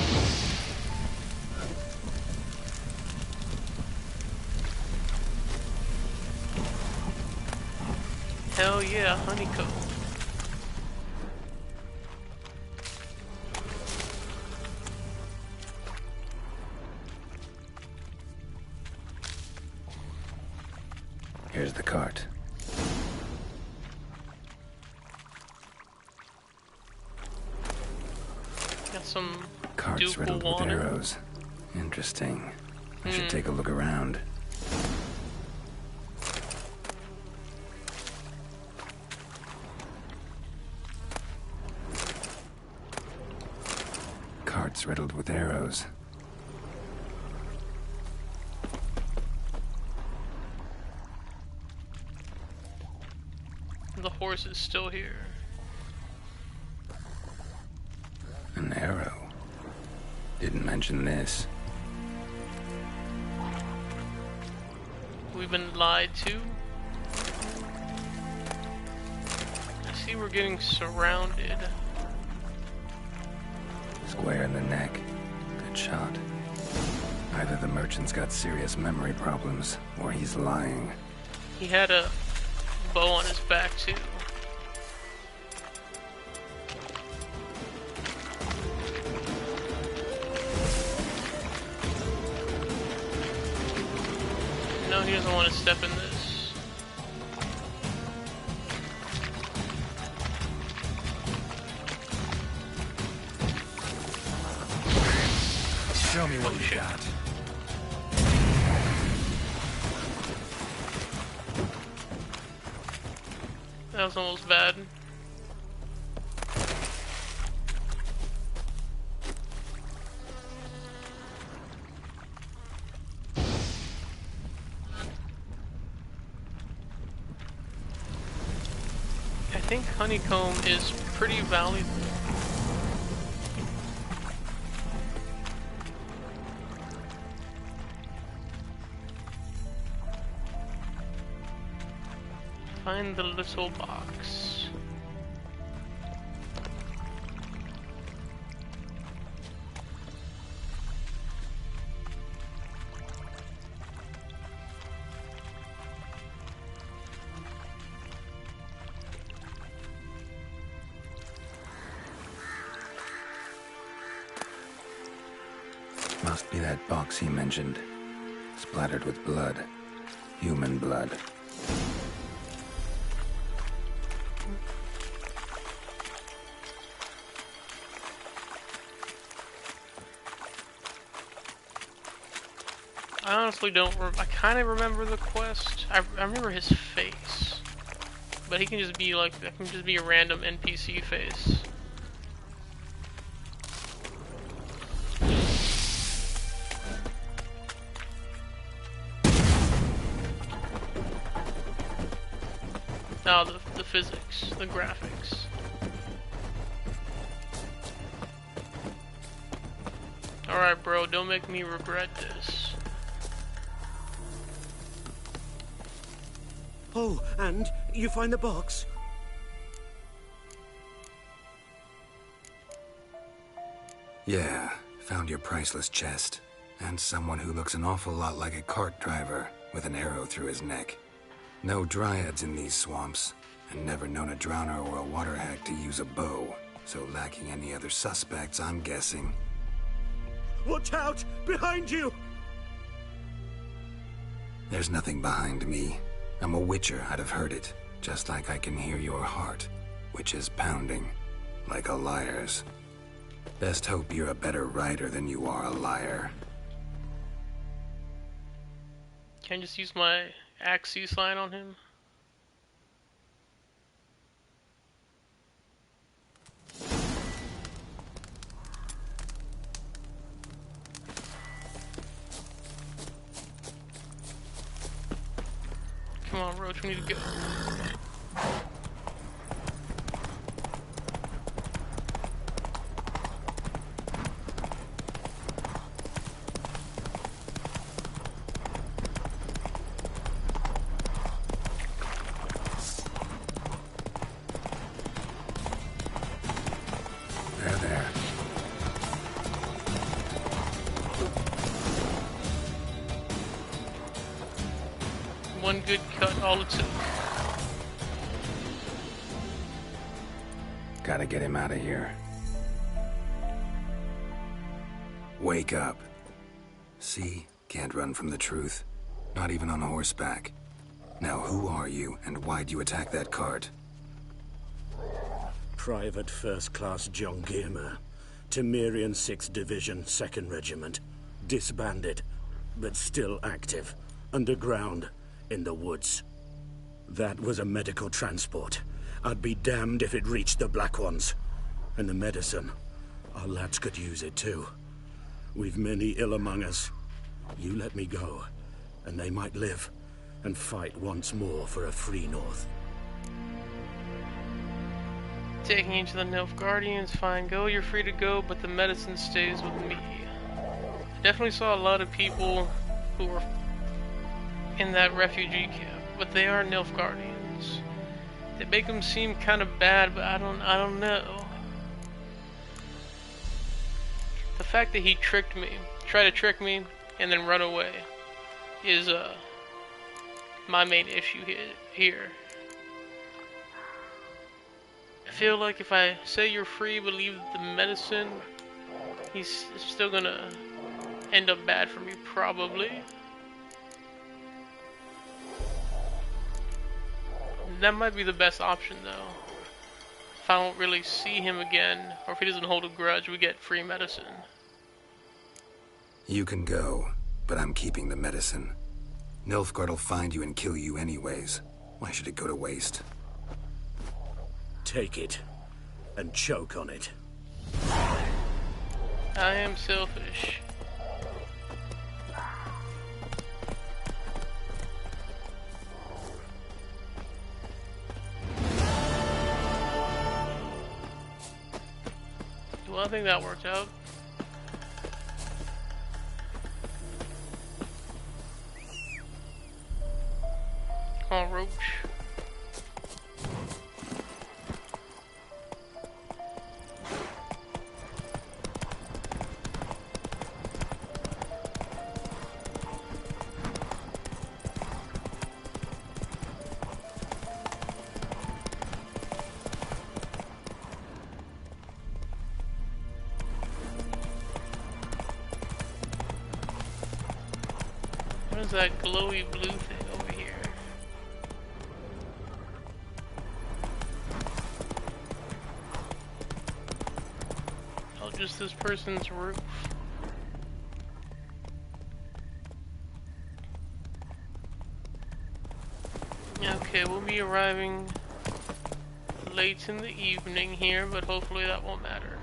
Hell yeah, honeycomb.
Here's the cart.
Got some
Carts riddled with arrows. Interesting. I should take a look around. Carts riddled with arrows.
The horse is still here.
An arrow. Didn't mention this.
We've been lied to. I see we're getting surrounded.
Square in the neck. Good shot. Either the merchant's got serious memory problems, or he's lying.
He had a bow on his back too. No, he doesn't want to step in this.
Show me what you got.
That was almost bad. I think honeycomb is pretty valuable. Find the little box.
Must be that box he mentioned. Splattered with blood. Human blood.
I honestly don't. I kind of remember the quest. I remember his face, but he can just be like, that can just be a random NPC face. Oh, the physics, the graphics. Alright, bro, don't make me regret this.
Oh, and you find the box?
Yeah, found your priceless chest. And someone who looks an awful lot like a cart driver with an arrow through his neck. No dryads in these swamps, and never known a drowner or a water hack to use a bow. So lacking any other suspects, I'm guessing.
Watch out! Behind you!
There's nothing behind me. I'm a witcher, I'd have heard it. Just like I can hear your heart, which is pounding, like a liar's. Best hope you're a better writer than you are a liar.
Can I just use my Axie sign on him? Come on, Roach, we need to go.
There.
One good cut, all it took.
Gotta get him out of here. Wake up. See? Can't run from the truth. Not even on horseback. Now who are you, and why'd you attack that cart?
Private First Class John Giermer, Temerian 6th Division, 2nd Regiment. Disbanded, but still active. Underground, in the woods. That was a medical transport. I'd be damned if it reached the Black Ones. And the medicine, our lads could use it too. We've many ill among us. You let me go, and they might live, and fight once more for a free North.
Taking you to the Nilfgaardians, fine, go, you're free to go, but the medicine stays with me. I definitely saw a lot of people who were in that refugee camp, but they are Nilfgaardians. They make them seem kind of bad, but I don't know. The fact that he tricked me, tried to trick me, and then run away, is my main issue here. I feel like if I say you're free but leave the medicine, he's still gonna end up bad for me, probably. That might be the best option though. If I don't really see him again, or if he doesn't hold a grudge, we get free medicine.
You can go, but I'm keeping the medicine. Nilfgaard'll find you and kill you anyways. Why should it go to waste?
Take it, and choke on it.
I am selfish. Well, I think that worked out. Come on, Roach. What is that glowy blue thing over here? Oh, just this person's roof. Okay, we'll be arriving late in the evening here, but hopefully that won't matter.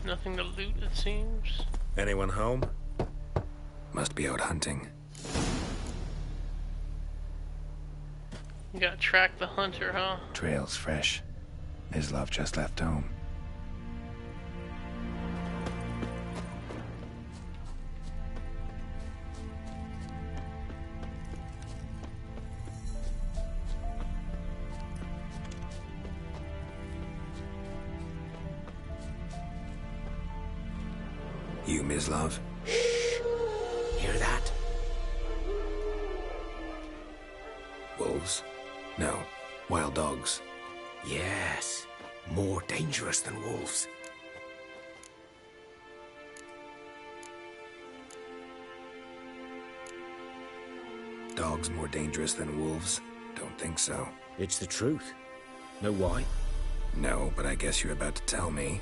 Nothing to loot, it seems.
Anyone home? Must be out hunting.
You gotta track the hunter, huh?
Trail's fresh. Mislav just left home. You, Mislav?
Hear that?
Wolves? No. Wild dogs.
Yes. More dangerous than wolves.
Dogs more dangerous than wolves? Don't think so.
It's the truth. Know why?
No, but I guess you're about to tell me.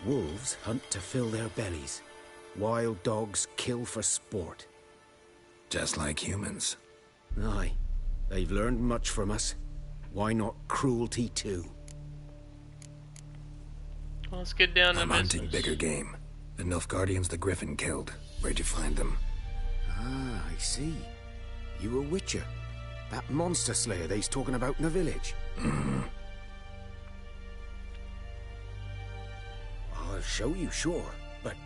Wolves hunt to fill their bellies. Wild dogs kill for sport.
Just like humans.
Aye. They've learned much from us. Why not cruelty too?
Well, let's get down to
I'm
business.
hunting bigger game. The Nilfgaardians the Griffin killed. Where'd you find them?
Ah, I see. You a witcher. That monster slayer they's talking about in the village.
Mm-hmm.
I'll show you, sure. But,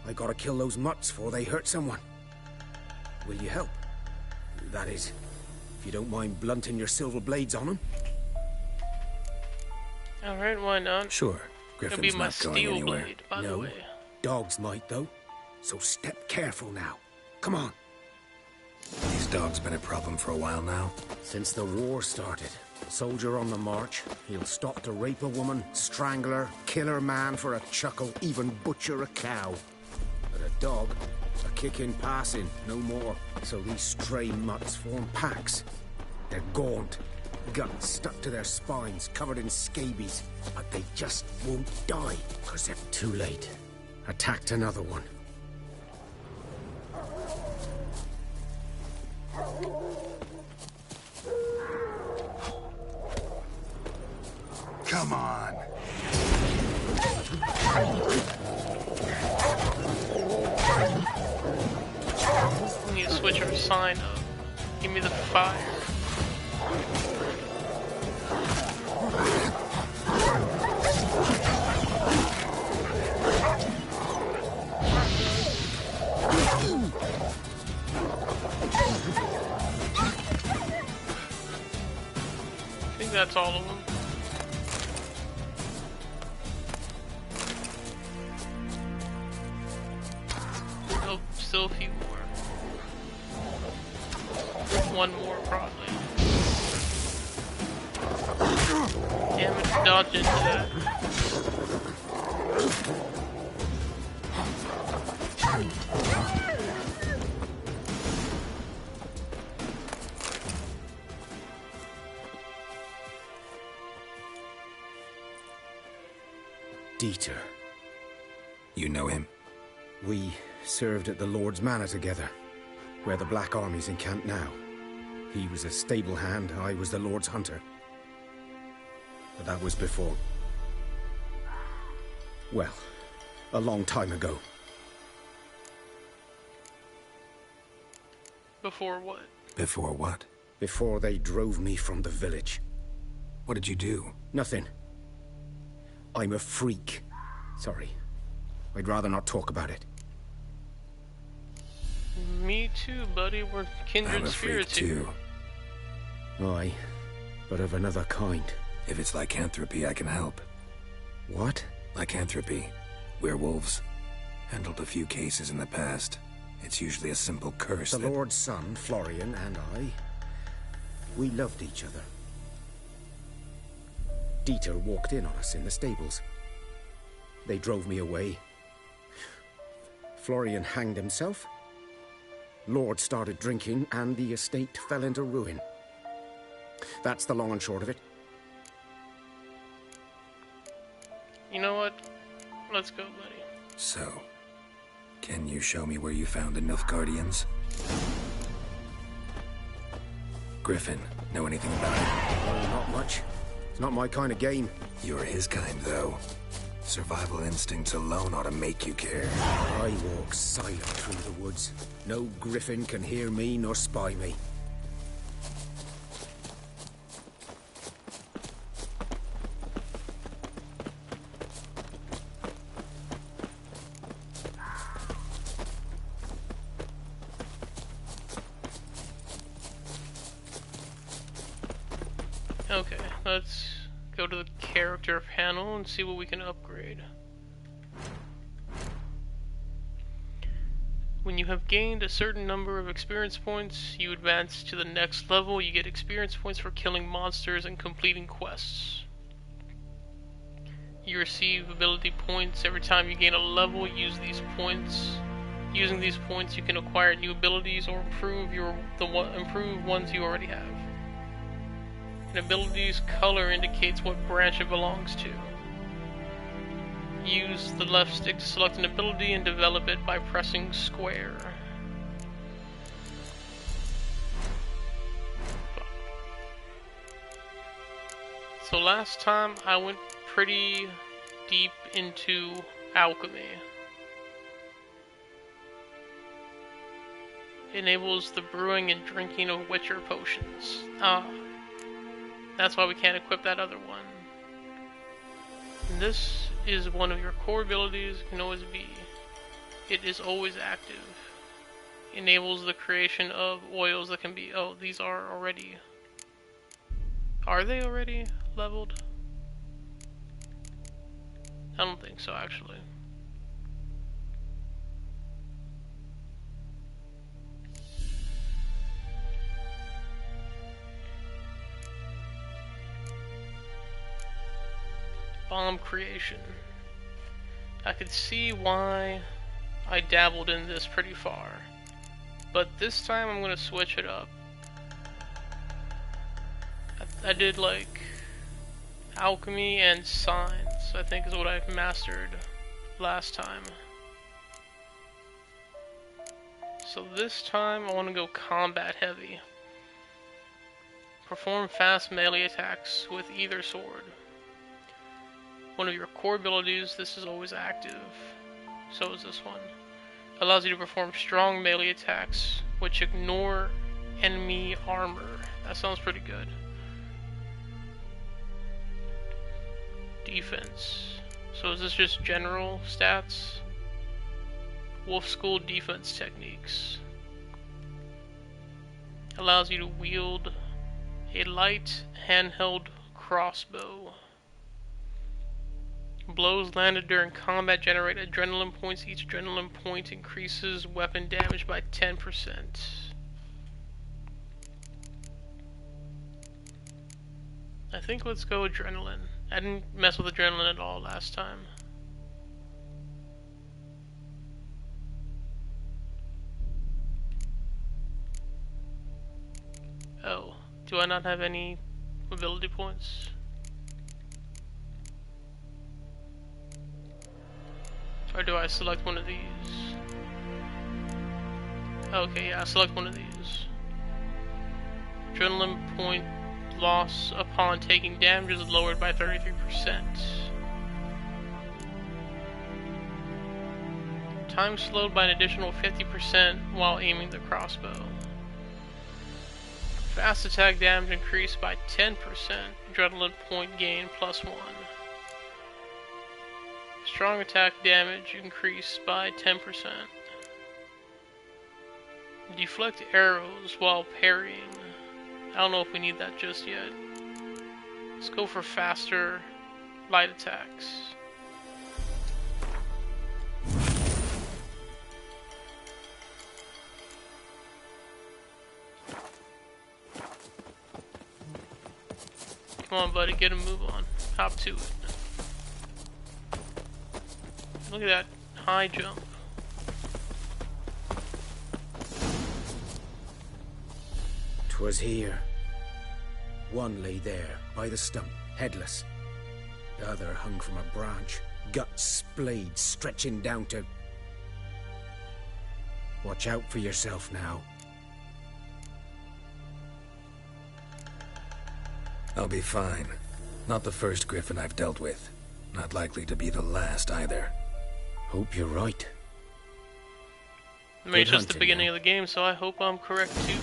I gotta kill those mutts before they hurt someone. Will you help? That is, if you don't mind blunting your silver blades on them.
Alright, why not?
Sure.
It'll be
Griffin's
my
not going
steel
anywhere.
blade, by the
No,
way.
dogs might, though. So step careful now. Come on.
These dogs been a problem for a while now?
Since the war started. Soldier on the march. He'll stop to rape a woman, strangle her, kill her man for a chuckle, even butcher a cow. But a dog, a kick in passing, no more. So these stray mutts form packs. They're gaunt, guts stuck to their spines, covered in scabies. But they just won't die, because they're too late. Attacked another one.
Come on.
We need to switch our sign up. Give me the fire. I think that's all of them. Oh, still a few more. One more, probably. Damn it, dodged into that.
Dieter.
You know him?
We served at the Lord's Manor together, where the Black Army's encamped now. He was a stable hand, I was the Lord's hunter. But that was before... well, a long time ago.
Before what?
Before what?
Before they drove me from the village.
What did you do?
Nothing. I'm a freak. Sorry. I'd rather not talk about it.
Me too, buddy. We're kindred
I'm a
spirits
freak
here.
too.
Aye, but of another kind.
If it's lycanthropy, I can help.
What?
Lycanthropy. Werewolves. Handled a few cases in the past. It's usually a simple curse.
The Lord's son, Florian, and I, we loved each other. Dieter walked in on us in the stables. They drove me away. Florian hanged himself. Lord started drinking, and the estate fell into ruin. That's the long and short of it.
You know what? Let's go, buddy.
So, can you show me where you found the Nilfgaardians? Griffin, know anything about it?
Oh, not much. It's not my kind of game.
You're his kind, though. Survival instincts alone ought to make you care.
I walk silent through the woods. No griffin can hear me nor spy me.
Okay, let's go to the character panel and see what we can upgrade. When you have gained a certain number of experience points, you advance to the next level. You get experience points for killing monsters and completing quests. You receive ability points every time you gain a level. Using these points, you can acquire new abilities or improve ones you already have. An ability's color indicates what branch it belongs to. Use the left stick to select an ability and develop it by pressing square. So last time I went pretty deep into alchemy. Enables the brewing and drinking of Witcher potions. That's why we can't equip that other one. And this is one of your core abilities. It can always be. It is always active. Enables the creation of oils that can be... Oh, these are already... Are they already leveled? I don't think so, actually. Bomb creation. I could see why I dabbled in this pretty far, but this time I'm gonna switch it up. I did like alchemy and science, I think is what I mastered last time. So this time I want to go combat heavy. Perform fast melee attacks with either sword. One of your core abilities, this is always active. So is this one. Allows you to perform strong melee attacks, which ignore enemy armor. That sounds pretty good. Defense. So is this just general stats? Wolf School defense techniques. Allows you to wield a light handheld crossbow. Blows landed during combat generate adrenaline points. Each adrenaline point increases weapon damage by 10%. I think let's go adrenaline. I didn't mess with adrenaline at all last time. Oh, do I not have any ability points? Or do I select one of these? Okay, yeah, I select one of these. Adrenaline point loss upon taking damage is lowered by 33%. Time slowed by an additional 50% while aiming the crossbow. Fast attack damage increased by 10%. Adrenaline point gain +1. Strong attack damage increased by 10%. Deflect arrows while parrying. I don't know if we need that just yet. Let's go for faster light attacks. Come on, buddy, get a move on. Hop to it. Look at that high jump.
'Twas here. One lay there, by the stump, headless. The other hung from a branch, guts splayed, stretching down to... Watch out for yourself now.
I'll be fine. Not the first griffin I've dealt with. Not likely to be the last either.
Hope you're right.
I mean, it's just the beginning of the game, so I hope I'm correct too.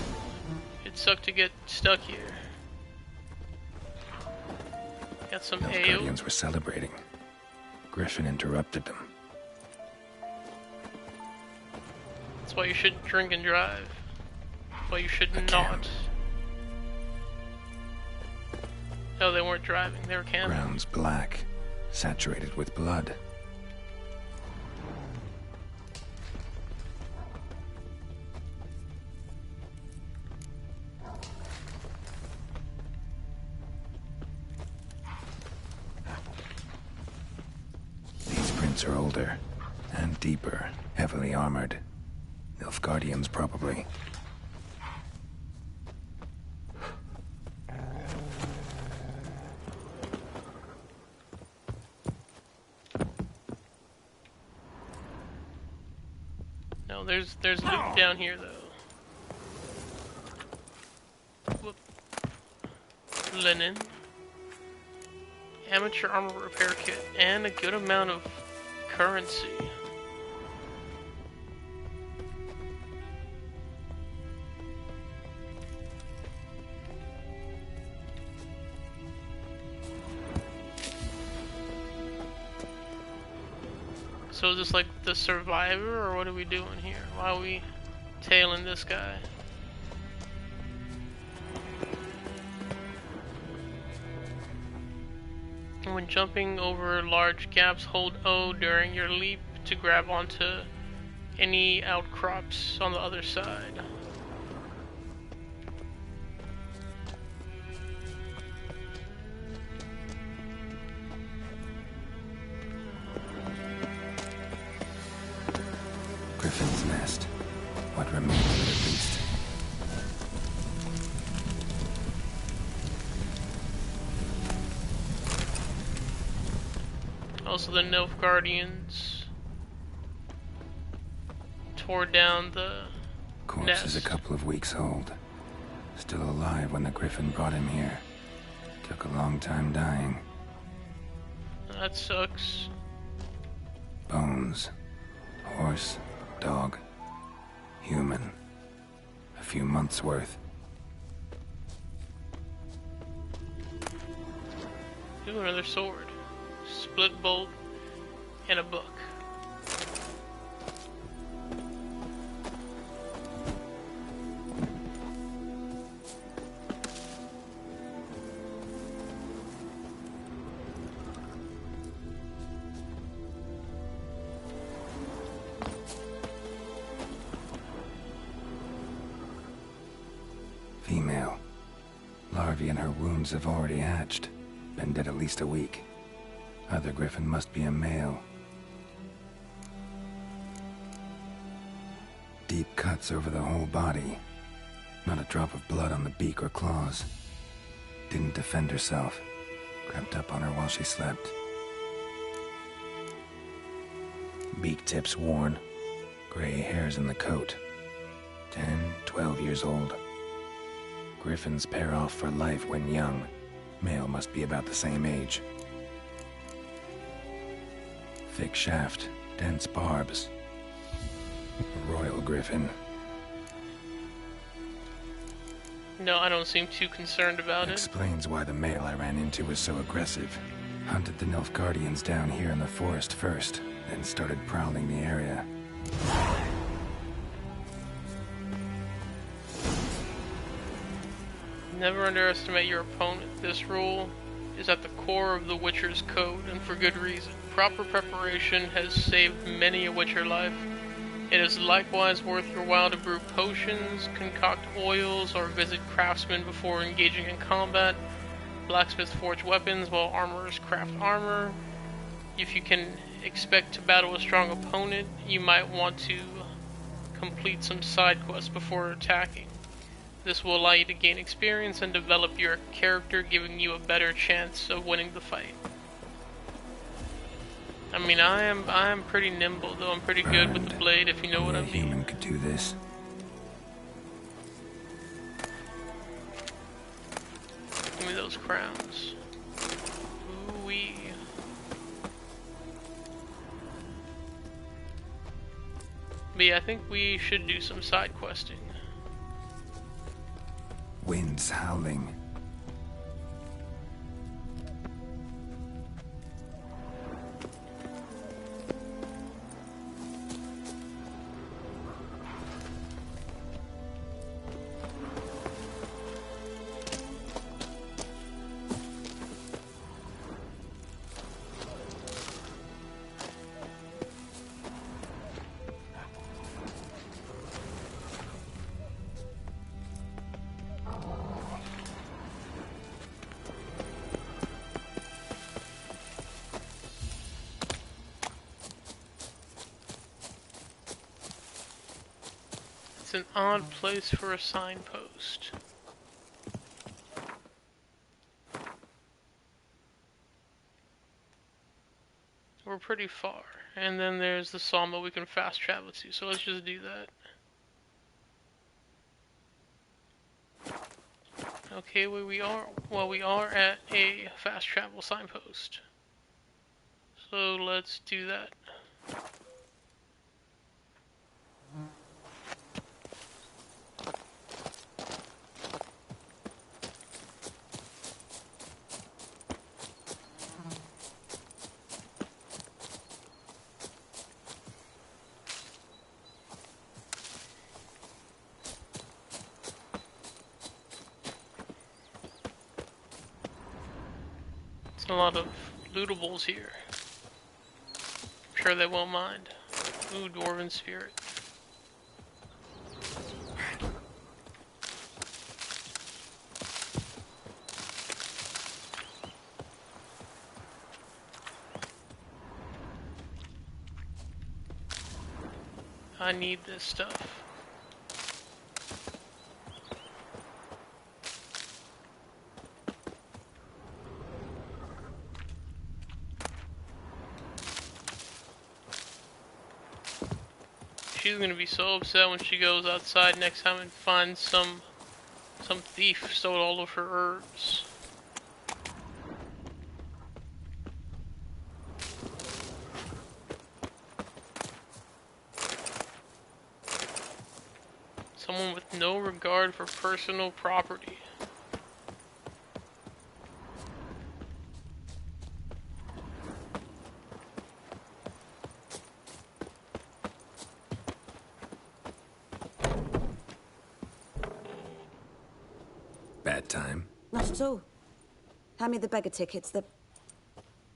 It sucked to get stuck here. Got some AO.
Guardians were celebrating. Griffin interrupted them.
That's why you shouldn't drink and drive. That's why you should not. No, they weren't driving. They were camping.
Ground's black, saturated with blood. These prints are older and deeper, heavily armored. Nilfgaardians, probably.
No, there's loot down here though. Whoop. Linen. Amateur armor repair kit, and a good amount of currency. So is this like the survivor, or what are we doing here? Why are we tailing this guy? When jumping over large gaps, hold O during your leap to grab onto any outcrops on the other side.
Griffin's nest. What remains of it, at least.
Also, the Nilfgaardians tore down the
Corpse
nest.
is a couple of weeks old. Still alive when the Griffin brought him here. Took a long time dying.
That sucks.
Bones. Horse. Dog. Human. A few months' worth.
Ooh, another sword. Split bolt and a book.
Female. Larvae in her wounds have already hatched. Been dead at least a week. Other griffin must be a male. Deep cuts over the whole body. Not a drop of blood on the beak or claws. Didn't defend herself. Crept up on her while she slept. Beak tips worn. Gray hairs in the coat. 10, 12 years old. Griffins pair off for life when young. Male must be about the same age. Thick shaft, dense barbs. A royal griffin.
No, I don't seem too concerned about it.
Explains why the male I ran into was so aggressive. Hunted the Nilfgaardians down here in the forest first, then started prowling the area.
Never underestimate your opponent. This rule is at the core of the Witcher's code, and for good reason. Proper preparation has saved many a Witcher life. It is likewise worth your while to brew potions, concoct oils, or visit craftsmen before engaging in combat. Blacksmiths forge weapons, while armorers craft armor. If you can expect to battle a strong opponent, you might want to complete some side quests before attacking. This will allow you to gain experience and develop your character, giving you a better chance of winning the fight. I mean, I am pretty nimble, though. I'm pretty good with the blade, if you know what I mean.
A human could do this.
Give me those crowns. Ooh-wee. But yeah, I think we should do some side questing.
Winds howling.
It's an odd place for a signpost. We're pretty far. And then there's the sawmill we can fast travel to, so let's just do that. Okay, where we are? Well, we are at a fast travel signpost. So let's do that. A lot of lootables here. I'm sure they won't mind. Ooh, Dwarven Spirit. I need this stuff. She's gonna be so upset when she goes outside next time and finds some thief stole all of her herbs. Someone with no regard for personal property.
Bad time?
Not at all. Hand me the beggar tickets, the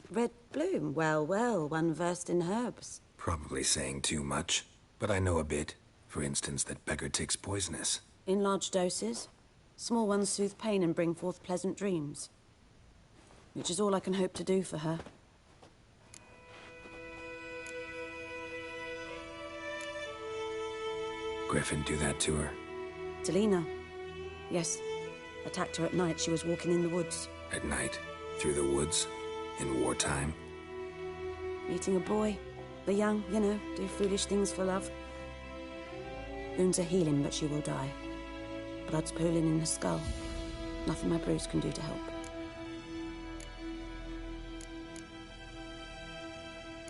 red bloom. Well, well, one versed in herbs.
Probably saying too much, but I know a bit. For instance, that beggar tick's poisonous.
In large doses. Small ones soothe pain and bring forth pleasant dreams. Which is all I can hope to do for her.
Griffin do that to her?
Delina. Yes. Attacked her at night. She was walking in the woods.
At night? Through the woods? In wartime?
Meeting a boy.
The young, you know, do foolish things for love. Wounds are healing, but she will die. Blood's pooling in her skull. Nothing my bruise can do to help.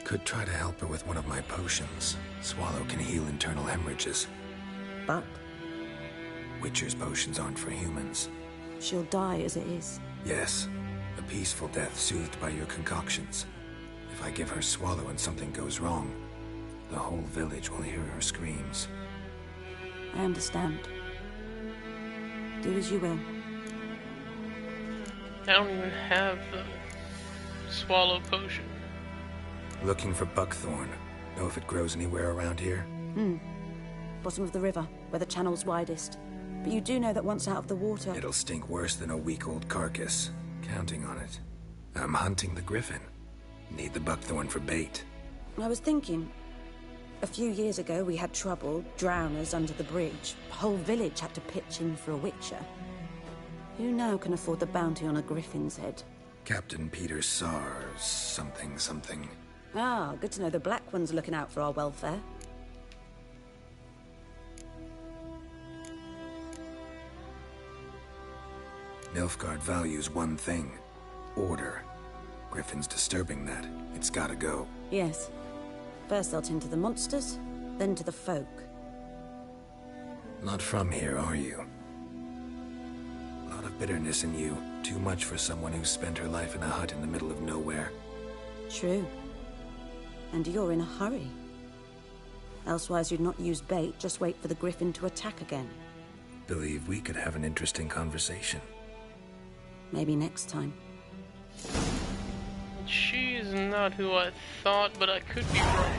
Could try to help her with one of my potions. Swallow can heal internal hemorrhages.
But?
Witcher's potions aren't for humans.
She'll die as it is.
Yes. A peaceful death soothed by your concoctions. If I give her Swallow and something goes wrong, the whole village will hear her screams.
I understand. Do as you will.
I don't even have the Swallow potion.
Looking for buckthorn. Know if it grows anywhere around here?
Bottom of the river, where the channel's widest. But you do know that once out of the water...
It'll stink worse than a week-old carcass. Counting on it. I'm hunting the griffin. Need the buckthorn for bait.
I was thinking... A few years ago, we had trouble, drowners under the bridge. The whole village had to pitch in for a witcher. Who now can afford the bounty on a griffin's head?
Captain Peter Sars... something.
Ah, good to know the Black One's looking out for our welfare.
Nilfgaard values one thing. Order. Griffin's disturbing that. It's gotta go.
Yes. First they'll tend to the monsters, then to the folk.
Not from here, are you? A lot of bitterness in you. Too much for someone who's spent her life in a hut in the middle of nowhere.
True. And you're in a hurry. Elsewise you'd not use bait, just wait for the griffin to attack again.
Believe we could have an interesting conversation.
Maybe next time.
She's not who I thought, but I could be wrong.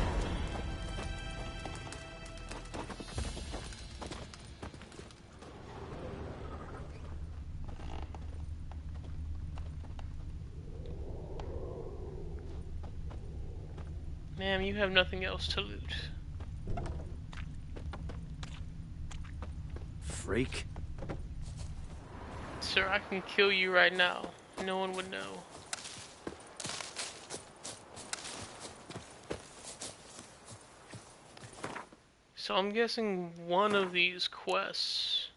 Ma'am, you have nothing else to loot.
Freak.
Sir, I can kill you right now. No one would know. So I'm guessing one of these quests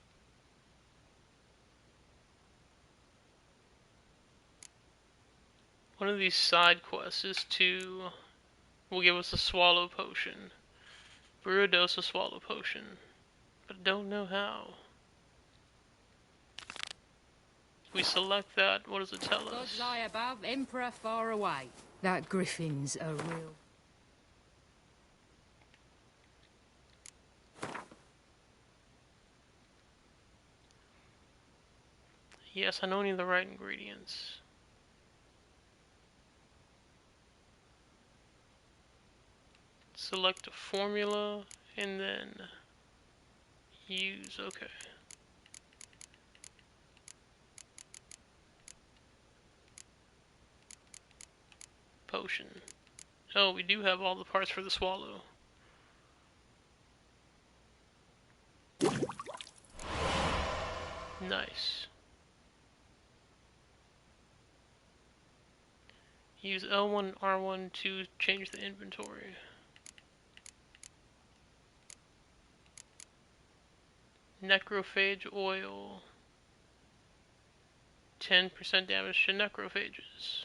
one of these side quests is will give us a Swallow potion. Brew a dose of Swallow potion. But I don't know how. If we select that, what does it tell us?
Gods lie above, Emperor far away. That griffin's a real...
Yes, I know I need the right ingredients. Select a formula and then use, okay. Potion. Oh, we do have all the parts for the Swallow. Nice. Use L1, R1 to change the inventory. Necrophage oil. 10% damage to necrophages.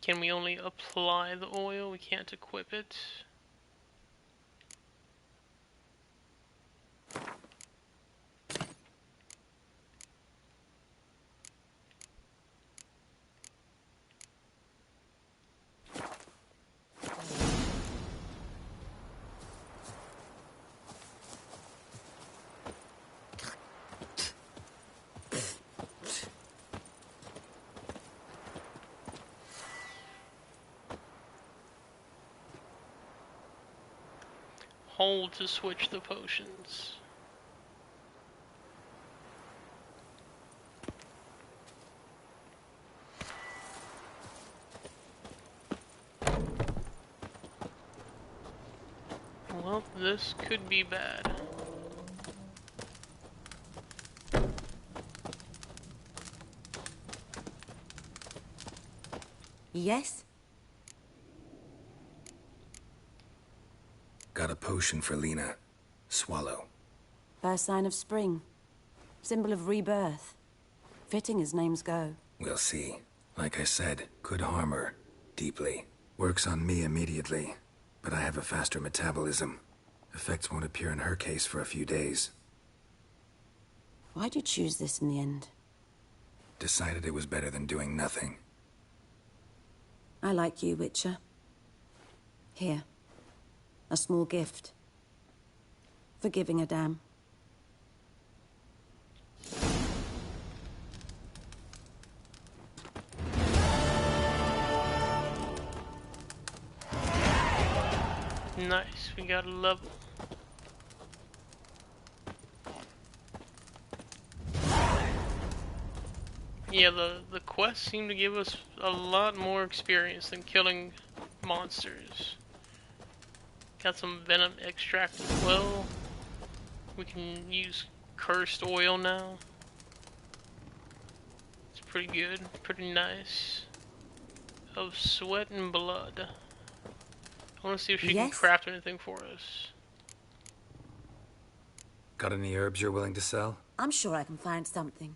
Can we only apply the oil? We can't equip it. Hold to switch the potions. Well, this could be bad.
Yes?
Got a potion for Lena. Swallow.
First sign of spring. Symbol of rebirth. Fitting as names go.
We'll see. Like I said, could harm her. Deeply. Works on me immediately. But I have a faster metabolism. Effects won't appear in her case for a few days.
Why'd you choose this in the end?
Decided it was better than doing nothing.
I like you, Witcher. Here. A small gift. For giving a damn.
Nice, we got a level. Yeah, the quests seem to give us a lot more experience than killing monsters. Got some venom extract as well. We can use cursed oil now. It's pretty good, pretty nice. Of sweat and blood. I want to see if she can craft anything for us.
Got any herbs you're willing to sell?
I'm sure I can find something.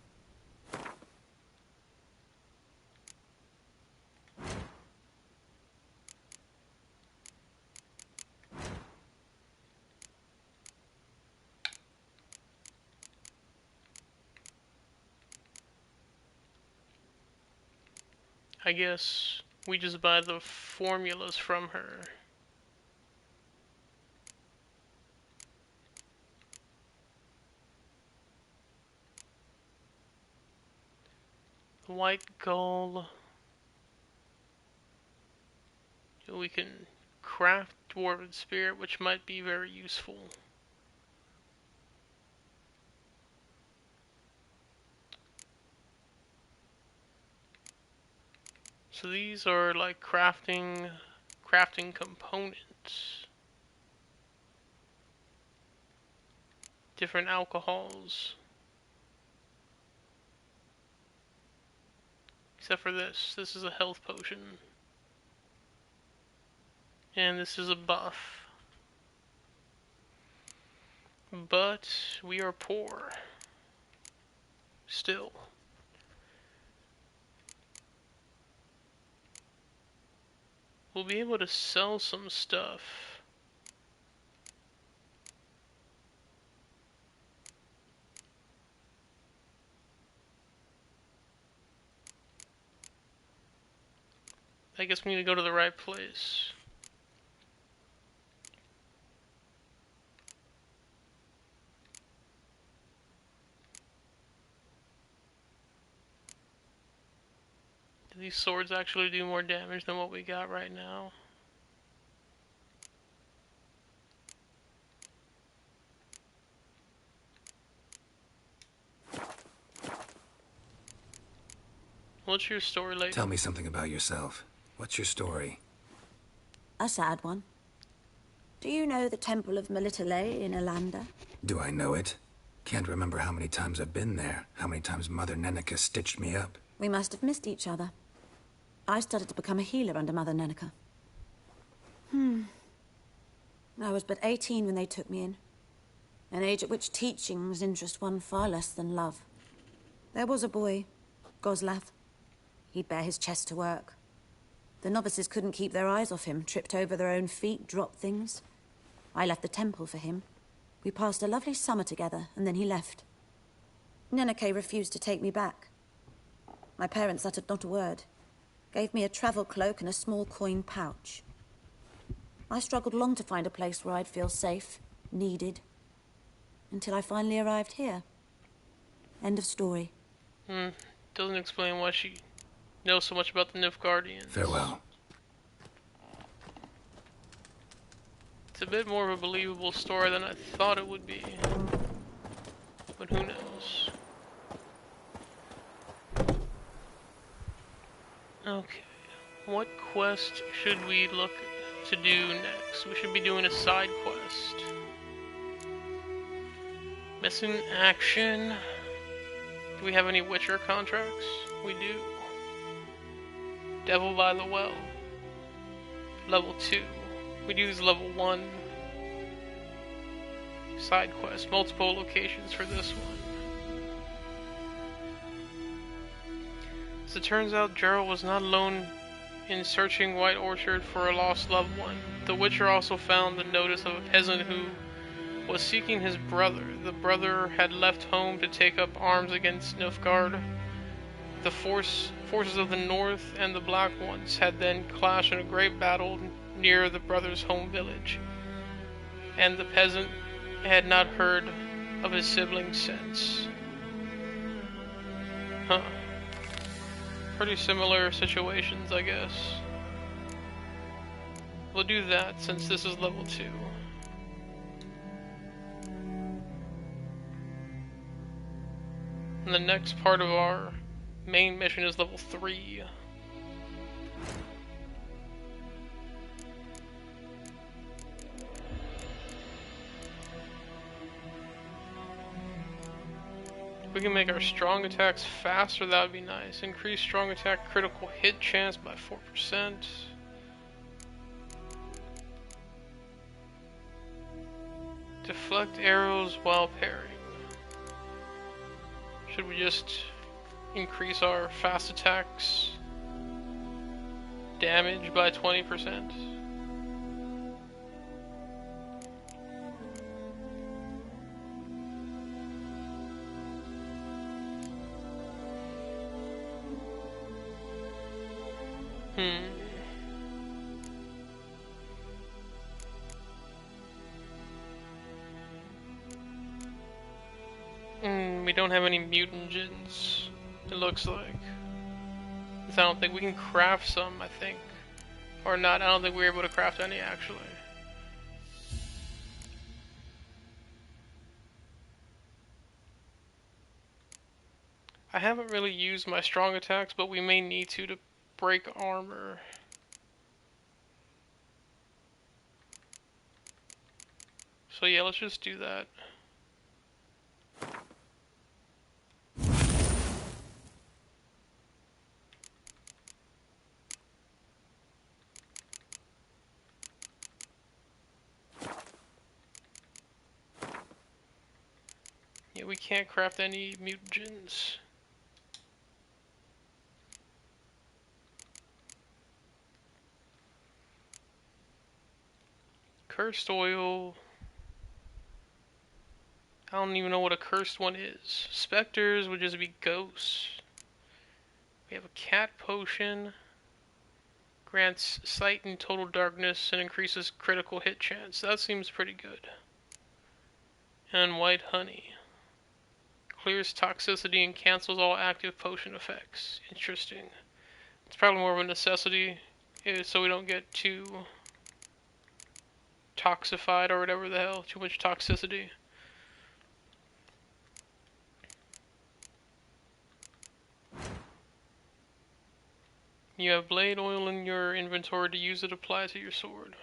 I guess we just buy the formulas from her. White gold. We can craft dwarven spirit, which might be very useful. So these are like crafting components. Different alcohols. Except for this. This is a health potion. And this is a buff. But we are poor. Still. We'll be able to sell some stuff. I guess we need to go to the right place. Do these swords actually do more damage than what we got right now? What's your story like?
Tell me something about yourself. What's your story?
A sad one. Do you know the Temple of Melitele in Alanda?
Do I know it? Can't remember how many times I've been there. How many times Mother Neneka stitched me up.
We must have missed each other. I started to become a healer under Mother Neneka. I was but 18 when they took me in. An age at which teachings interest one far less than love. There was a boy, Goslath. He'd bare his chest to work. The novices couldn't keep their eyes off him, tripped over their own feet, dropped things. I left the temple for him. We passed a lovely summer together, and then he left. Neneke refused to take me back. My parents uttered not a word. Gave me a travel cloak and a small coin pouch. I struggled long to find a place where I'd feel safe, needed, until I finally arrived here. End of story.
Doesn't explain why she knows so much about the Nilfgaardians.
Farewell.
It's a bit more of a believable story than I thought it would be. But who knows? Okay. What quest should we look to do next? We should be doing a side quest. Missing action. Do we have any Witcher contracts? We do. Devil by the Well. Level 2. We'd use level 1. Side quest. Multiple locations for this one. As it turns out, Geralt was not alone in searching White Orchard for a lost loved one. The Witcher also found the notice of a peasant who was seeking his brother. The brother had left home to take up arms against Nilfgaard. The forces of the North and the Black Ones had then clashed in a great battle near the brother's home village, and the peasant had not heard of his siblings since. Huh. Pretty similar situations, I guess. We'll do that since this is level 2. And the next part of our main mission is level 3. We can make our strong attacks faster, that would be nice. Increase strong attack critical hit chance by 4%. Deflect arrows while parrying. Should we just increase our fast attacks damage by 20%? We don't have any mutagens, it looks like. I don't think we can craft some, I think. Or not, I don't think we were able to craft any, actually. I haven't really used my strong attacks, but we may need to break armor. So yeah, let's just do that. Yeah, we can't craft any mutagens. Cursed oil. I don't even know what a cursed one is. Specters would just be ghosts. We have a cat potion. Grants sight in total darkness and increases critical hit chance. That seems pretty good. And white honey. Clears toxicity and cancels all active potion effects. Interesting. It's probably more of a necessity, so we don't get too toxified or whatever the hell. Too much toxicity. You have blade oil in your inventory. To use it, apply to your sword.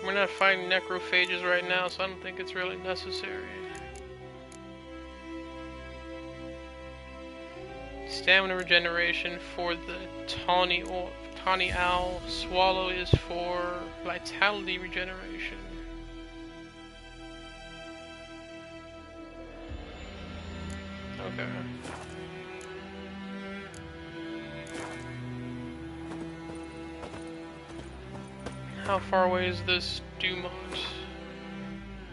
We're not fighting necrophages right now, so I don't think it's really necessary. Stamina regeneration for the tawny owl. Swallow is for vitality regeneration. Okay. How far away is this Dumont?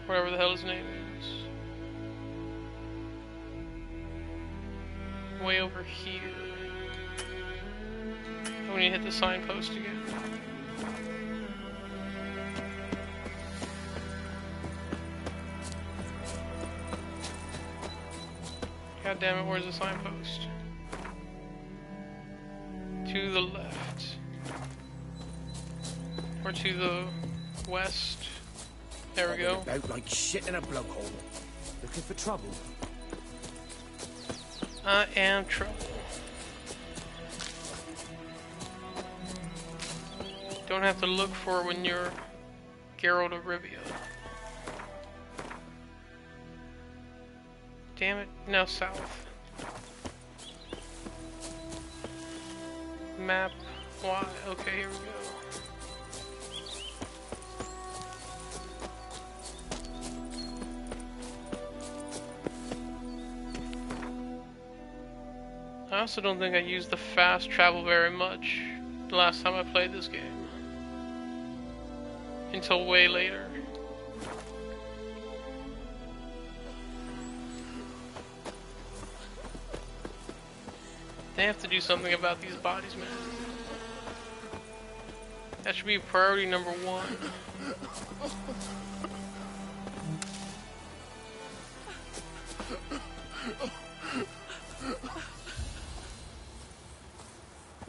Whatever the hell his name is. Way over here. We need to hit the signpost again. God damn it, where's the signpost? To the left. Or to the west. There we go.
About like shit in a blowhole. Looking for trouble?
I am trouble. Don't have to look for it when you're Geralt of Rivia. Damn it, now south. Map, why? Okay, here we go. I also don't think I used the fast travel very much the last time I played this game. Until way later. They have to do something about these bodies, man. That should be priority number 1.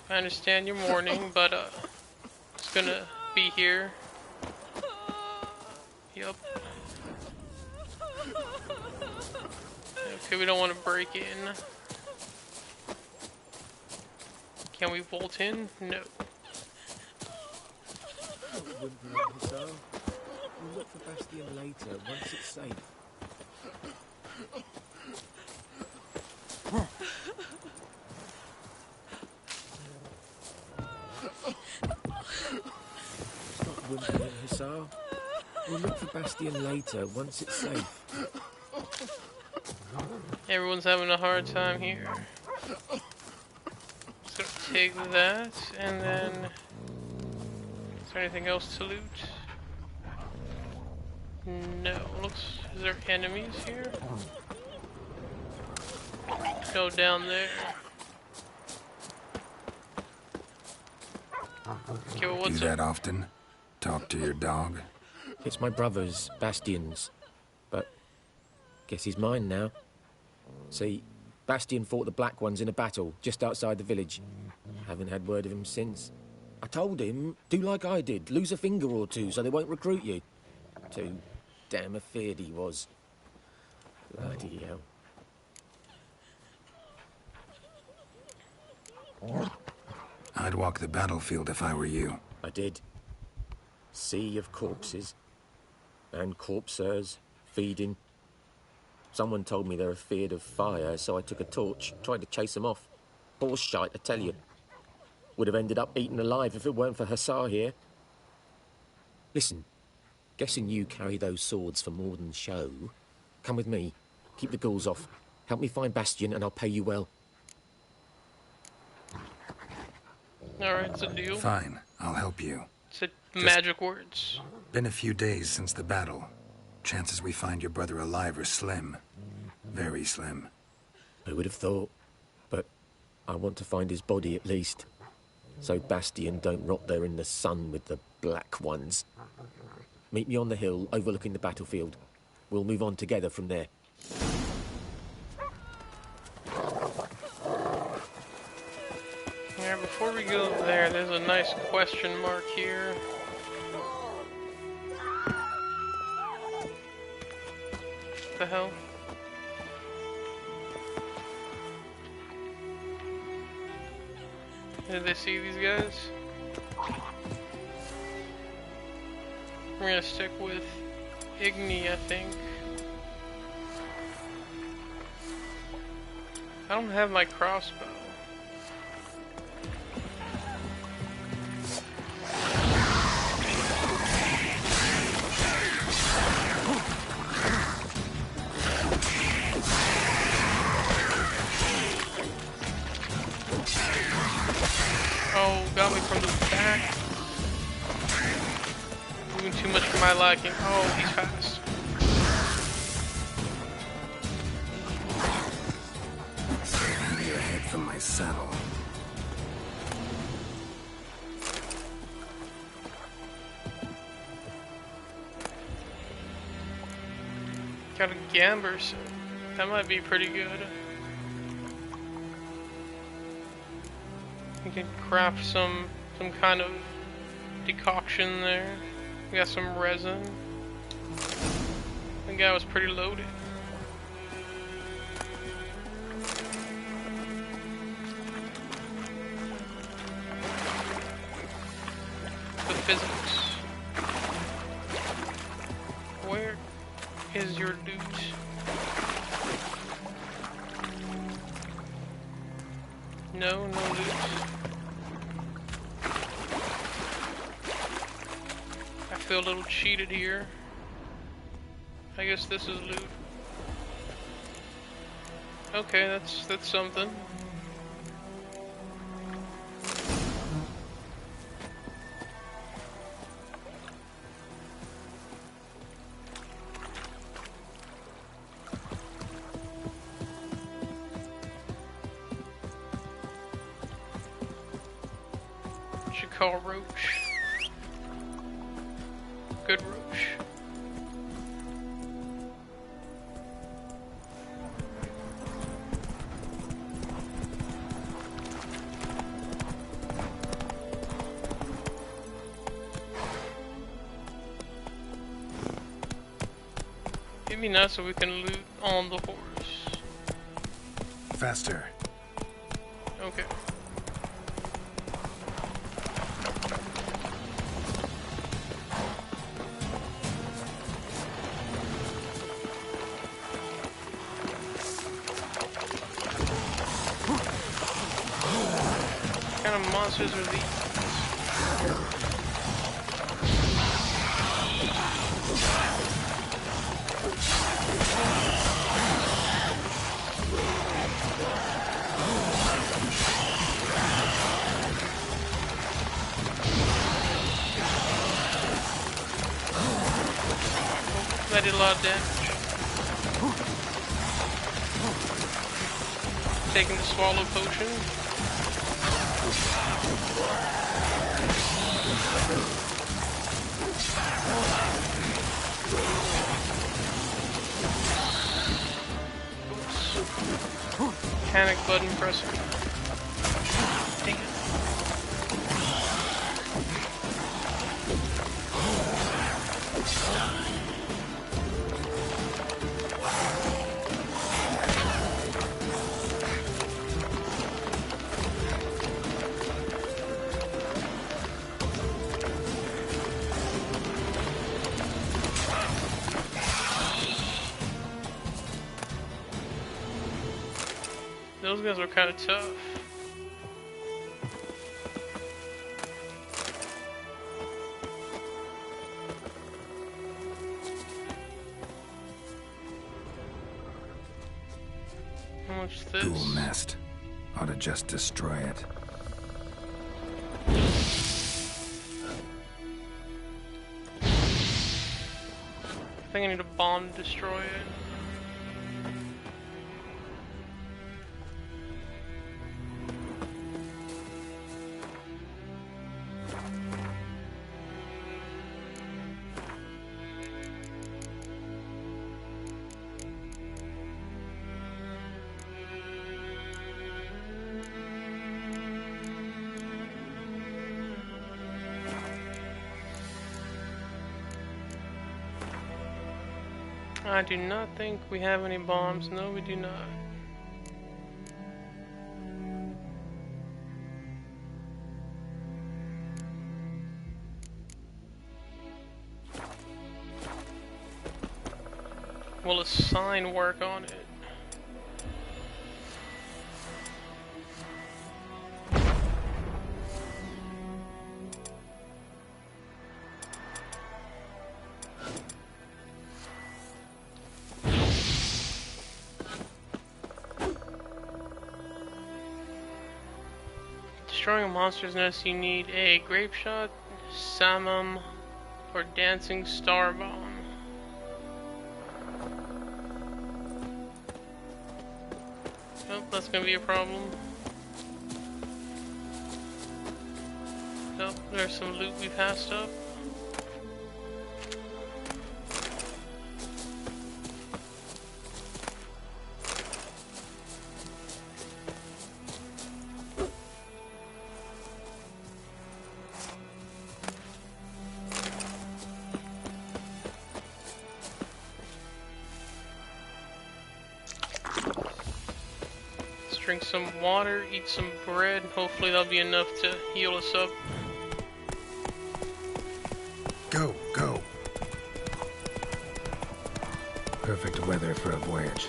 I understand your mourning, but it's gonna be here. Yup. Okay, we don't want to break in. Can we bolt in? No.
We'll look for Bastion later, once it's safe. Stop whimpering, Hussar. We'll look for Bastion later, once it's safe.
Everyone's having a hard time here. So take that, and then... Is there anything else to loot? No. Is there enemies here? Go down there. Okay, well, what's
Do that often? Talk to your dog?
It's my brother's, Bastion's. But guess he's mine now. See, Bastion fought the Black Ones in a battle just outside the village. Haven't had word of him since. I told him, do like I did, lose a finger or two so they won't recruit you. Too damn afeard he was. Bloody hell.
I'd walk the battlefield if I were you.
I did. Sea of corpses. And corpsers, feeding. Someone told me they're afeard of fire, so I took a torch, tried to chase them off. Horse shite, I tell you. Would have ended up eaten alive if it weren't for Hussar here. Listen, guessing you carry those swords for more than show. Come with me. Keep the ghouls off. Help me find Bastion and I'll pay you well.
Alright, it's a deal.
Fine, I'll help you.
It's magic words.
Been a few days since the battle. Chances we find your brother alive are slim. Very slim.
Who would have thought? But I want to find his body at least. So Bastion don't rot there in the sun with the Black Ones. Meet me on the hill overlooking the battlefield. We'll move on together from there.
Yeah, before we go there, there's a nice question mark here. What the hell? Did they see these guys? We're gonna stick with Igni, I think. I don't have my crossbow. Oh, got me from the back. Moving too much for my liking. Oh, he's fast.
Hand your head from my saddle.
Got a gambler set. That might be pretty good. You can craft some kind of decoction there. We got some resin. The guy was pretty loaded. The physics. Where is your loot? No, no loot. I feel a little cheated here. I guess this is loot. Okay, that's something. Should call Roach. Good Roach. It'd be nice if we can loot on the horse.
Faster.
Okay. What kind of monsters are these? That did a lot of damage. Taking the swallow potion. Oops. Panic button pressing. Dang it. Those guys were kind of tough. How much is this?
Ghoul nest. Ought to just destroy it.
I think I need a bomb to destroy it. I do not think we have any bombs. No, we do not. Will a sign work on it? Destroying a monster's nest, you need a grape shot, samum, or dancing star bomb. Oh, that's gonna be a problem. Oh, there's some loot we passed up. drink some water, eat some bread. Hopefully that'll be enough to heal us up.
Go, go. Perfect weather for a voyage.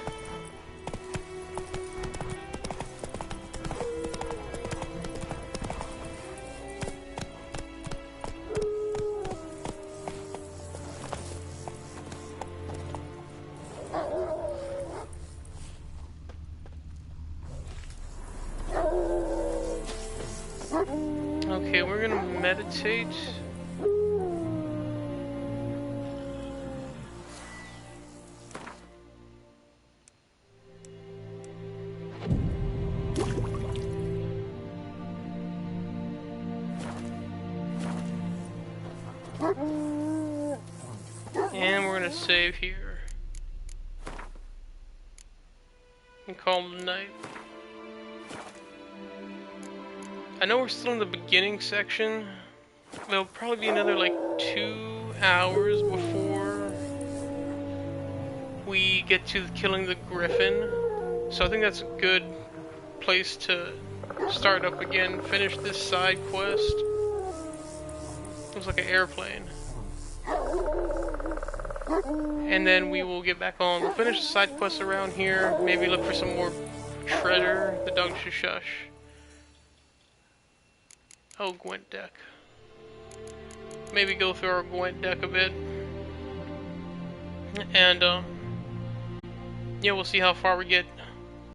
Okay, we're gonna meditate. And we're gonna save here. And call it a night. I know we're still in the beginning section. There'll probably be another like 2 hours before we get to killing the griffin. So I think that's a good place to start up again, finish this side quest. Looks like an airplane. And then we will get back on. We'll finish the side quests around here. Maybe look for some more treasure. The dog should shush. Oh, Gwent deck. Maybe go through our Gwent deck a bit. And, yeah, we'll see how far we get.